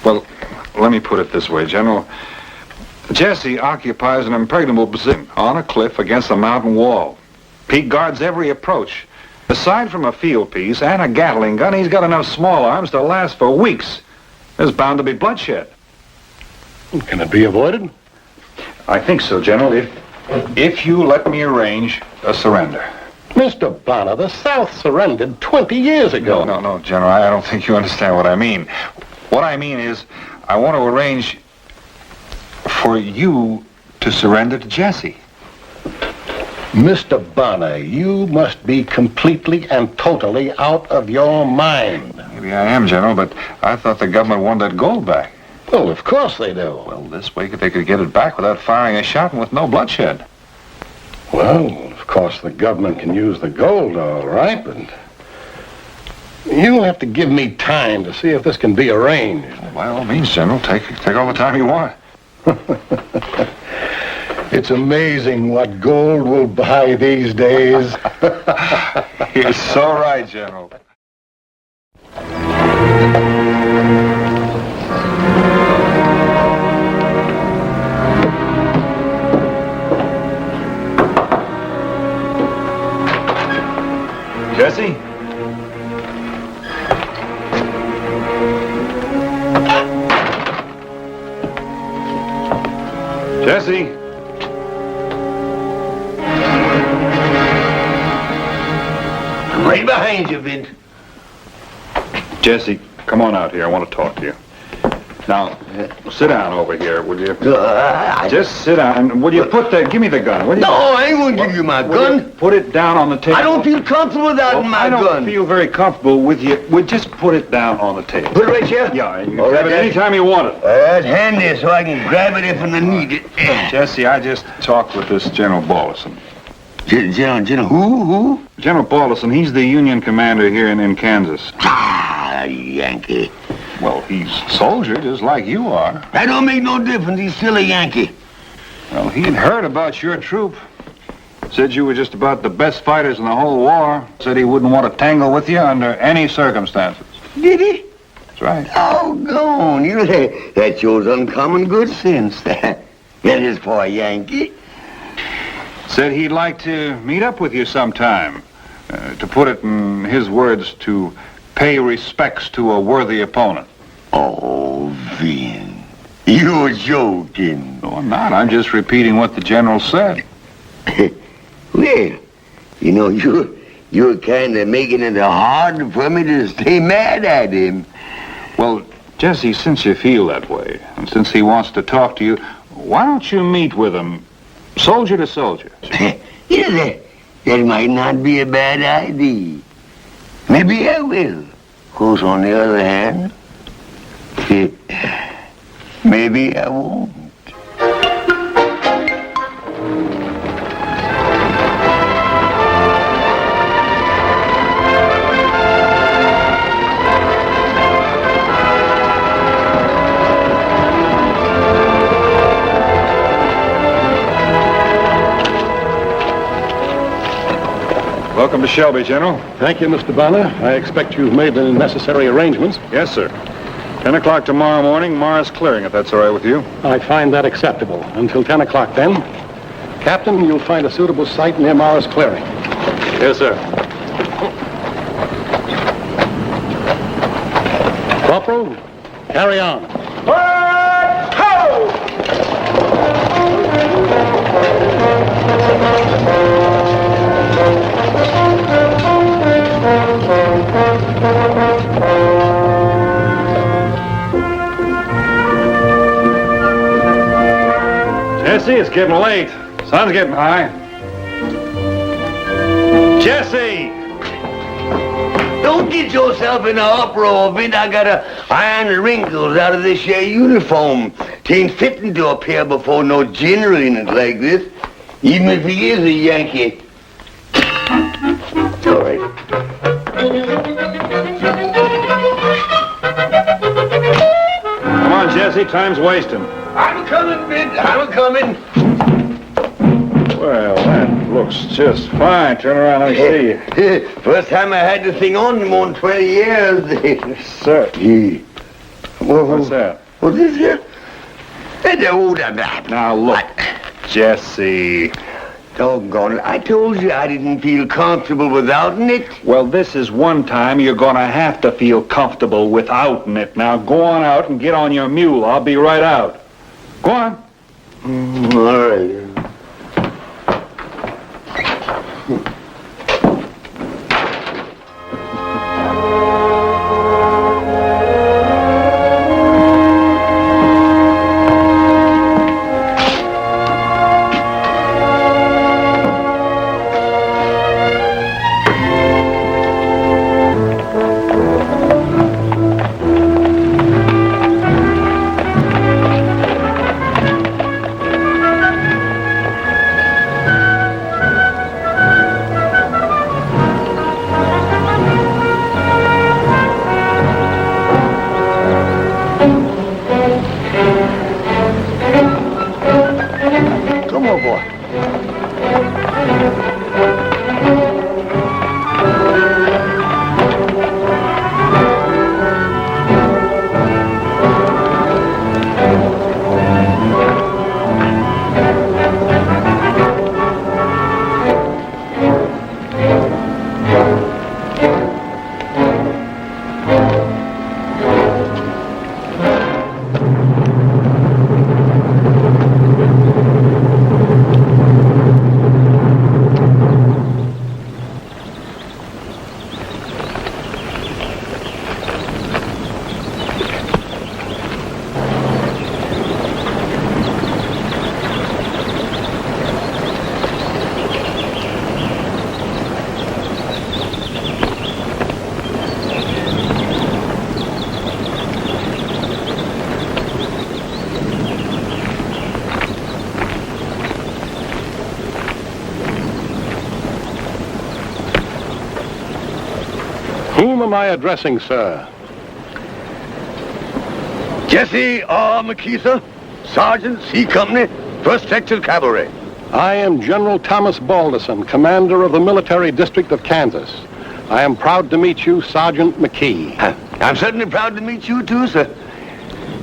Well, let me put it this way, General. Jesse occupies an impregnable position on a cliff against a mountain wall. Pete guards every approach. Aside from a field piece and a Gatling gun, he's got enough small arms to last for weeks. There's bound to be bloodshed. Can it be avoided? I think so, General, if you let me arrange a surrender. Mr. Bonner, the South surrendered 20 years ago. No, General, I don't think you understand what I mean. What I mean is, I want to arrange for you to surrender to Jesse. Mr. Bonner, you must be completely and totally out of your mind. Maybe I am, General, but I thought the government wanted that gold back. Well, of course they do. Well, this way they could get it back without firing a shot and with no bloodshed. Well, of course the government can use the gold, all right, but you'll have to give me time to see if this can be arranged. Well, by all means, General, take all the time you want. It's amazing what gold will buy these days. You're so right, General. Jesse? Jesse? Right behind you, Vint. Jesse, come on out here. I want to talk to you. Now, sit down over here, will you? Just sit down, and will you give me the gun, will you? No, I ain't going to give you my gun. Put it down on the table. I don't feel comfortable without my gun. I don't feel very comfortable with you. We'll just put it down on the table. Put it right here? Yeah, you can grab it anytime you want it. That's handy, so I can grab it if I need it. Jesse, I just talked with this General Ballison. General who? General Ballison, he's the Union commander here in Kansas. Ah, Yankee. Well, he's a soldier, just like you are. That don't make no difference. He's still a Yankee. Well, he'd heard about your troop. Said you were just about the best fighters in the whole war. Said he wouldn't want to tangle with you under any circumstances. Did he? That's right. Oh, go on. That shows uncommon good sense. That is for a Yankee. Said he'd like to meet up with you sometime. To put it in his words, to pay respects to a worthy opponent. Oh, Vin. You're joking. No, I'm not. I'm just repeating what the general said. Well, you're kind of making it hard for me to stay mad at him. Well, Jesse, since you feel that way, and since he wants to talk to you, why don't you meet with him, soldier to soldier? That might not be a bad idea. Maybe I will. Of course, on the other hand, maybe I won't. Welcome to Shelby, General. Thank you, Mr. Bonner. I expect you've made the necessary arrangements. Yes, sir. 10 o'clock tomorrow morning, Mars Clearing, if that's all right with you. I find that acceptable. Until 10 o'clock, then. Captain, you'll find a suitable site near Mars Clearing. Yes, sir. Corporal, carry on. Jesse, it's getting late. Sun's getting high. Jesse! Don't get yourself in an uproar, Vin. I gotta iron the wrinkles out of this here uniform. Tain't fitting to appear before no general in it like this, even if he is a Yankee. All right. Come on, Jesse, time's wasting. I'm coming, Vin. I'm coming. Well, that looks just fine. Turn around, let me see. First time I had the thing on in more than 20 years. Yes, sir. What's that? What's this here? Now, look, Jesse. Doggone it. I told you I didn't feel comfortable without it. Well, this is one time you're gonna have to feel comfortable without it. Now go on out and get on your mule. I'll be right out. Go on. All right. Come on, boy. Whom am I addressing, sir? Jesse R. McKeither, Sergeant, C Company, 1st Texas Cavalry. I am General Thomas Balderson, commander of the military district of Kansas. I am proud to meet you, Sergeant McKee. I'm certainly proud to meet you too, sir.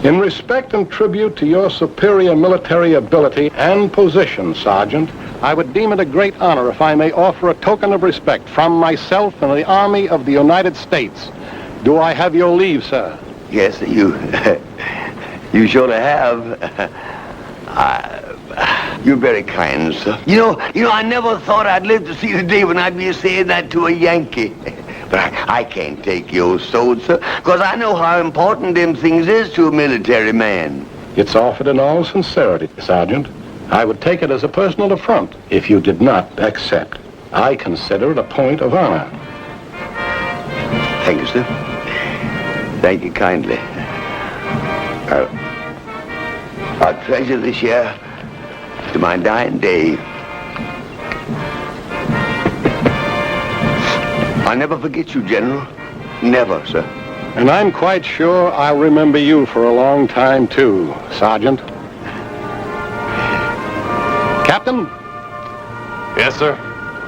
In respect and tribute to your superior military ability and position, Sergeant, I would deem it a great honor if I may offer a token of respect from myself and the Army of the United States. Do I have your leave, sir? Yes, you surely have. You're very kind, sir. You know, I never thought I'd live to see the day when I'd be saying that to a Yankee. But I can't take your sword, sir, because I know how important them things is to a military man. It's offered in all sincerity, Sergeant. I would take it as a personal affront if you did not accept. I consider it a point of honor. Thank you, sir. Thank you kindly. I'll treasure this year to my dying day. I'll never forget you, General. Never, sir. And I'm quite sure I'll remember you for a long time, too, Sergeant. Captain? Yes, sir?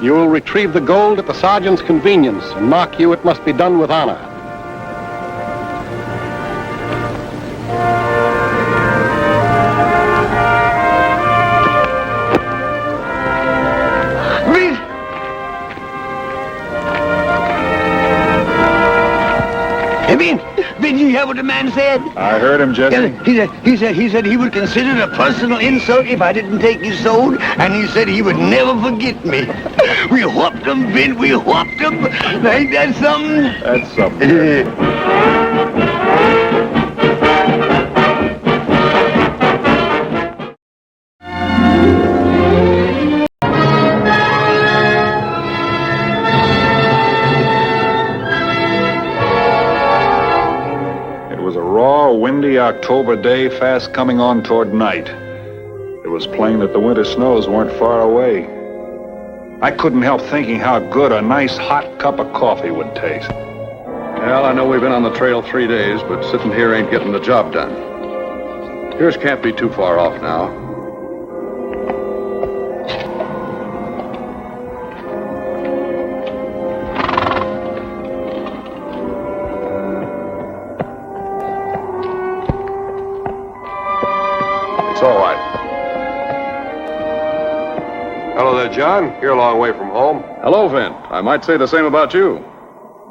You will retrieve the gold at the sergeant's convenience, and mark you it must be done with honor. Did you hear what the man said? I heard him, Jesse. He said he would consider it a personal insult if I didn't take his sword, and he said he would never forget me. We whooped him, Vin, we whooped him. Ain't that something? That's something. Windy October day, fast coming on toward night. It was plain that the winter snows weren't far away. I couldn't help thinking how good a nice hot cup of coffee would taste. Well, I know we've been on the trail 3 days, but sitting here ain't getting the job done. Yours can't be too far off now. It's all right. Hello there, John. You're a long way from home. Hello, Vint. I might say the same about you.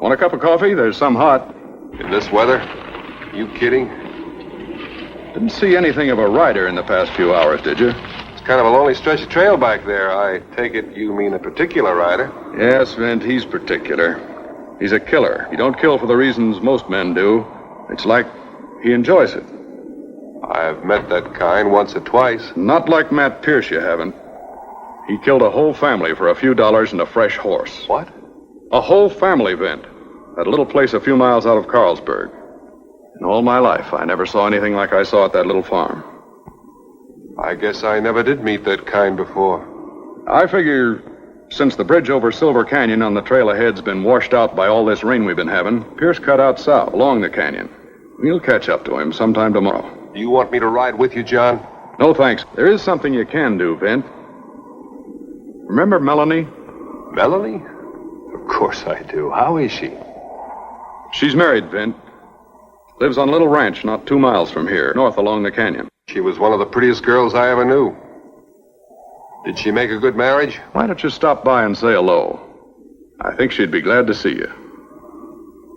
Want a cup of coffee? There's some hot. In this weather? You kidding? Didn't see anything of a rider in the past few hours, did you? It's kind of a lonely stretch of trail back there. I take it you mean a particular rider. Yes, Vint, he's particular. He's a killer. He don't kill for the reasons most men do. It's like he enjoys it. I've met that kind once or twice. Not like Matt Pierce, you haven't. He killed a whole family for a few dollars and a fresh horse. What? A whole family, Vint. At a little place a few miles out of Carlsberg. In all my life, I never saw anything like I saw at that little farm. I guess I never did meet that kind before. I figure since the bridge over Silver Canyon on the trail ahead's been washed out by all this rain we've been having, Pierce cut out south along the canyon. We'll catch up to him sometime tomorrow. Do you want me to ride with you, John? No, thanks. There is something you can do, Vint. Remember Melanie? Melanie? Of course I do. How is she? She's married, Vint. Lives on a little ranch not 2 miles from here, north along the canyon. She was one of the prettiest girls I ever knew. Did she make a good marriage? Why don't you stop by and say hello? I think she'd be glad to see you.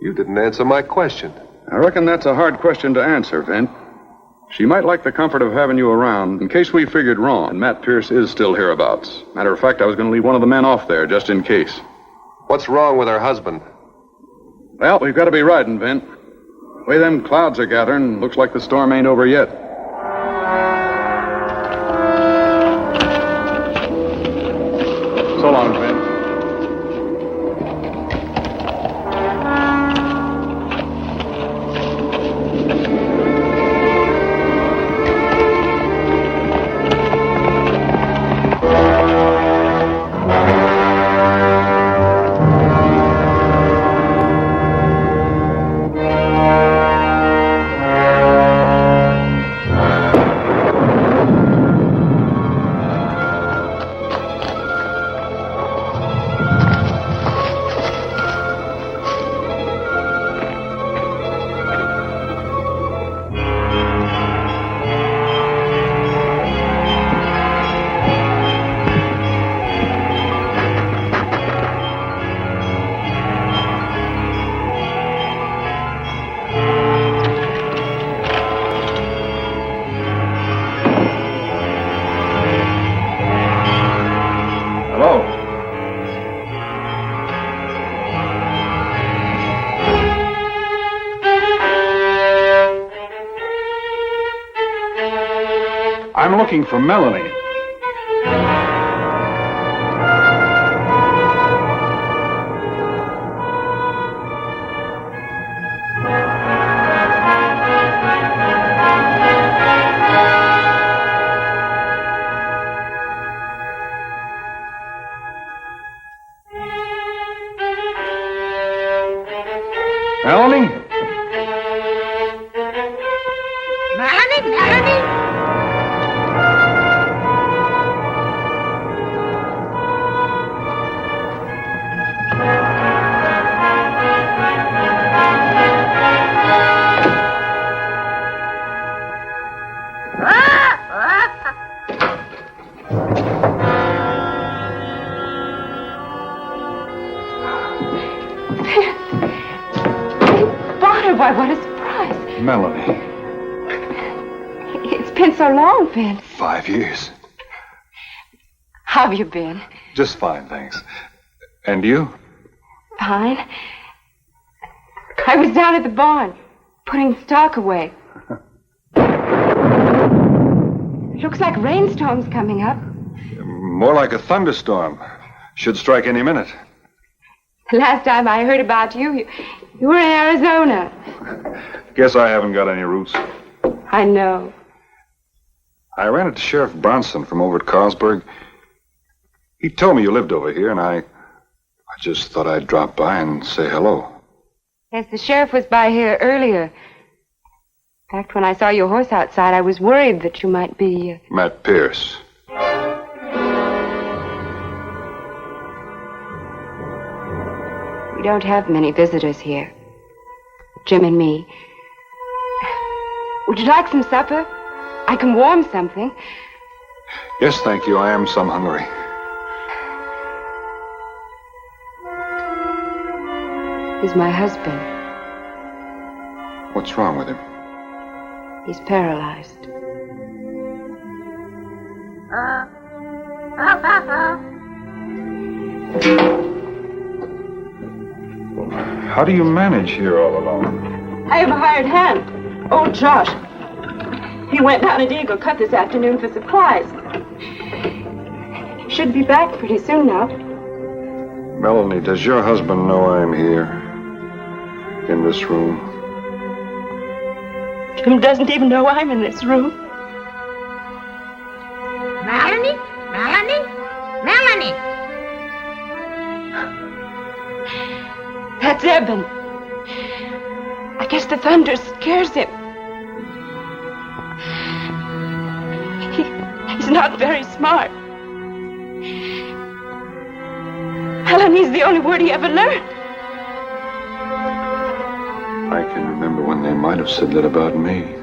You didn't answer my question. I reckon that's a hard question to answer, Vint. She might like the comfort of having you around in case we figured wrong and Matt Pierce is still hereabouts. Matter of fact, I was going to leave one of the men off there just in case. What's wrong with her husband? Well, we've got to be riding, Vint. The way them clouds are gathering, looks like the storm ain't over yet. So long, Vint. I'm looking for Melanie. Melanie? Melanie? Why, what a surprise. Melanie. It's been so long, Vin. 5 years. How have you been? Just fine, thanks. And you? Fine. I was down at the barn, putting stock away. Looks like rainstorm's coming up. More like a thunderstorm. Should strike any minute. The last time I heard about you were in Arizona. Guess I haven't got any roots. I know. I ran into Sheriff Bronson from over at Carlsberg. He told me you lived over here, and I just thought I'd drop by and say hello. Yes, the sheriff was by here earlier. In fact, when I saw your horse outside, I was worried that you might be... Matt Pierce. We don't have many visitors here. Jim and me. Would you like some supper? I can warm something. Yes, thank you. I am some hungry. He's my husband. What's wrong with him? He's paralyzed. How do you manage here all alone? I have a hired hand. Old Josh. He went down at Eagle Cut this afternoon for supplies. Should be back pretty soon now. Melanie, does your husband know I'm here? In this room? Jim doesn't even know I'm in this room. Melanie? Melanie? Melanie! That's Eben. I guess the thunder scares him. He's not very smart. Melanie's the only word he ever learned. I can remember when they might have said that about me.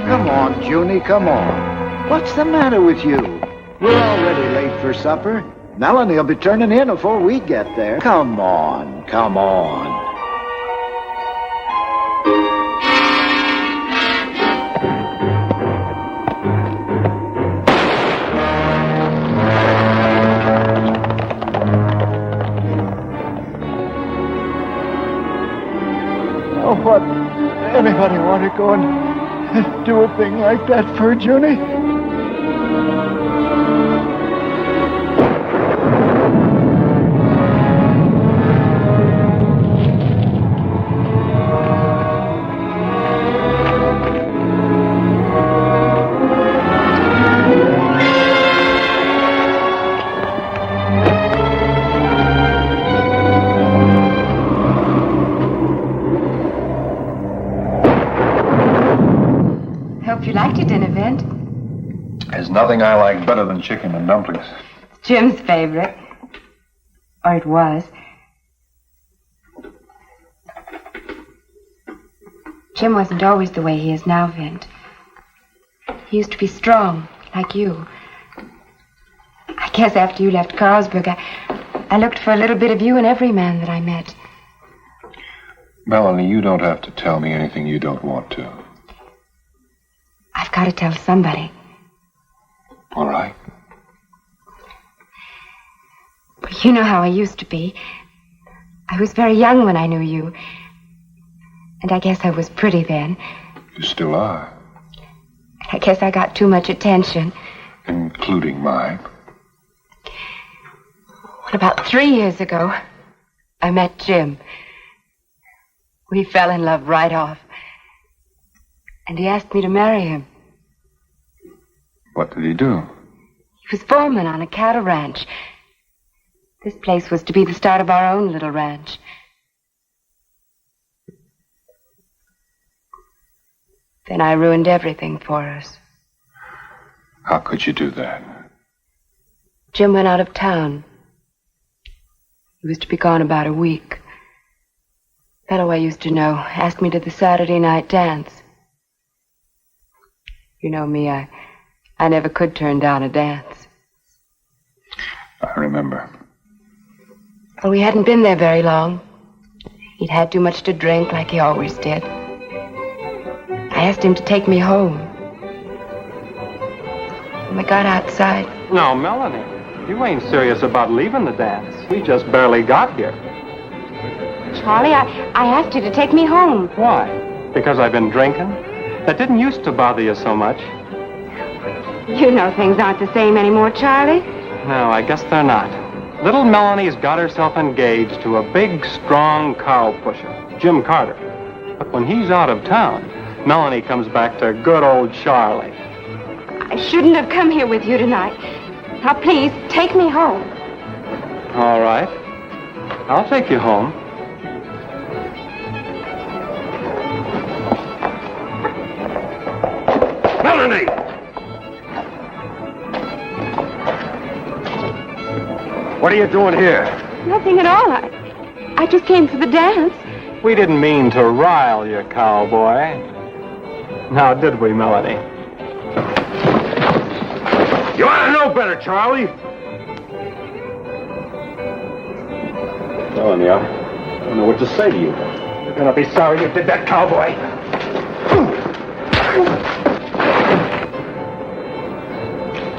Come on, Junie, come on. What's the matter with you? We're already late for supper. Melanie will be turning in before we get there. Come on, come on. Oh, what? Anybody want to go and do a thing like that for Junie? Hope you liked your dinner, Vint. There's nothing I like better than chicken and dumplings. Jim's favorite. Or it was. Jim wasn't always the way he is now, Vint. He used to be strong, like you. I guess after you left Carlsberg, I looked for a little bit of you in every man that I met. Melanie, you don't have to tell me anything you don't want to. I've got to tell somebody. All right. But you know how I used to be. I was very young when I knew you. And I guess I was pretty then. You still are. I guess I got too much attention. Including mine. Well, about 3 years ago, I met Jim. We fell in love right off. And he asked me to marry him. What did he do? He was foreman on a cattle ranch. This place was to be the start of our own little ranch. Then I ruined everything for us. How could you do that? Jim went out of town. He was to be gone about a week. Fellow I used to know asked me to the Saturday night dance. You know me, I never could turn down a dance. I remember. Well, we hadn't been there very long. He'd had too much to drink, like he always did. I asked him to take me home. When we got outside... No, Melanie, you ain't serious about leaving the dance. We just barely got here. Charlie, I asked you to take me home. Why? Because I've been drinking? That didn't used to bother you so much. You know things aren't the same anymore, Charlie. No, I guess they're not. Little Melanie's got herself engaged to a big, strong cow pusher, Jim Carter. But when he's out of town, Melanie comes back to good old Charlie. I shouldn't have come here with you tonight. Now, please, take me home. All right. I'll take you home. Melanie! What are you doing here? Nothing at all. I just came for the dance. We didn't mean to rile you, cowboy. Now, did we, Melody? You ought to know better, Charlie. Telling you, I don't know what to say to you. You're gonna be sorry you did that, cowboy.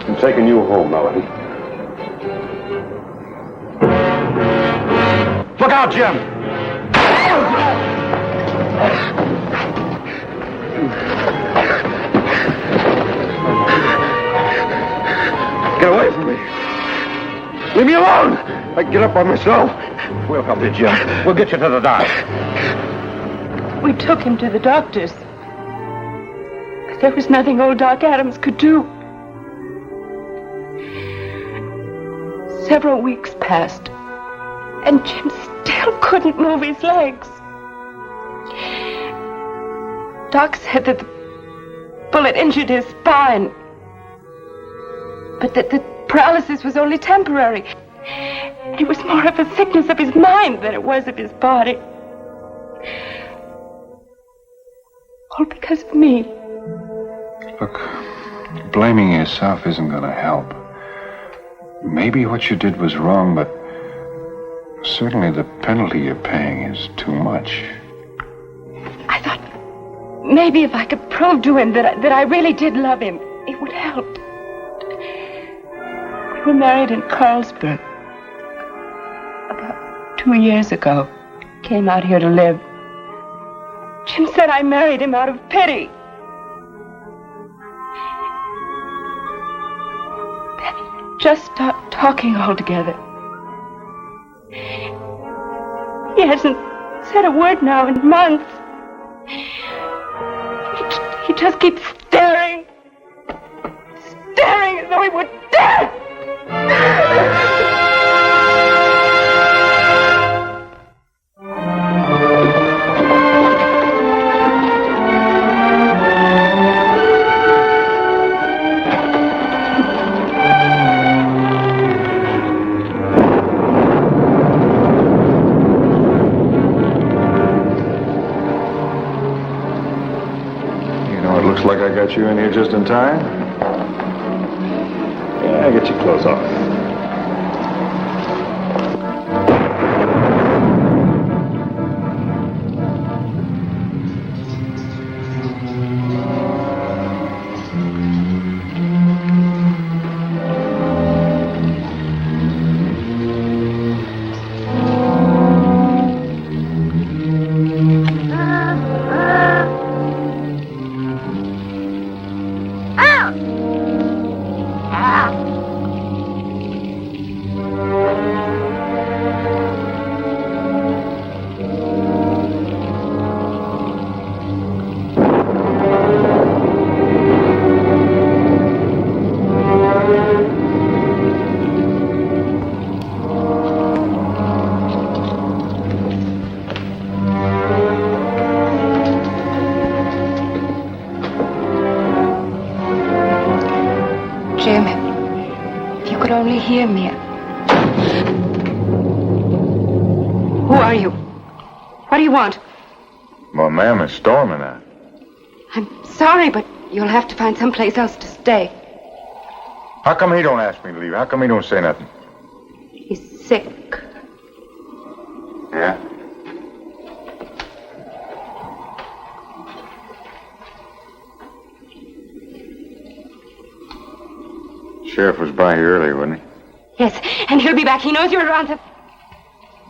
I'm taking you home, Melody. Look out, Jim. Get away from me. Leave me alone. I can get up by myself. We'll help you, Jim. We'll get you to the dock. We took him to the doctors. But there was nothing old Doc Adams could do. Several weeks passed, and Jim still couldn't move his legs. Doc said that the bullet injured his spine, but that the paralysis was only temporary. It was more of a sickness of his mind than it was of his body. All because of me. Look, blaming yourself isn't going to help. Maybe what you did was wrong, but certainly the penalty you're paying is too much. I thought maybe if I could prove to him that I really did love him, it would help. We were married in Carlsbad. About 2 years ago, came out here to live. Jim said I married him out of pity. Then he just stopped talking altogether. He hasn't said a word now in months. He just keeps staring as though he would die. Looks like I got you in here just in time. Yeah, get your clothes off. Jim, if you could only hear me. Who are you? What do you want? Well, ma'am, it's storming out. I'm sorry, but you'll have to find someplace else to stay. How come he don't ask me to leave? How come he don't say nothing? He's sick. Yeah? Sheriff was by here earlier, wasn't he? Yes, and he'll be back. He knows you're around the...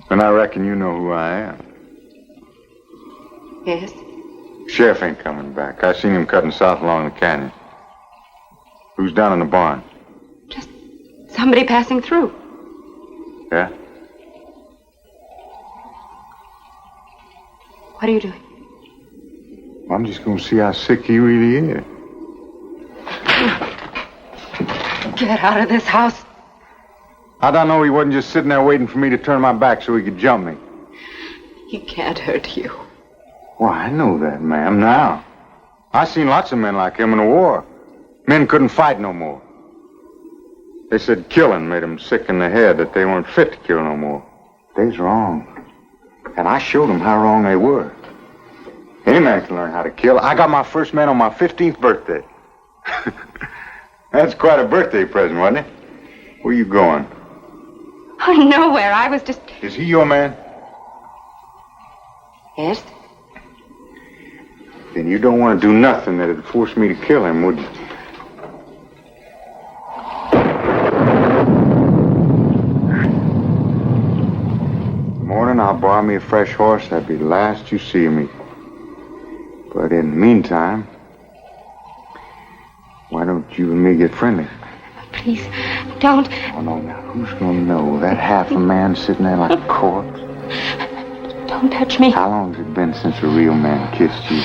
Then I reckon you know who I am. Yes? Sheriff ain't coming back. I seen him cutting south along the canyon. Who's down in the barn? Somebody passing through. Yeah? What are you doing? I'm just gonna see how sick he really is. Get out of this house. I don't know he wasn't just sitting there waiting for me to turn my back so he could jump me. He can't hurt you. Well, I know that, ma'am, now. I seen lots of men like him in the war. Men couldn't fight no more. They said killing made them sick in the head, that they weren't fit to kill no more. They's wrong. And I showed them how wrong they were. Any man can learn how to kill. I got my first man on my 15th birthday. That's quite a birthday present, wasn't it? Where you going? Oh, nowhere. I was just... Is he your man? Yes? Then you don't want to do nothing that'd force me to kill him, would you? Morning, I'll borrow me a fresh horse. That'd be the last you see of me. But in the meantime, why don't you and me get friendly? Please, don't. Oh, no, now, who's gonna know? That half a man sitting there like a corpse? Don't touch me. How long's it been since a real man kissed you?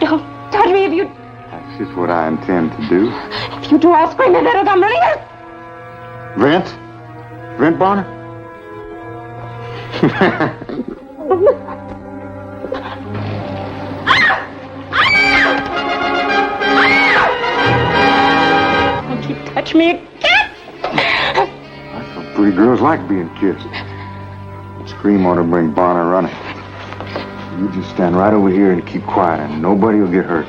Don't touch me if you... That's just what I intend to do. If you do, I'll scream and it'll come later. Vince? Vince Bonner? Don't you touch me again. I thought pretty girls like being kissed. Scream ought to bring Bonner running. You just stand right over here and keep quiet, and nobody will get hurt.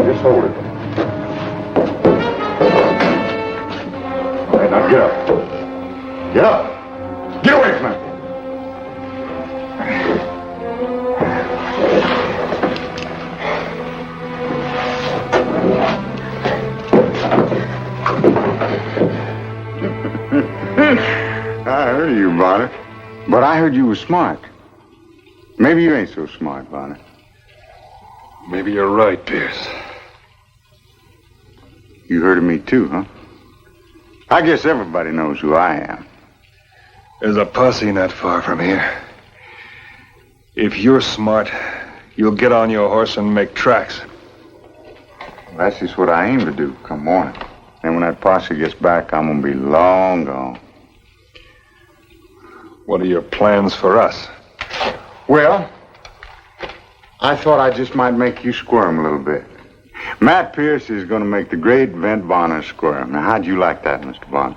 Just hold it. All right, now get up. Get up! Get away from him! I heard of you, Bonner. But I heard you were smart. Maybe you ain't so smart, Bonner. Maybe you're right, Pierce. You heard of me too, huh? I guess everybody knows who I am. There's a posse not far from here. If you're smart, you'll get on your horse and make tracks. That's just what I aim to do come morning. And when that posse gets back, I'm gonna be long gone. What are your plans for us? Well, I thought I just might make you squirm a little bit. Matt Pierce is going to make the great Vent Bonner squirm. Now, how'd you like that, Mr. Bonner?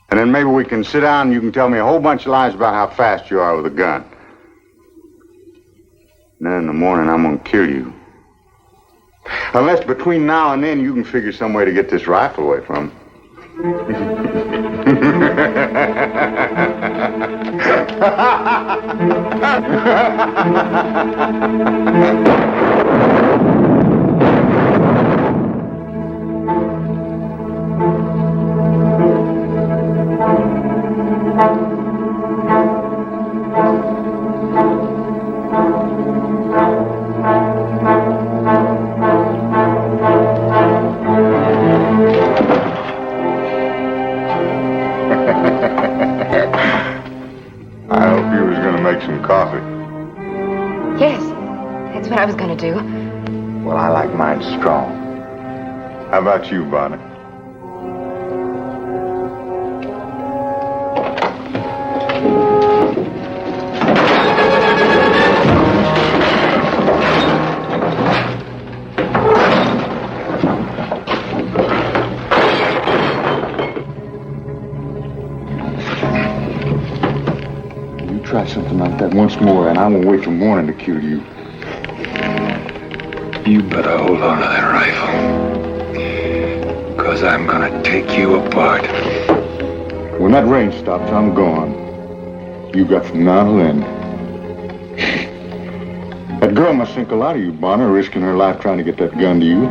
And then maybe we can sit down and you can tell me a whole bunch of lies about how fast you are with a gun. And then in the morning, I'm going to kill you. Unless between now and then you can figure some way to get this rifle away from him. I hope you was going to make some coffee. Yes, that's what I was going to do. Well, I like mine strong. How about you, Bonner? Try something like that once more, and I won't wait till morning to kill you. You better hold on to that rifle. Because I'm gonna take you apart. When that rain stops, I'm gone. You got from now to then. That girl must think a lot of you, Bonner, risking her life trying to get that gun to you.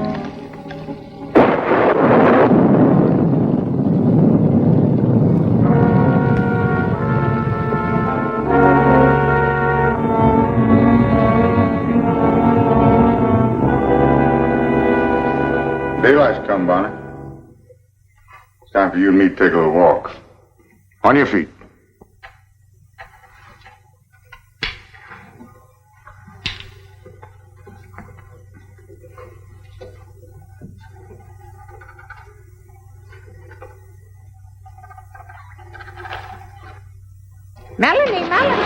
Daylight's come, Bonner. It's time for you and me to take a little walk. On your feet. Melanie, Melanie.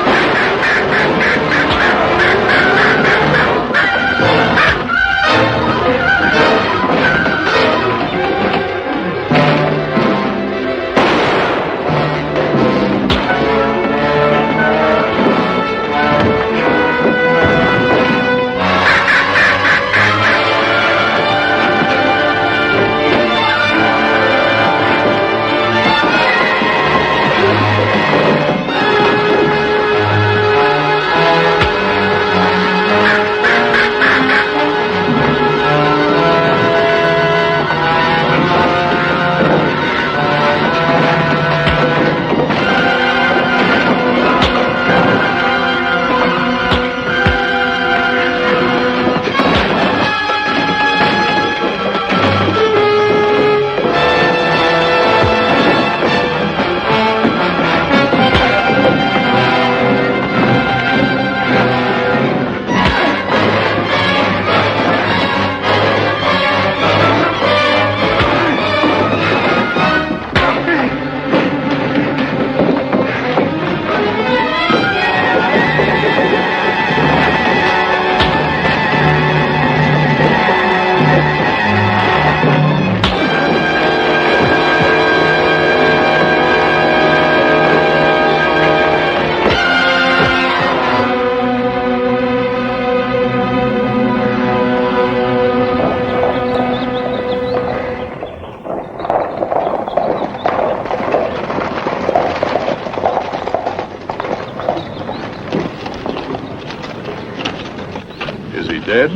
he dead?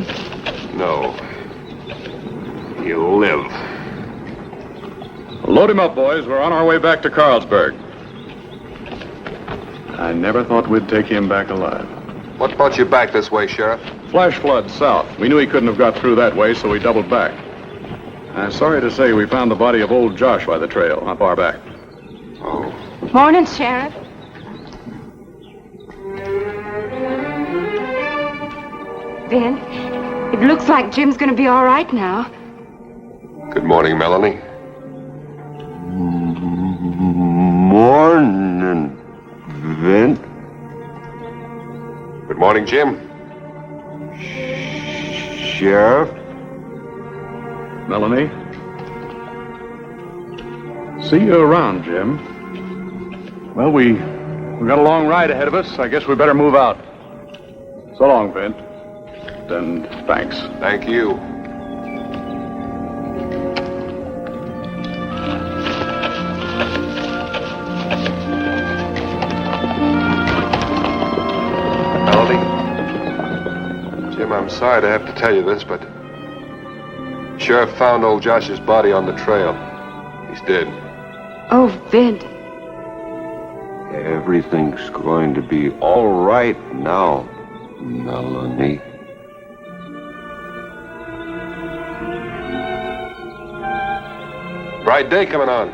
No. He'll live. Load him up, boys. We're on our way back to Carlsberg. I never thought we'd take him back alive. What brought you back this way, Sheriff? Flash flood south. We knew he couldn't have got through that way, so we doubled back. I'm sorry to say we found the body of old Josh by the trail, not far back. Oh. Morning, Sheriff. Ben, it looks like Jim's going to be all right now. Good morning, Melanie. Morning, Vint. Good morning, Jim. Sheriff? Melanie? See you around, Jim. Well, we got a long ride ahead of us. I guess we better move out. So long, Vint. And thanks. Thank you. Melody? Jim, I'm sorry to have to tell you this, but Sheriff found old Josh's body on the trail. He's dead. Oh, Vint. Everything's going to be all right now, Melanie. Bright day coming on.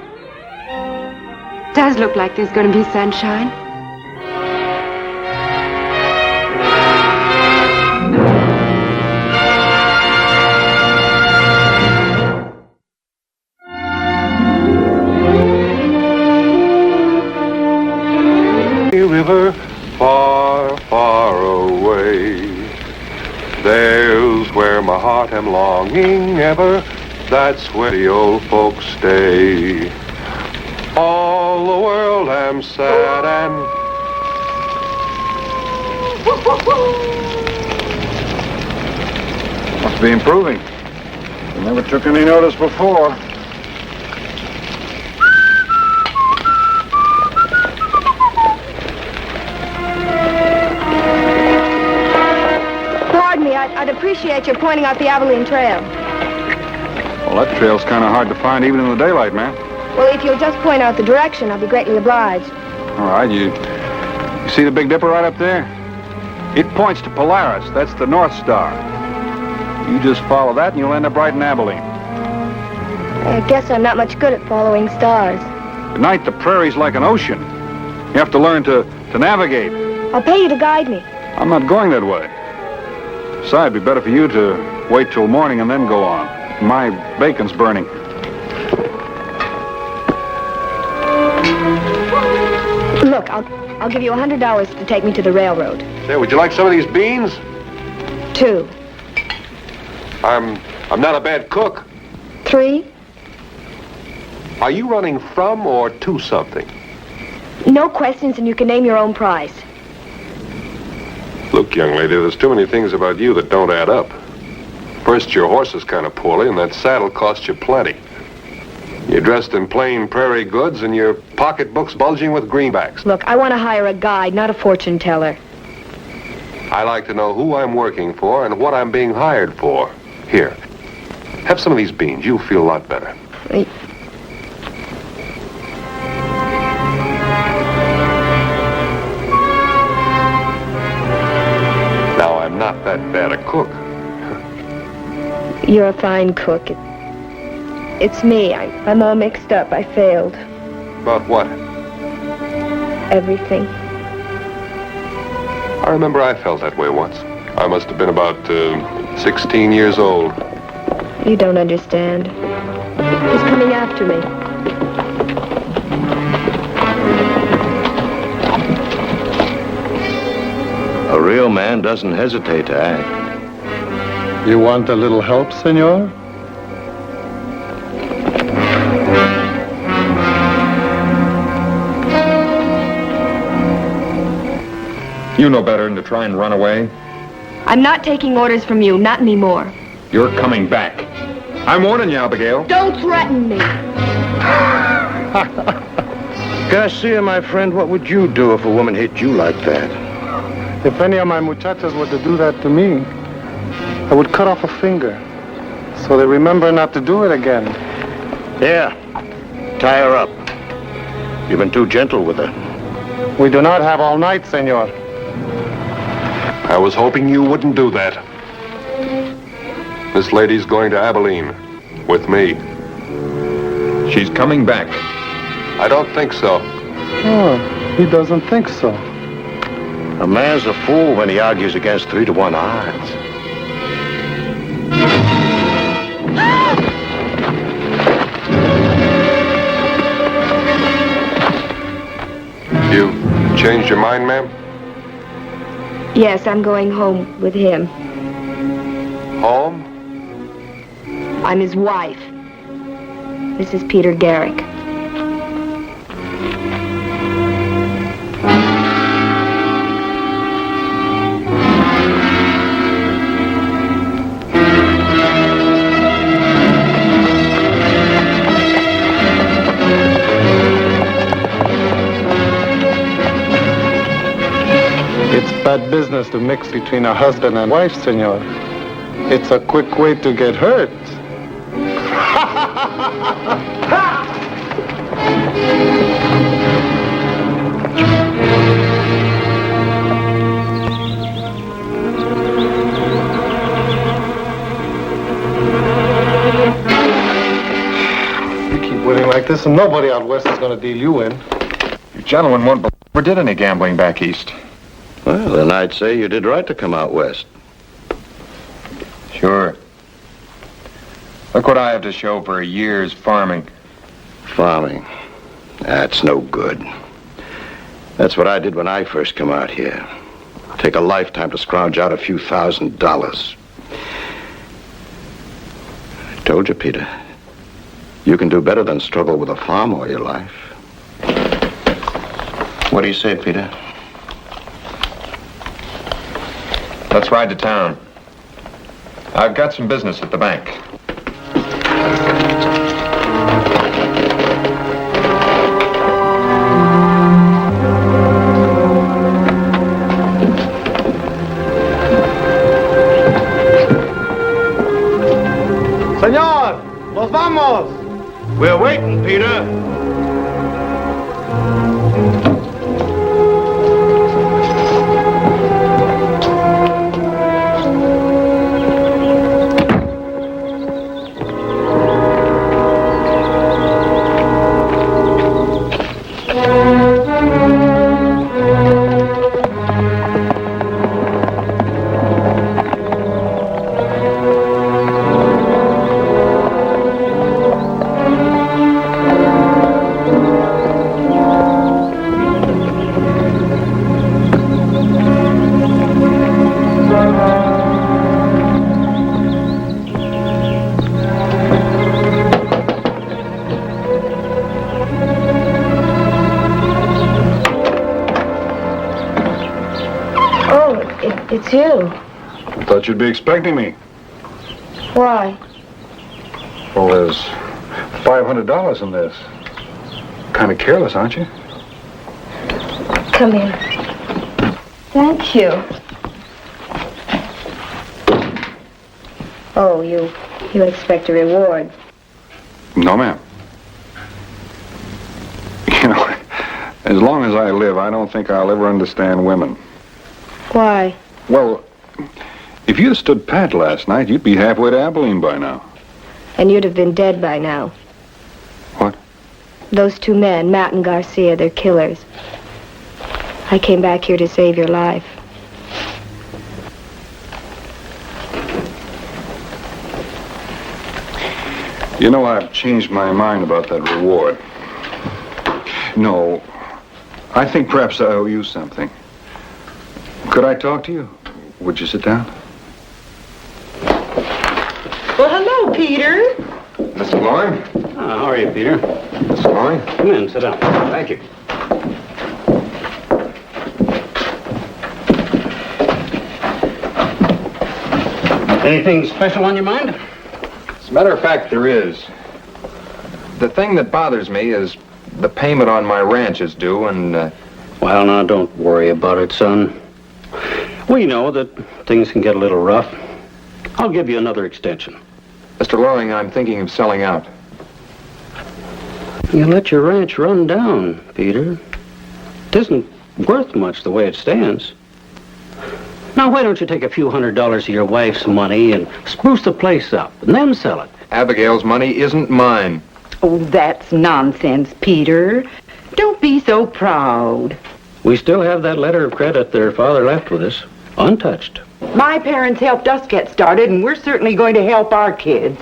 Does look like there's going to be sunshine. River far, far away. There's where my heart am longing ever. That's where the old folks stay. All the world am sad and Must be improving. I never took any notice before. Pardon me, I'd appreciate your pointing out the Abilene Trail. Well, that trail's kind of hard to find even in the daylight, man. Well, if you'll just point out the direction, I'll be greatly obliged. All right, you see the Big Dipper right up there? It points to Polaris. That's the North Star. You just follow that and you'll end up right in Abilene. I guess I'm not much good at following stars. At night, the prairie's like an ocean. You have to learn to navigate. I'll pay you to guide me. I'm not going that way. Besides, it'd be better for you to wait till morning and then go on. My bacon's burning. Look, I'll give you $100 to take me to the railroad. Say, would you like some of these beans? 2. I'm not a bad cook. 3. Are you running from or to something? No questions and you can name your own price. Look, young lady, there's too many things about you that don't add up. First, your horse is kind of poorly, and that saddle cost you plenty. You're dressed in plain prairie goods, and your pocketbook's bulging with greenbacks. Look, I want to hire a guide, not a fortune teller. I like to know who I'm working for and what I'm being hired for. Here, have some of these beans. You'll feel a lot better. Now, I'm not that bad a cook. You're a fine cook. It's me. I'm all mixed up. I failed. About what? Everything. I remember I felt that way once. I must have been about 16 years old. You don't understand. He's coming after me. A real man doesn't hesitate to act. You want a little help, senor? You know better than to try and run away. I'm not taking orders from you, not anymore. You're coming back. I'm warning you, Abigail. Don't threaten me. Garcia, my friend, what would you do if a woman hit you like that? If any of my muchachas were to do that to me, I would cut off a finger, so they remember not to do it again. Here, tie her up. You've been too gentle with her. We do not have all night, senor. I was hoping you wouldn't do that. This lady's going to Abilene with me. She's coming back. I don't think so. Oh, he doesn't think so. A man's a fool when he argues against 3-to-1 odds. You changed your mind, ma'am? Yes, I'm going home with him. Home? I'm his wife. This is Peter Garrick. It's bad business to mix between a husband and wife, senor. It's a quick way to get hurt. You keep winning like this, and nobody out west is going to deal you in. You gentlemen won't believe we did any gambling back east. Well, then I'd say you did right to come out west. Sure. Look what I have to show for a year's farming. Farming. That's no good. That's what I did when I first come out here. Take a lifetime to scrounge out a few $1,000s. I told you, Peter. You can do better than struggle with a farm all your life. What do you say, Peter? Let's ride to town. I've got some business at the bank. Señor, nos vamos. We're waiting, Peter. It's you. I thought you'd be expecting me. Why? Well, there's $500 in this. Kind of careless, aren't you? Come in. Thank you. Oh, you expect a reward. No, ma'am. You know, as long as I live, I don't think I'll ever understand women. Why? Well, if you'd stood pat last night, you'd be halfway to Abilene by now. And you'd have been dead by now. What? Those two men, Matt and Garcia, they're killers. I came back here to save your life. You know, I've changed my mind about that reward. No, I think perhaps I owe you something. Could I talk to you? Would you sit down? Well, hello, Peter. Mr. Loring? How are you, Peter? Mr. Loring? Come in, sit down. Thank you. Anything special on your mind? As a matter of fact, there is. The thing that bothers me is the payment on my ranch is due, and... Well, now, don't worry about it, son. We know that things can get a little rough. I'll give you another extension. Mr. Loring, I'm thinking of selling out. You let your ranch run down, Peter. It isn't worth much the way it stands. Now, why don't you take a few $100s of your wife's money and spruce the place up, and then sell it? Abigail's money isn't mine. Oh, that's nonsense, Peter. Don't be so proud. We still have that letter of credit their father left with us, untouched. My parents helped us get started, and we're certainly going to help our kids.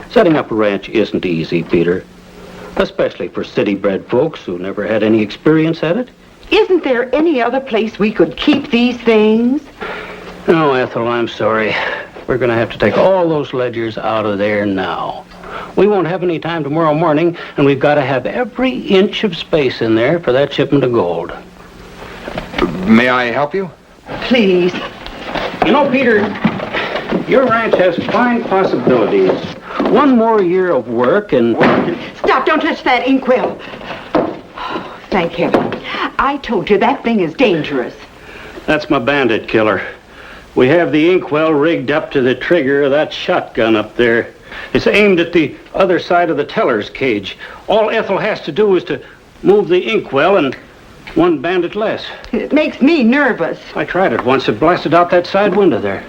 Setting up a ranch isn't easy, Peter. Especially for city-bred folks who never had any experience at it. Isn't there any other place we could keep these things? No, Ethel, I'm sorry. We're going to have to take all those ledgers out of there now. We won't have any time tomorrow morning, and we've got to have every inch of space in there for that shipment of gold. May I help you? Please. You know, Peter, your ranch has fine possibilities. One more year of work and... Stop, don't touch that inkwell. Oh, thank heaven. I told you that thing is dangerous. That's my bandit killer. We have the inkwell rigged up to the trigger of that shotgun up there. It's aimed at the other side of the teller's cage. All Ethel has to do is to move the inkwell and one bandit less. It makes me nervous. I tried it once. It blasted out that side window there.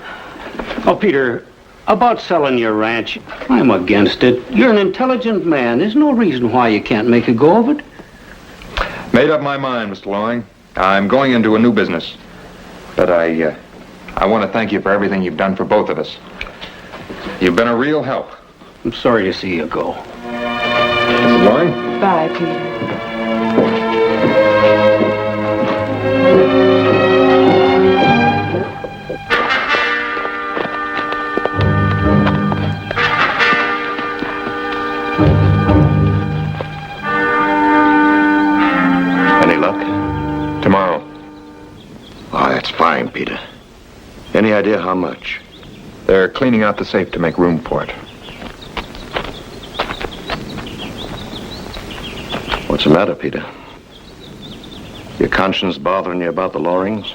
Oh, Peter, about selling your ranch, I'm against it. You're an intelligent man. There's no reason why you can't make a go of it. Made up my mind, Mr. Loring. I'm going into a new business. But I want to thank you for everything you've done for both of us. You've been a real help. I'm sorry to see you go. Mrs. Loring? Bye, Peter. Any luck? Tomorrow. Oh, that's fine, Peter. Any idea how much? They're cleaning out the safe to make room for it. What's the matter, Peter? Your conscience bothering you about the Lorings?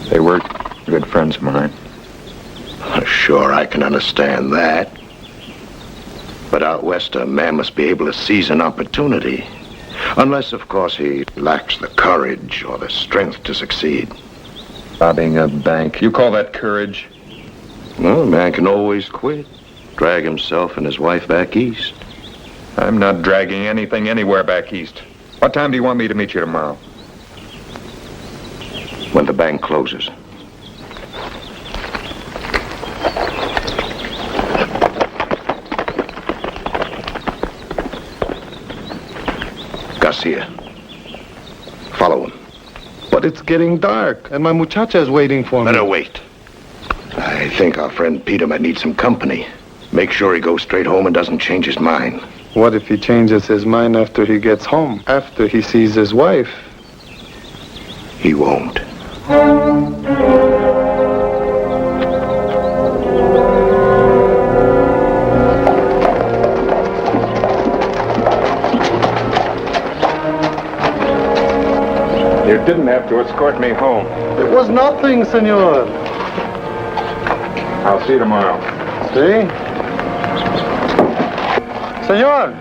They were good friends of mine. Sure, I can understand that. But out west, a man must be able to seize an opportunity. Unless, of course, he lacks the courage or the strength to succeed. Robbing a bank. You call that courage? Well, a man can always quit. Drag himself and his wife back east. I'm not dragging anything anywhere back east. What time do you want me to meet you tomorrow? When the bank closes. Garcia. Follow him. But it's getting dark, and my muchacha is waiting for me. Let her wait. I think our friend Peter might need some company. Make sure he goes straight home and doesn't change his mind. What if he changes his mind after he gets home? After he sees his wife? He won't. You didn't have to escort me home. It was nothing, senor. I'll see you tomorrow. See? Senor!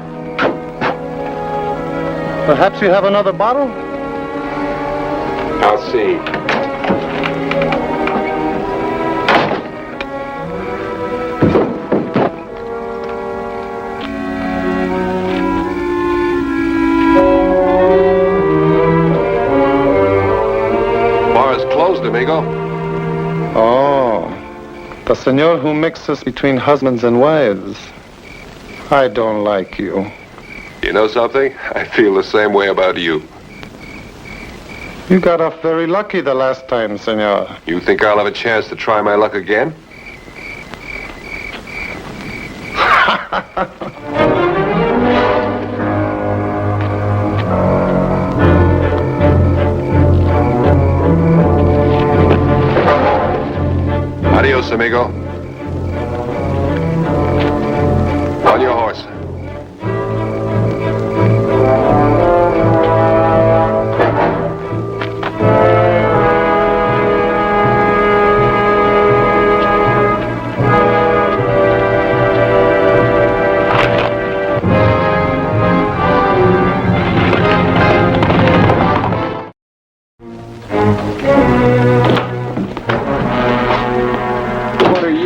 Perhaps you have another bottle? I'll see. Bar is closed, amigo. Oh, the senor who mixes between husbands and wives. I don't like you. You know something? I feel the same way about you. You got off very lucky the last time, senor. You think I'll have a chance to try my luck again? Adios, amigo. On your horse.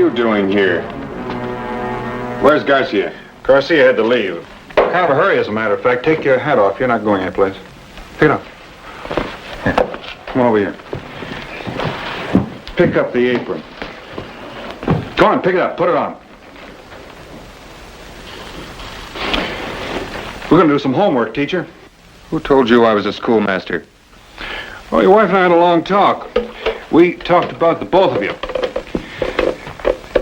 you doing here? Where's Garcia? Garcia had to leave. Kind of a hurry, as a matter of fact. Take your hat off. You're not going anyplace. Take it off. Here. Come on over here. Pick up the apron. Go on, pick it up. Put it on. We're going to do some homework, teacher. Who told you I was a schoolmaster? Well, your wife and I had a long talk. We talked about the both of you.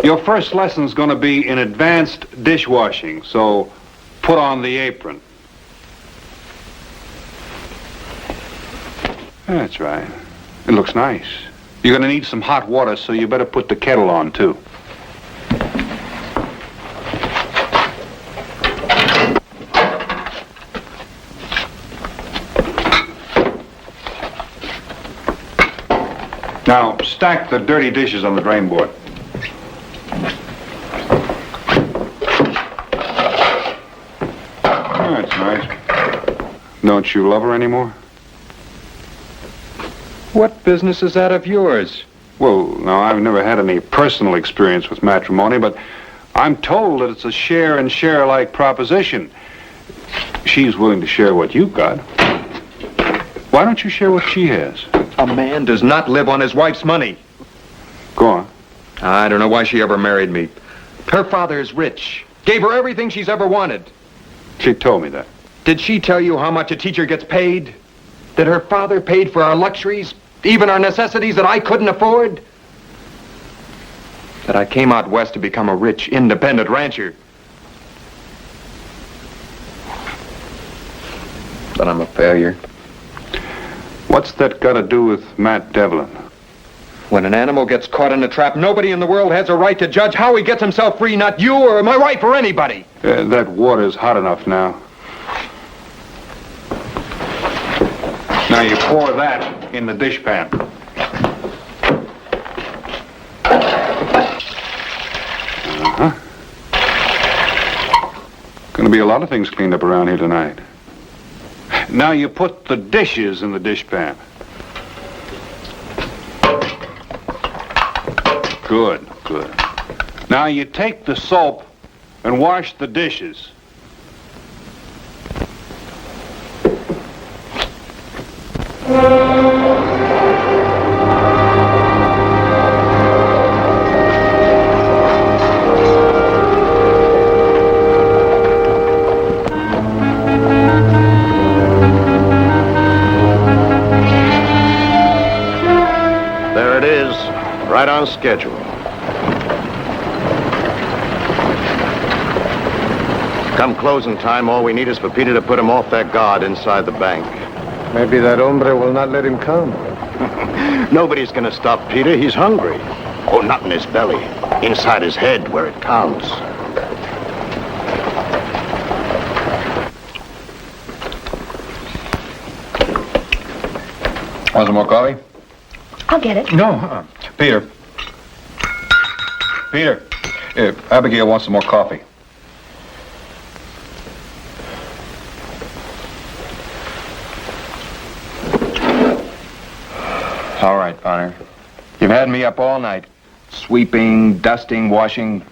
Your first lesson's going to be in advanced dishwashing, so put on the apron. That's right. It looks nice. You're going to need some hot water, so you better put the kettle on, too. Now, stack the dirty dishes on the drain board. That's nice. Don't you love her anymore? What business is that of yours? Well, now, I've never had any personal experience with matrimony, but I'm told that it's a share and share-like proposition. She's willing to share what you've got. Why don't you share what she has? A man does not live on his wife's money. Go on. I don't know why she ever married me. Her father is rich. Gave her everything she's ever wanted. She told me that. Did she tell you how much a teacher gets paid? That her father paid for our luxuries, even our necessities that I couldn't afford? That I came out west to become a rich, independent rancher? That I'm a failure? What's that got to do with Matt Devlin? When an animal gets caught in a trap, nobody in the world has a right to judge how he gets himself free, not you or my wife or anybody. That water's hot enough now. Now you pour that in the dishpan. Gonna be a lot of things cleaned up around here tonight. Now you put the dishes in the dishpan. Good, good. Now you take the soap and wash the dishes. There it is, right on schedule. Come closing time, all we need is for Peter to put him off that guard inside the bank. Maybe that hombre will not let him come. Nobody's gonna stop Peter. He's hungry. Oh, not in his belly. Inside his head, where it counts. Want some more coffee? I'll get it. No, Peter. Peter, Abigail wants some more coffee. All right, Bonner. You've had me up all night. Sweeping, dusting, washing.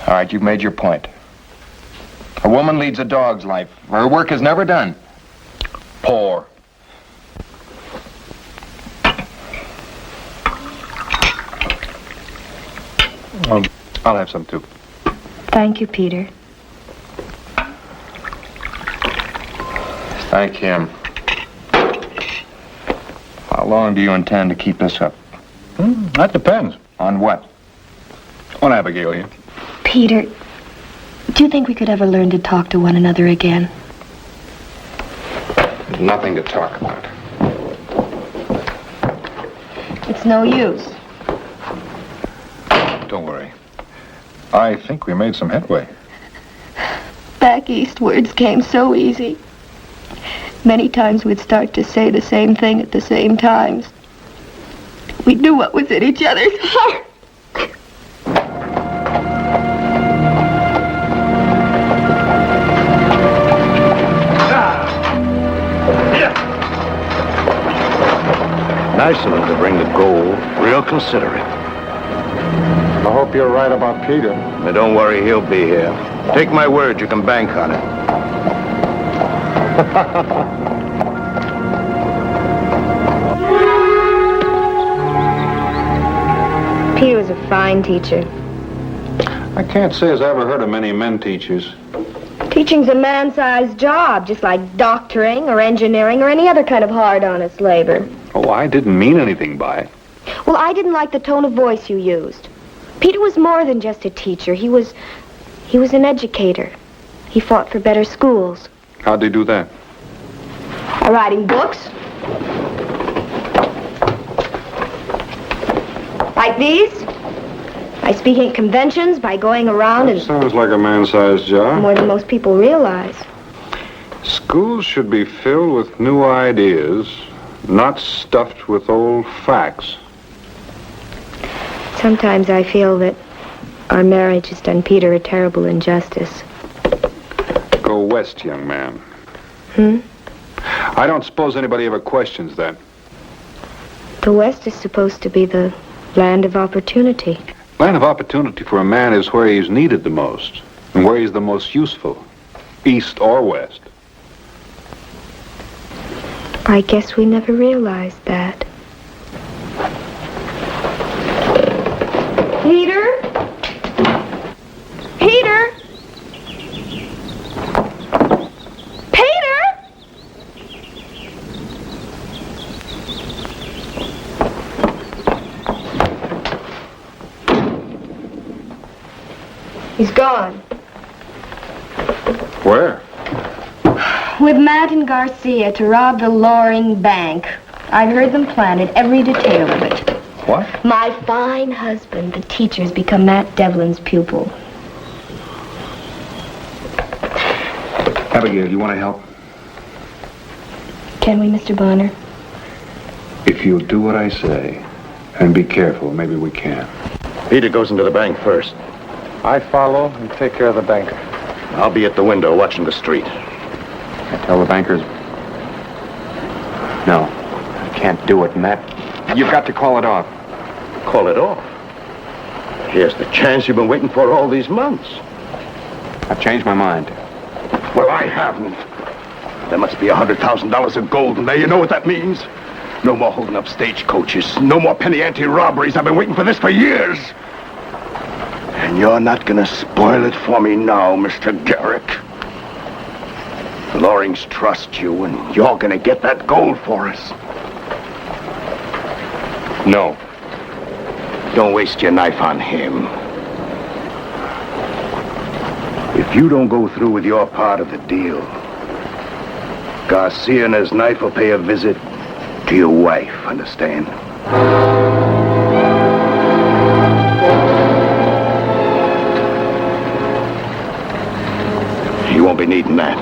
All right, you've made your point. A woman leads a dog's life. Her work is never done. Poor. I'll have some, too. Thank you, Peter. Thank him. How long do you intend to keep this up? That depends. On what? On Abigail here. Peter, do you think we could ever learn to talk to one another again? There's nothing to talk about. It's no use. Don't worry. I think we made some headway. Back east, words came so easy. Many times we'd start to say the same thing at the same times. We knew what was in each other's heart. Nice of him to bring the gold. Real considerate. you're right about Peter. Now, don't worry, he'll be here. Take my word, you can bank on it. Peter was a fine teacher. I can't say as I ever heard of many men teachers. Teaching's a man-sized job, just like doctoring or engineering or any other kind of hard, honest labor. Oh, I didn't mean anything by it. Well, I didn't like the tone of voice you used. Peter was more than just a teacher. He was an educator. He fought for better schools. How'd they do that? By writing books. Like these. By speaking at conventions, by going around and... Sounds like a man-sized job. More than most people realize. Schools should be filled with new ideas, not stuffed with old facts. Sometimes I feel that our marriage has done Peter a terrible injustice. Go west, young man. I don't suppose anybody ever questions that. The West is supposed to be the land of opportunity. Land of opportunity for a man is where he's needed the most, and where he's the most useful, east or west. I guess we never realized that. Peter? Peter? Peter? He's gone. Where? With Matt and Garcia to rob the Loring Bank. I've heard them plan it, every detail of it. What? My fine husband, the teacher's become Matt Devlin's pupil. Abigail, you want to help? Can we, Mr. Bonner? If you'll do what I say, and be careful, maybe we can. Peter goes into the bank first. I follow and take care of the banker. I'll be at the window watching the street. I tell the bankers... No, I can't do it, Matt. You've got to call it off. Call it off? Here's the chance you've been waiting for all these months. I've changed my mind. Well, I haven't. There must be $100,000 of gold in there. You know what that means? No more holding up stagecoaches. No more penny ante robberies. I've been waiting for this for years. And you're not gonna spoil it for me now, Mr. Garrick. The Lorings trust you, and you're gonna get that gold for us. No. Don't waste your knife on him. If you don't go through with your part of the deal, Garcia and his knife will pay a visit to your wife, understand? You won't be needing that.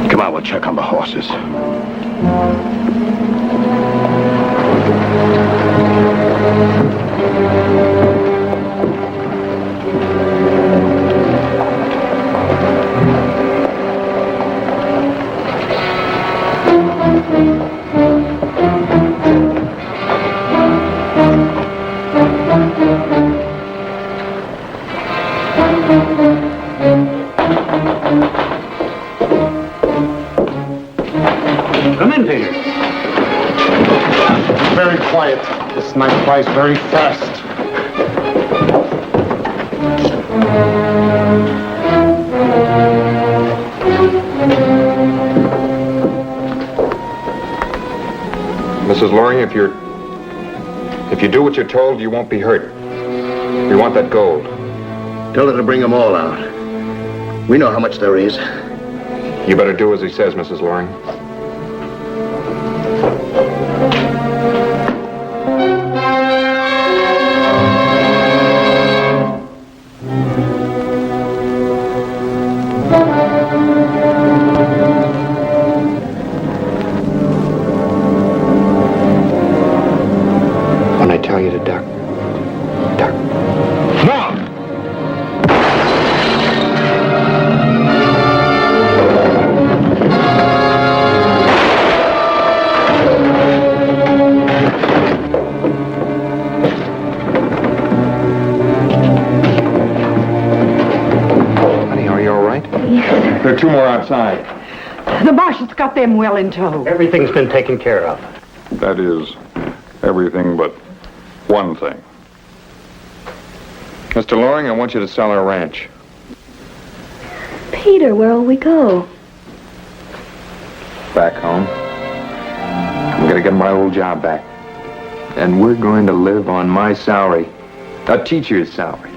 Come on, we'll check on the horses. Come in, Peter. Very quiet. This knife flies very fast. Mrs. Loring, if you do what you're told, you won't be hurt. We want that gold. Tell her to bring them all out. We know how much there is. You better do as he says, Mrs. Loring. When I tell you to duck, duck. No! outside. The marshal's got them well in tow. Everything's been taken care of. That is, everything but one thing. Mr. Loring, I want you to sell our ranch. Peter, where'll we go? Back home. I'm going to get my old job back. And we're going to live on my salary. A teacher's salary.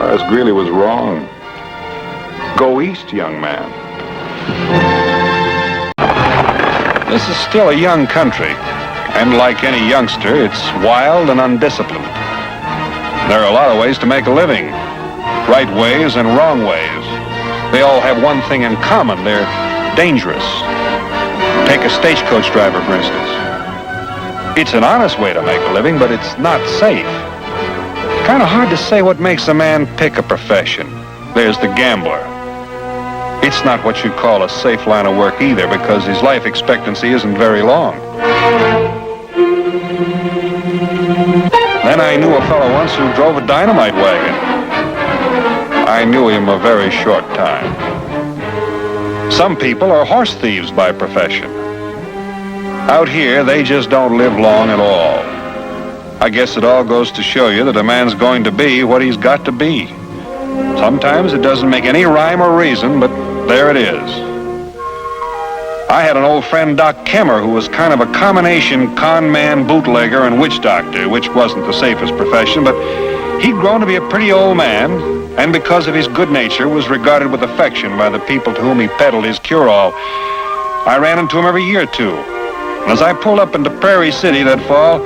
As Greeley was wrong. Go east, young man. This is still a young country, and like any youngster, it's wild and undisciplined. There are a lot of ways to make a living, right ways and wrong ways. They all have one thing in common: they're dangerous. Take a stagecoach driver, for instance. It's an honest way to make a living, but it's not safe. Kind of hard to say what makes a man pick a profession. There's the gambler. It's not what you'd call a safe line of work either, because his life expectancy isn't very long. Then I knew a fellow once who drove a dynamite wagon. I knew him a very short time. Some people are horse thieves by profession. Out here, they just don't live long at all. I guess it all goes to show you that a man's going to be what he's got to be. Sometimes it doesn't make any rhyme or reason, but there it is. I had an old friend, Doc Kemmer, who was kind of a combination con man, bootlegger, and witch doctor, which wasn't the safest profession, but he'd grown to be a pretty old man, and because of his good nature, was regarded with affection by the people to whom he peddled his cure-all. I ran into him every year or two. And as I pulled up into Prairie City that fall,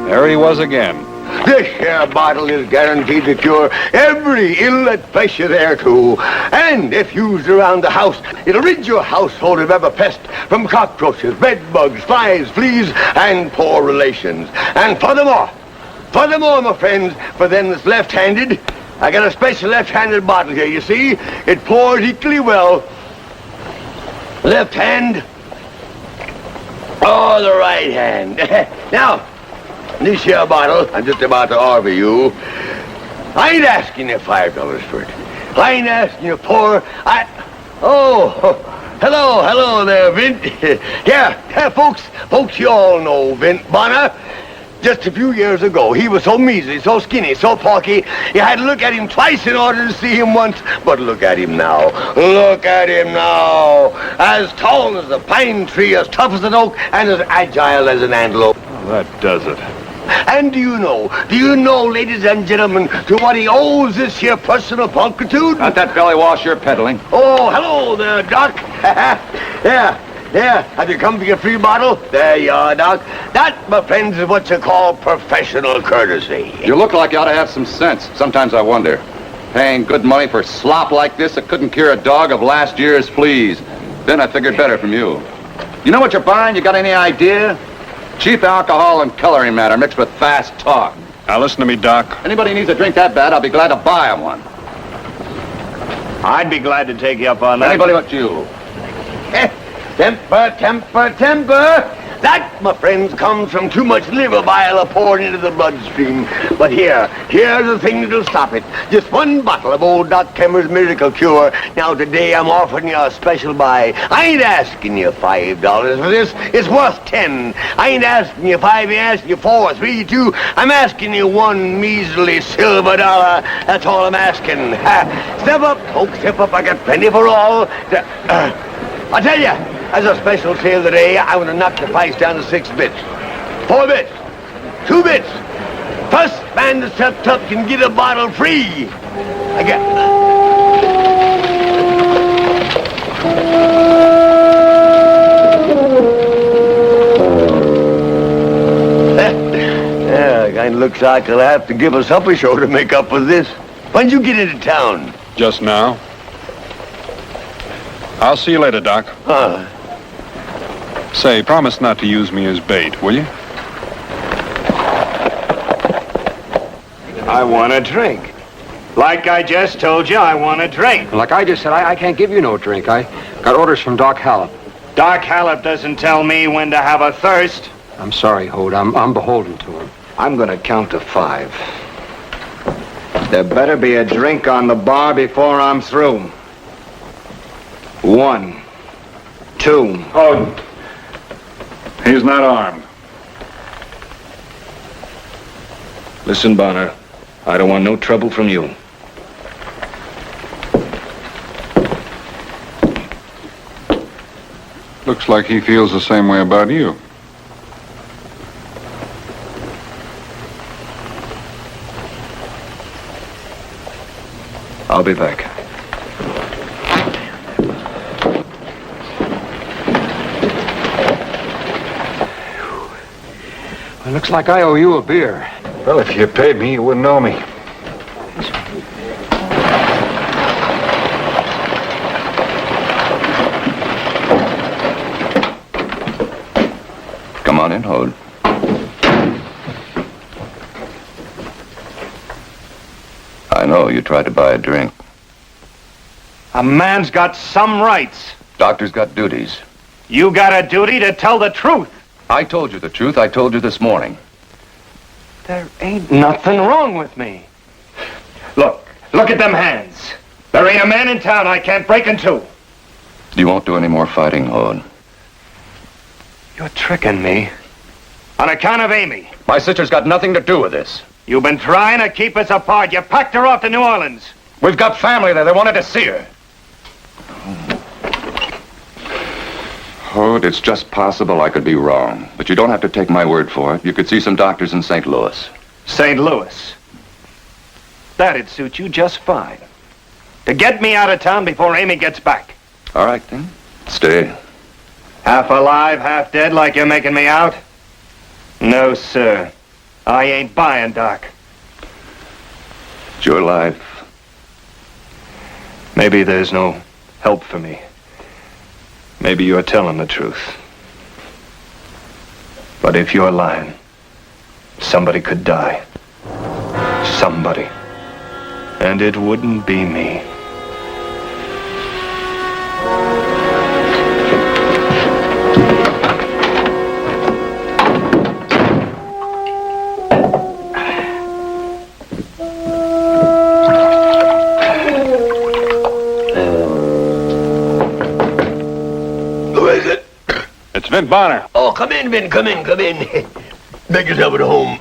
there he was again. This here bottle is guaranteed to cure every ill that flesh you there too. And if used around the house, it'll rid your household of every pest from cockroaches, bed bugs, flies, fleas, and poor relations. And furthermore, my friends, for them that's left-handed, I got a special left-handed bottle here, you see? It pours equally well. Left hand, or the right hand. Now, this here bottle I'm just about to offer you, I ain't asking you $5 for it. I ain't asking you for... hello there, Vint. yeah, folks, you all know Vint Bonner. Just a few years ago, he was so measly, so skinny, so porky, you had to look at him twice in order to see him once. But look at him now. Look at him now. As tall as a pine tree, as tough as an oak, and as agile as an antelope. Well, that does it. And do you know, ladies and gentlemen, to what he owes this here personal pulchritude? Not that belly wash you're peddling. Oh, hello there, Doc. Yeah, have you come for your free bottle? There you are, Doc. That, my friends, is what you call professional courtesy. You look like you ought to have some sense. Sometimes I wonder. Paying good money for slop like this that couldn't cure a dog of last year's fleas. Then I figured better from you. You know what you're buying? You got any idea? Cheap alcohol and coloring matter mixed with fast talk. Now listen to me, Doc. Anybody needs a drink that bad, I'll be glad to buy him one. I'd be glad to take you up on that. Anybody but you. Temper. That, my friends, comes from too much liver bile poured into the bloodstream. But here's the thing that'll stop it. Just one bottle of old Doc Kemmer's miracle cure. Now, today I'm offering you a special buy. I ain't asking you $5 for this. It's worth 10. I ain't asking you 5, I ain't asking you 4, 3, 2. I'm asking you one measly silver dollar. That's all I'm asking. Step up, folks, step up. I got plenty for all. I tell you, as a special sale today, I'm going to knock the price down to 6 bits. 4 bits. 2 bits. First man that steps up can get a bottle free. I got... Yeah, kind of looks like I'll have to give a supper show to make up for this. When'd you get into town? Just now. I'll see you later, Doc. Say, promise not to use me as bait, will you? I want a drink. Like I just told you, I want a drink. Like I just said, I can't give you no drink. I got orders from Doc Hallop. Doc Hallop doesn't tell me when to have a thirst. I'm sorry, Hode. I'm beholden to him. I'm going to count to 5. There better be a drink on the bar before I'm through. 1, 2. Oh, he's not armed. Listen, Bonner, I don't want no trouble from you. Looks like he feels the same way about you. I'll be back. It looks like I owe you a beer. Well, if you paid me, you wouldn't know me. Come on in, Hode. I know you tried to buy a drink. A man's got some rights. Doctor's got duties. You got a duty to tell the truth. I told you the truth. I told you this morning. There ain't nothing wrong with me. Look at them hands. There ain't a man in town I can't break in two. You won't do any more fighting, Hode. You're tricking me. On account of Amy. My sister's got nothing to do with this. You've been trying to keep us apart. You packed her off to New Orleans. We've got family there. They wanted to see her. Hode, it's just possible I could be wrong. But you don't have to take my word for it. You could see some doctors in St. Louis. St. Louis? That'd suit you just fine. To get me out of town before Amy gets back. All right, then. Stay. Half alive, half dead like you're making me out? No, sir. I ain't buying, Doc. It's your life. Maybe there's no help for me. Maybe you're telling the truth. But if you're lying, somebody could die. Somebody. And it wouldn't be me. It's Vin Bonner. Oh, come in, Vin. Come in. Make yourself at home.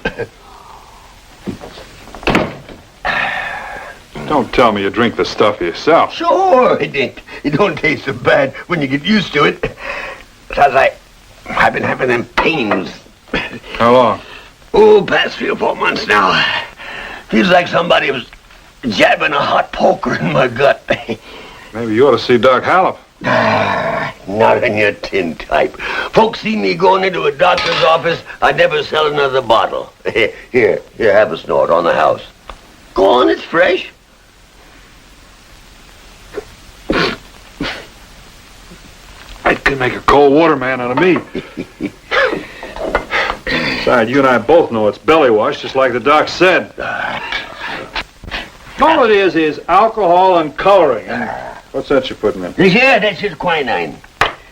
Don't tell me you drink the stuff yourself. Sure, it don't taste so bad when you get used to it. Besides, I've been having them pains. How long? Oh, past 3 or 4 months now. Feels like somebody was jabbing a hot poker in my gut. Maybe you ought to see Doc Hallop. Not in your tin type. Folks see me going into a doctor's office, I'd never sell another bottle. Here, have a snort on the house. Go on, it's fresh. That could make a cold water man out of me. Besides, you and I both know it's belly wash, just like the doc said. All it is alcohol and coloring. And what's that you're putting in? Yeah, that's just quinine.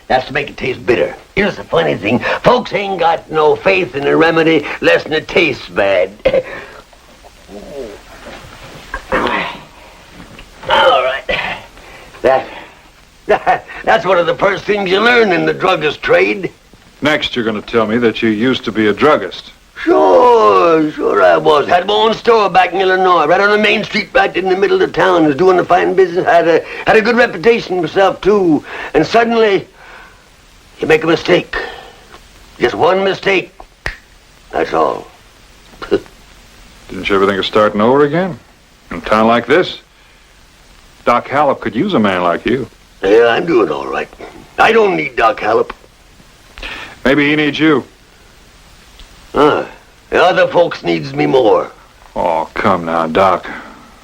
That's to make it taste bitter. Here's the funny thing. Folks ain't got no faith in a remedy less than it tastes bad. All right. That's one of the first things you learn in the druggist trade. Next, you're going to tell me that you used to be a druggist. Sure I was. Had my own store back in Illinois, right on the main street, right in the middle of town. Was doing the fine business. Had a good reputation myself, too. And suddenly, you make a mistake. Just one mistake. That's all. Didn't you ever think of starting over again? In a town like this? Doc Hallop could use a man like you. Yeah, I'm doing all right. I don't need Doc Hallop. Maybe he needs you. The other folks needs me more. Oh, come now, Doc.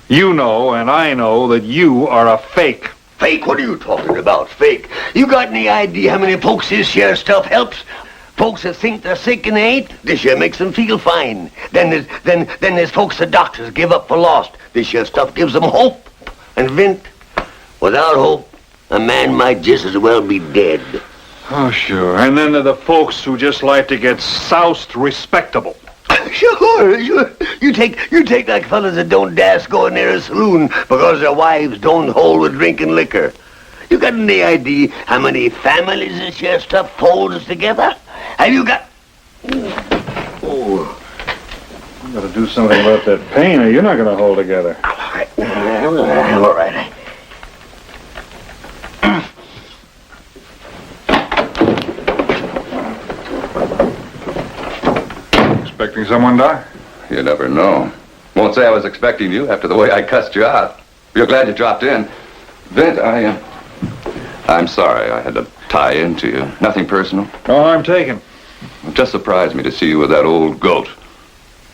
You know and I know that you are a fake. Fake? What are you talking about, fake? You got any idea how many folks this here stuff helps? Folks that think they're sick and they ain't, this here makes them feel fine. Then there's folks that doctors give up for lost. This here stuff gives them hope. And Vint, without hope, a man might just as well be dead. Oh, sure. And then there are the folks who just like to get soused respectable. Sure. You take like fellas that don't dast go in near a saloon because their wives don't hold with drinking liquor. You got any idea how many families this here stuff holds together? Have you got... Oh. You gotta do something about that pain or you're not gonna hold together. All right. Expecting someone, Doc? You never know. Won't say I was expecting you after the way I cussed you out. You're glad you dropped in. Vint, I'm sorry I had to tie into you. Nothing personal. No harm taken. It just surprised me to see you with that old goat.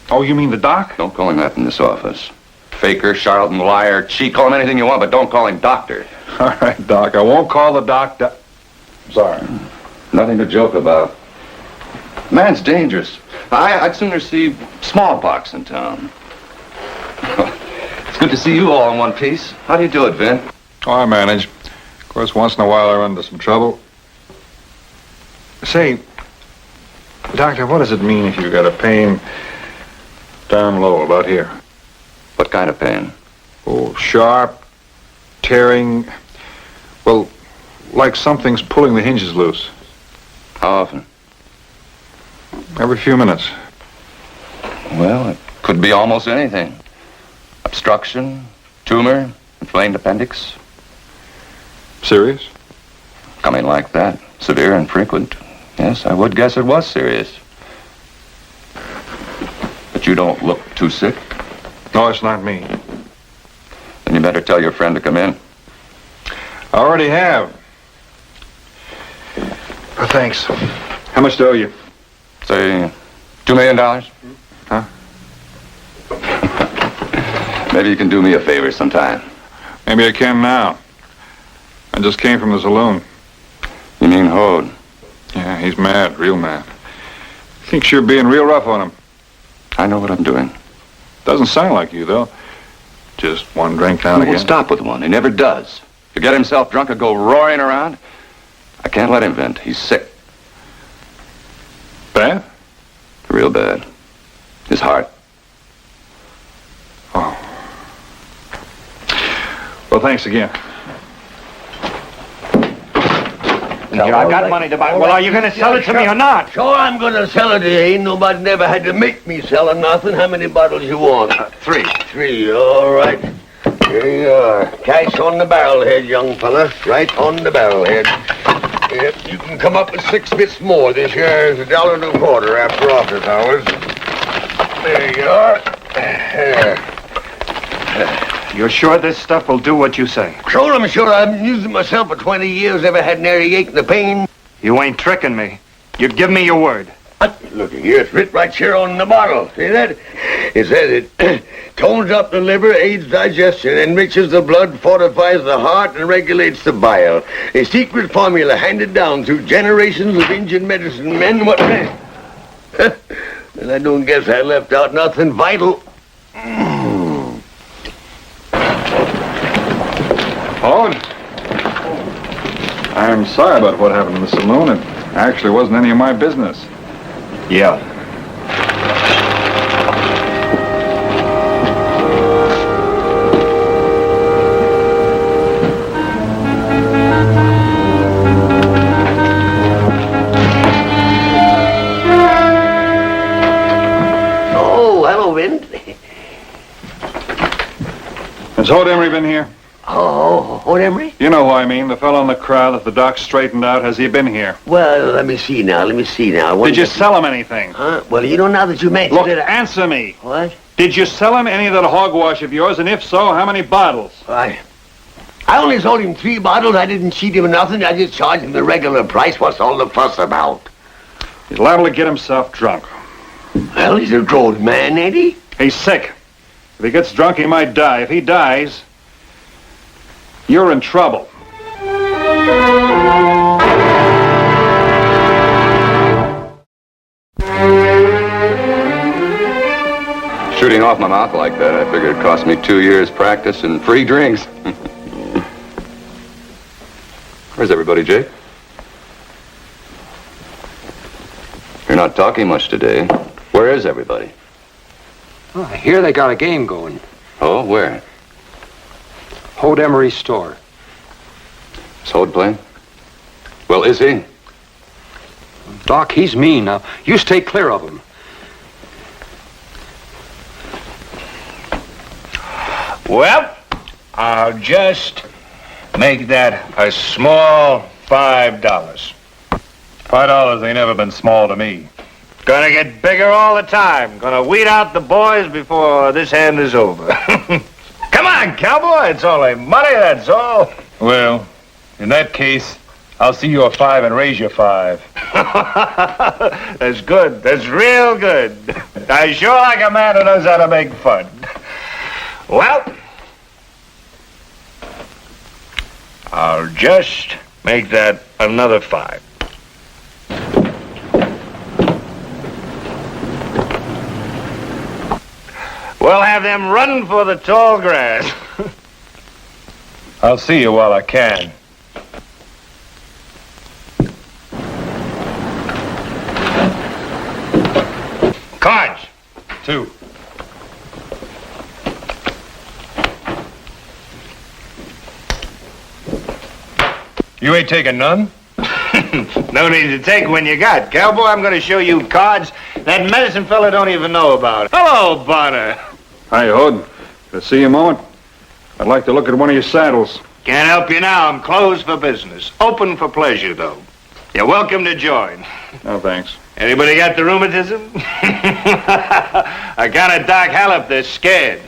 Oh, you mean the doc? Don't call him that in this office. Faker, charlatan, liar, cheat, call him anything you want, but don't call him doctor. All right, Doc. I won't call the doc. Sorry. Nothing to joke about. Man's dangerous. I'd sooner see smallpox in town. It's good to see you all in one piece. How do you do it, Vin? Oh, I manage. Of course, once in a while I run into some trouble. Say, Doctor, what does it mean if you got a pain down low about here? What kind of pain? Oh, sharp, tearing. Well, like something's pulling the hinges loose. How often? Every few minutes. Well, it could be almost anything. Obstruction, tumor, inflamed appendix. Serious? Coming like that. Severe and frequent. Yes, I would guess it was serious. But you don't look too sick. No, it's not me. Then you better tell your friend to come in. I already have. Oh, thanks. How much do I owe you? Say, $2 million? Huh? Maybe you can do me a favor sometime. Maybe I can now. I just came from the saloon. You mean Hode? Yeah, he's mad, real mad. Thinks you're being real rough on him. I know what I'm doing. Doesn't sound like you, though. Just one drink now and He again. won't stop with one. He never does. To get himself drunk and go roaring around, I can't let him vent. He's sick. Bad? Real bad. His heart. Oh. Well, thanks again. Here, I've got money to buy. Well, are you going to sell it to me or not? Sure, I'm going to sell it to you. Ain't nobody never had to make me sell it nothing. How many bottles you want? 3. 3, all right. Here you are. Cash on the barrelhead, young fella. Right on the barrelhead. Yep, you can come up with 6 bits more. This here is $1.25 after office hours. There you are. There. You're sure this stuff will do what you say? Sure, I'm sure. I've been using myself for 20 years. Never had nary ache nor pain. You ain't tricking me. You give me your word. Look here, it's writ right here on the bottle. See that? It says it tones up the liver, aids digestion, enriches the blood, fortifies the heart, and regulates the bile. A secret formula handed down through generations of Indian medicine men. What? And I don't guess I left out nothing vital. Howard, I'm sorry about what happened in the saloon. It actually wasn't any of my business. Yeah. Oh, hello, Vin. Has Hode Emery been here? Oh, Hode Emery? You know who I mean, the fellow in the crowd that the doc straightened out. Has he been here? Well, let me see now. Did you sell him anything? Huh? Well, you know, now that you mentioned Look, it... answer me. What? Did you sell him any of that hogwash of yours? And if so, how many bottles? I only sold him 3 bottles. I didn't cheat him or nothing. I just charged him the regular price. What's all the fuss about? He's liable to get himself drunk. Well, he's a grown man, ain't he? He's sick. If he gets drunk, he might die. If he dies, you're in trouble. Shooting off my mouth like that, I figured it cost me 2 years practice and free drinks. Where's everybody, Jake? You're not talking much today. Where is everybody? Oh, I hear they got a game going. Oh, where? Hode Emery's store. Is Hode playing? Well, is he? Doc, he's mean. Now, you stay clear of him. Well, I'll just make that a small $5. $5 ain't never been small to me. Gonna get bigger all the time. Gonna weed out the boys before this hand is over. Come on, cowboy. It's only money, that's all. Well, in that case, I'll see you a 5 and raise you 5. That's good. That's real good. I sure like a man who knows how to make fun. Well, I'll just make that another 5. We'll have them run for the tall grass. I'll see you while I can. Cards. 2. You ain't taking none? No need to take when you got. Cowboy, I'm going to show you cards that medicine fella don't even know about. Hello, Bonner. Hi, Hode. Can I see you a moment? I'd like to look at one of your saddles. Can't help you now. I'm closed for business. Open for pleasure, though. You're welcome to join. No, thanks. Anybody got the rheumatism? I got a Doc Hallop. They're scared.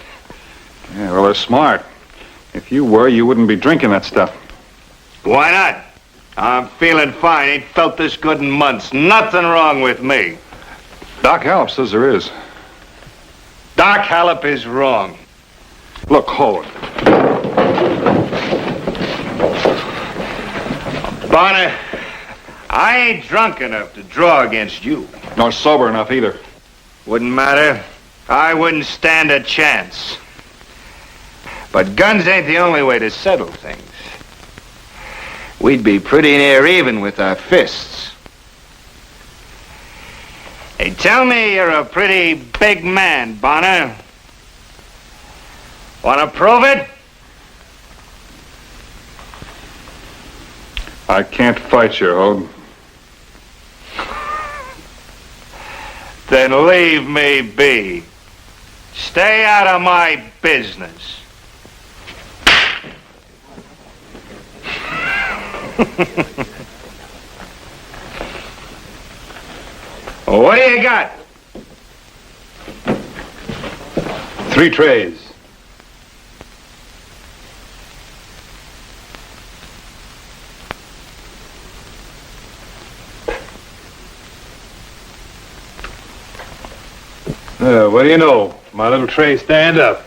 Yeah, well, they're smart. If you were, you wouldn't be drinking that stuff. Why not? I'm feeling fine. Ain't felt this good in months. Nothing wrong with me. Doc Hallop says there is. Doc Hallop is wrong. Look, Hode. Bonner, I ain't drunk enough to draw against you. Nor sober enough either. Wouldn't matter. I wouldn't stand a chance. But guns ain't the only way to settle things. We'd be pretty near even with our fists. Hey, tell me you're a pretty big man, Bonner. Want to prove it? I can't fight you, Hode. Then leave me be. Stay out of my business. What do you got? 3 trays. What do you know? My little tray stand up.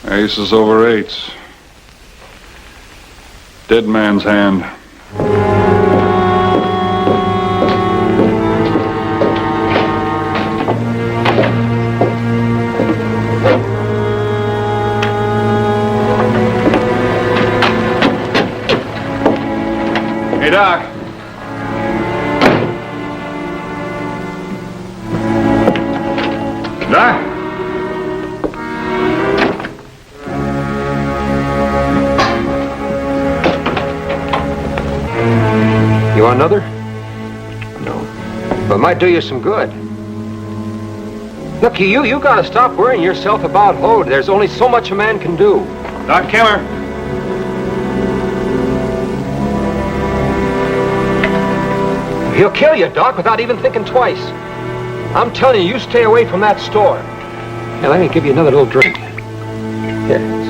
Aces over 8s. Dead man's hand. Hey, Doc. Doc? You want another? No. But it might do you some good. Look, you gotta stop worrying yourself about Hode. There's only so much a man can do. Doc Kimmer. He'll kill you, Doc, without even thinking twice. I'm telling you, you stay away from that store. Here, let me give you another little drink. Here.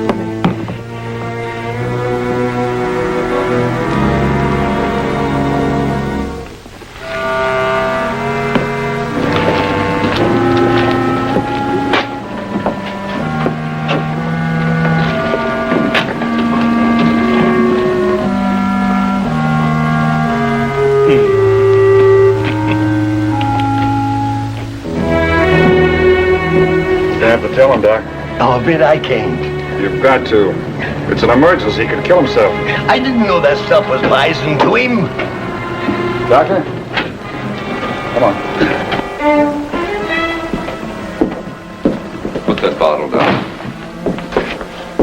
Tell him, Doc. I'll bet I can't. You've got to. It's an emergency. He could kill himself. I didn't know that stuff was poison to him. Doctor? Come on. Put that bottle down.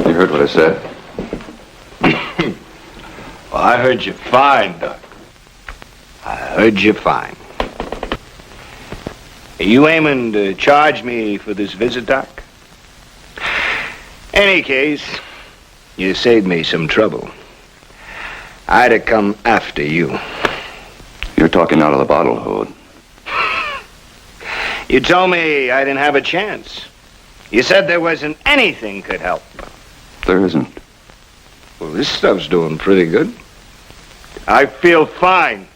You heard what I said? Well, I heard you fine, Doc. I heard you fine. Are you aiming to charge me for this visit, Doc? Any case, you saved me some trouble. I'd have come after you. You're talking out of the bottle, Hode. You told me I didn't have a chance. You said there wasn't anything could help. There isn't. Well, this stuff's doing pretty good. I feel fine.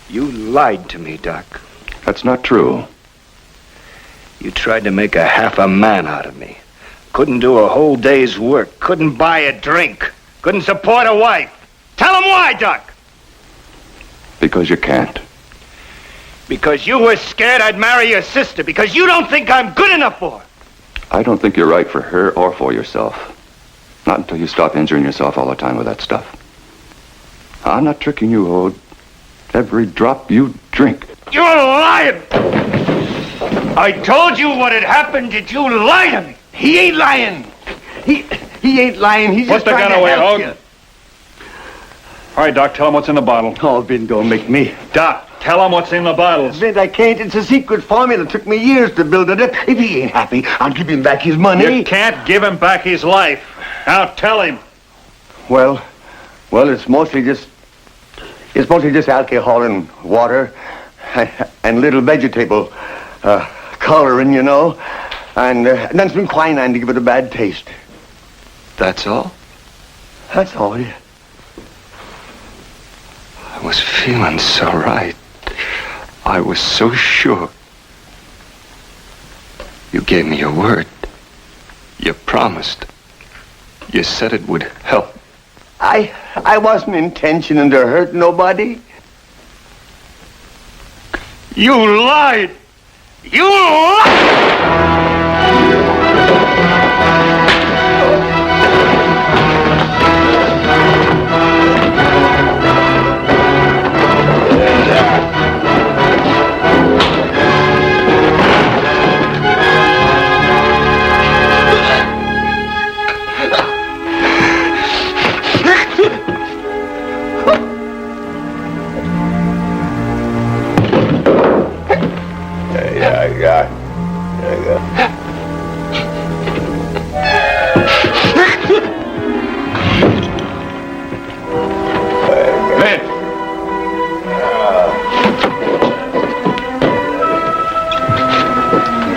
You lied to me, Doc. That's not true. You tried to make a half a man out of me. Couldn't do a whole day's work. Couldn't buy a drink. Couldn't support a wife. Tell him why, Doc. Because you can't. Because you were scared I'd marry your sister. Because you don't think I'm good enough for her. I don't think you're right for her or for yourself. Not until you stop injuring yourself all the time with that stuff. I'm not tricking you, Hode. Every drop you drink. You're lying. I told you what had happened. Did you lie to me? He ain't lying. He ain't lying. He's Put just the trying gun to away, help Hode. you. All right, Doc, tell him what's in the bottle. Oh, Vin, don't make me. Doc, tell him what's in the bottles. Vin, I can't. It's a secret formula. It took me years to build it up. If he ain't happy, I'll give him back his money. You can't give him back his life. Now tell him. Well, it's mostly just alcohol and water and little vegetable coloring, you know, and then some quinine to give it a bad taste. That's all? That's all, yeah. I was feeling so right. I was so sure. You gave me your word. You promised. You said it would help. I wasn't intentioning to hurt nobody. You lied! You lied!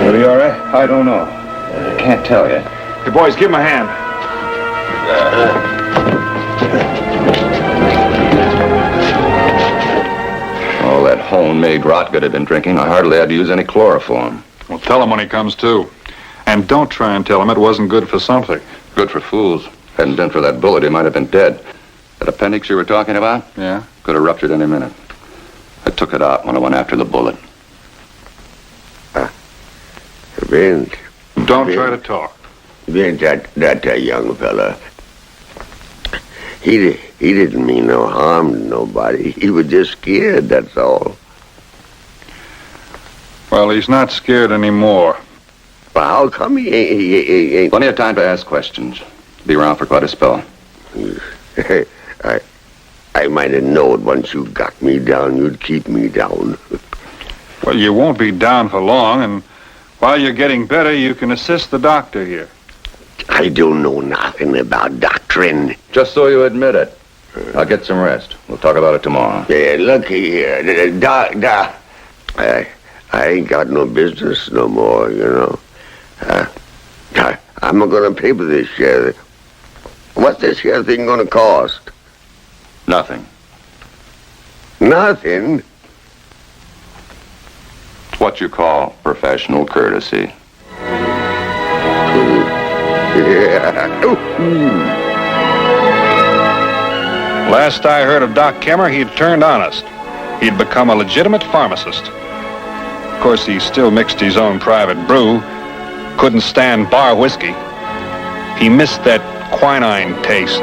Will he all right? I don't know. Can't tell you. Hey, boys, give him a hand. All that homemade rot good had been drinking, I hardly had to use any chloroform. Well, tell him when he comes to. And don't try and tell him it wasn't good for something. Good for fools. Hadn't been for that bullet, he might have been dead. That appendix you were talking about? Yeah? Could have ruptured any minute. I took it out when I went after the bullet. Vince. Don't try to talk. Vince, that young fella. He didn't mean no harm to nobody. He was just scared, that's all. Well, he's not scared anymore. Well, how come he ain't... Plenty of time to ask questions. Be around for quite a spell. I might have known once you got me down, you'd keep me down. Well, you won't be down for long, and while you're getting better, you can assist the doctor here. I don't know nothing about doctrine. Just so you admit it. I'll get some rest. We'll talk about it tomorrow. Yeah, look here. Doc, I ain't got no business no more, you know. I'm not gonna pay for this share. What's this here thing gonna cost? Nothing. Nothing? It's what you call professional courtesy. Yeah. Last I heard of Doc Kemmer, he'd turned honest. He'd become a legitimate pharmacist. Of course, he still mixed his own private brew. Couldn't stand bar whiskey. He missed that quinine taste.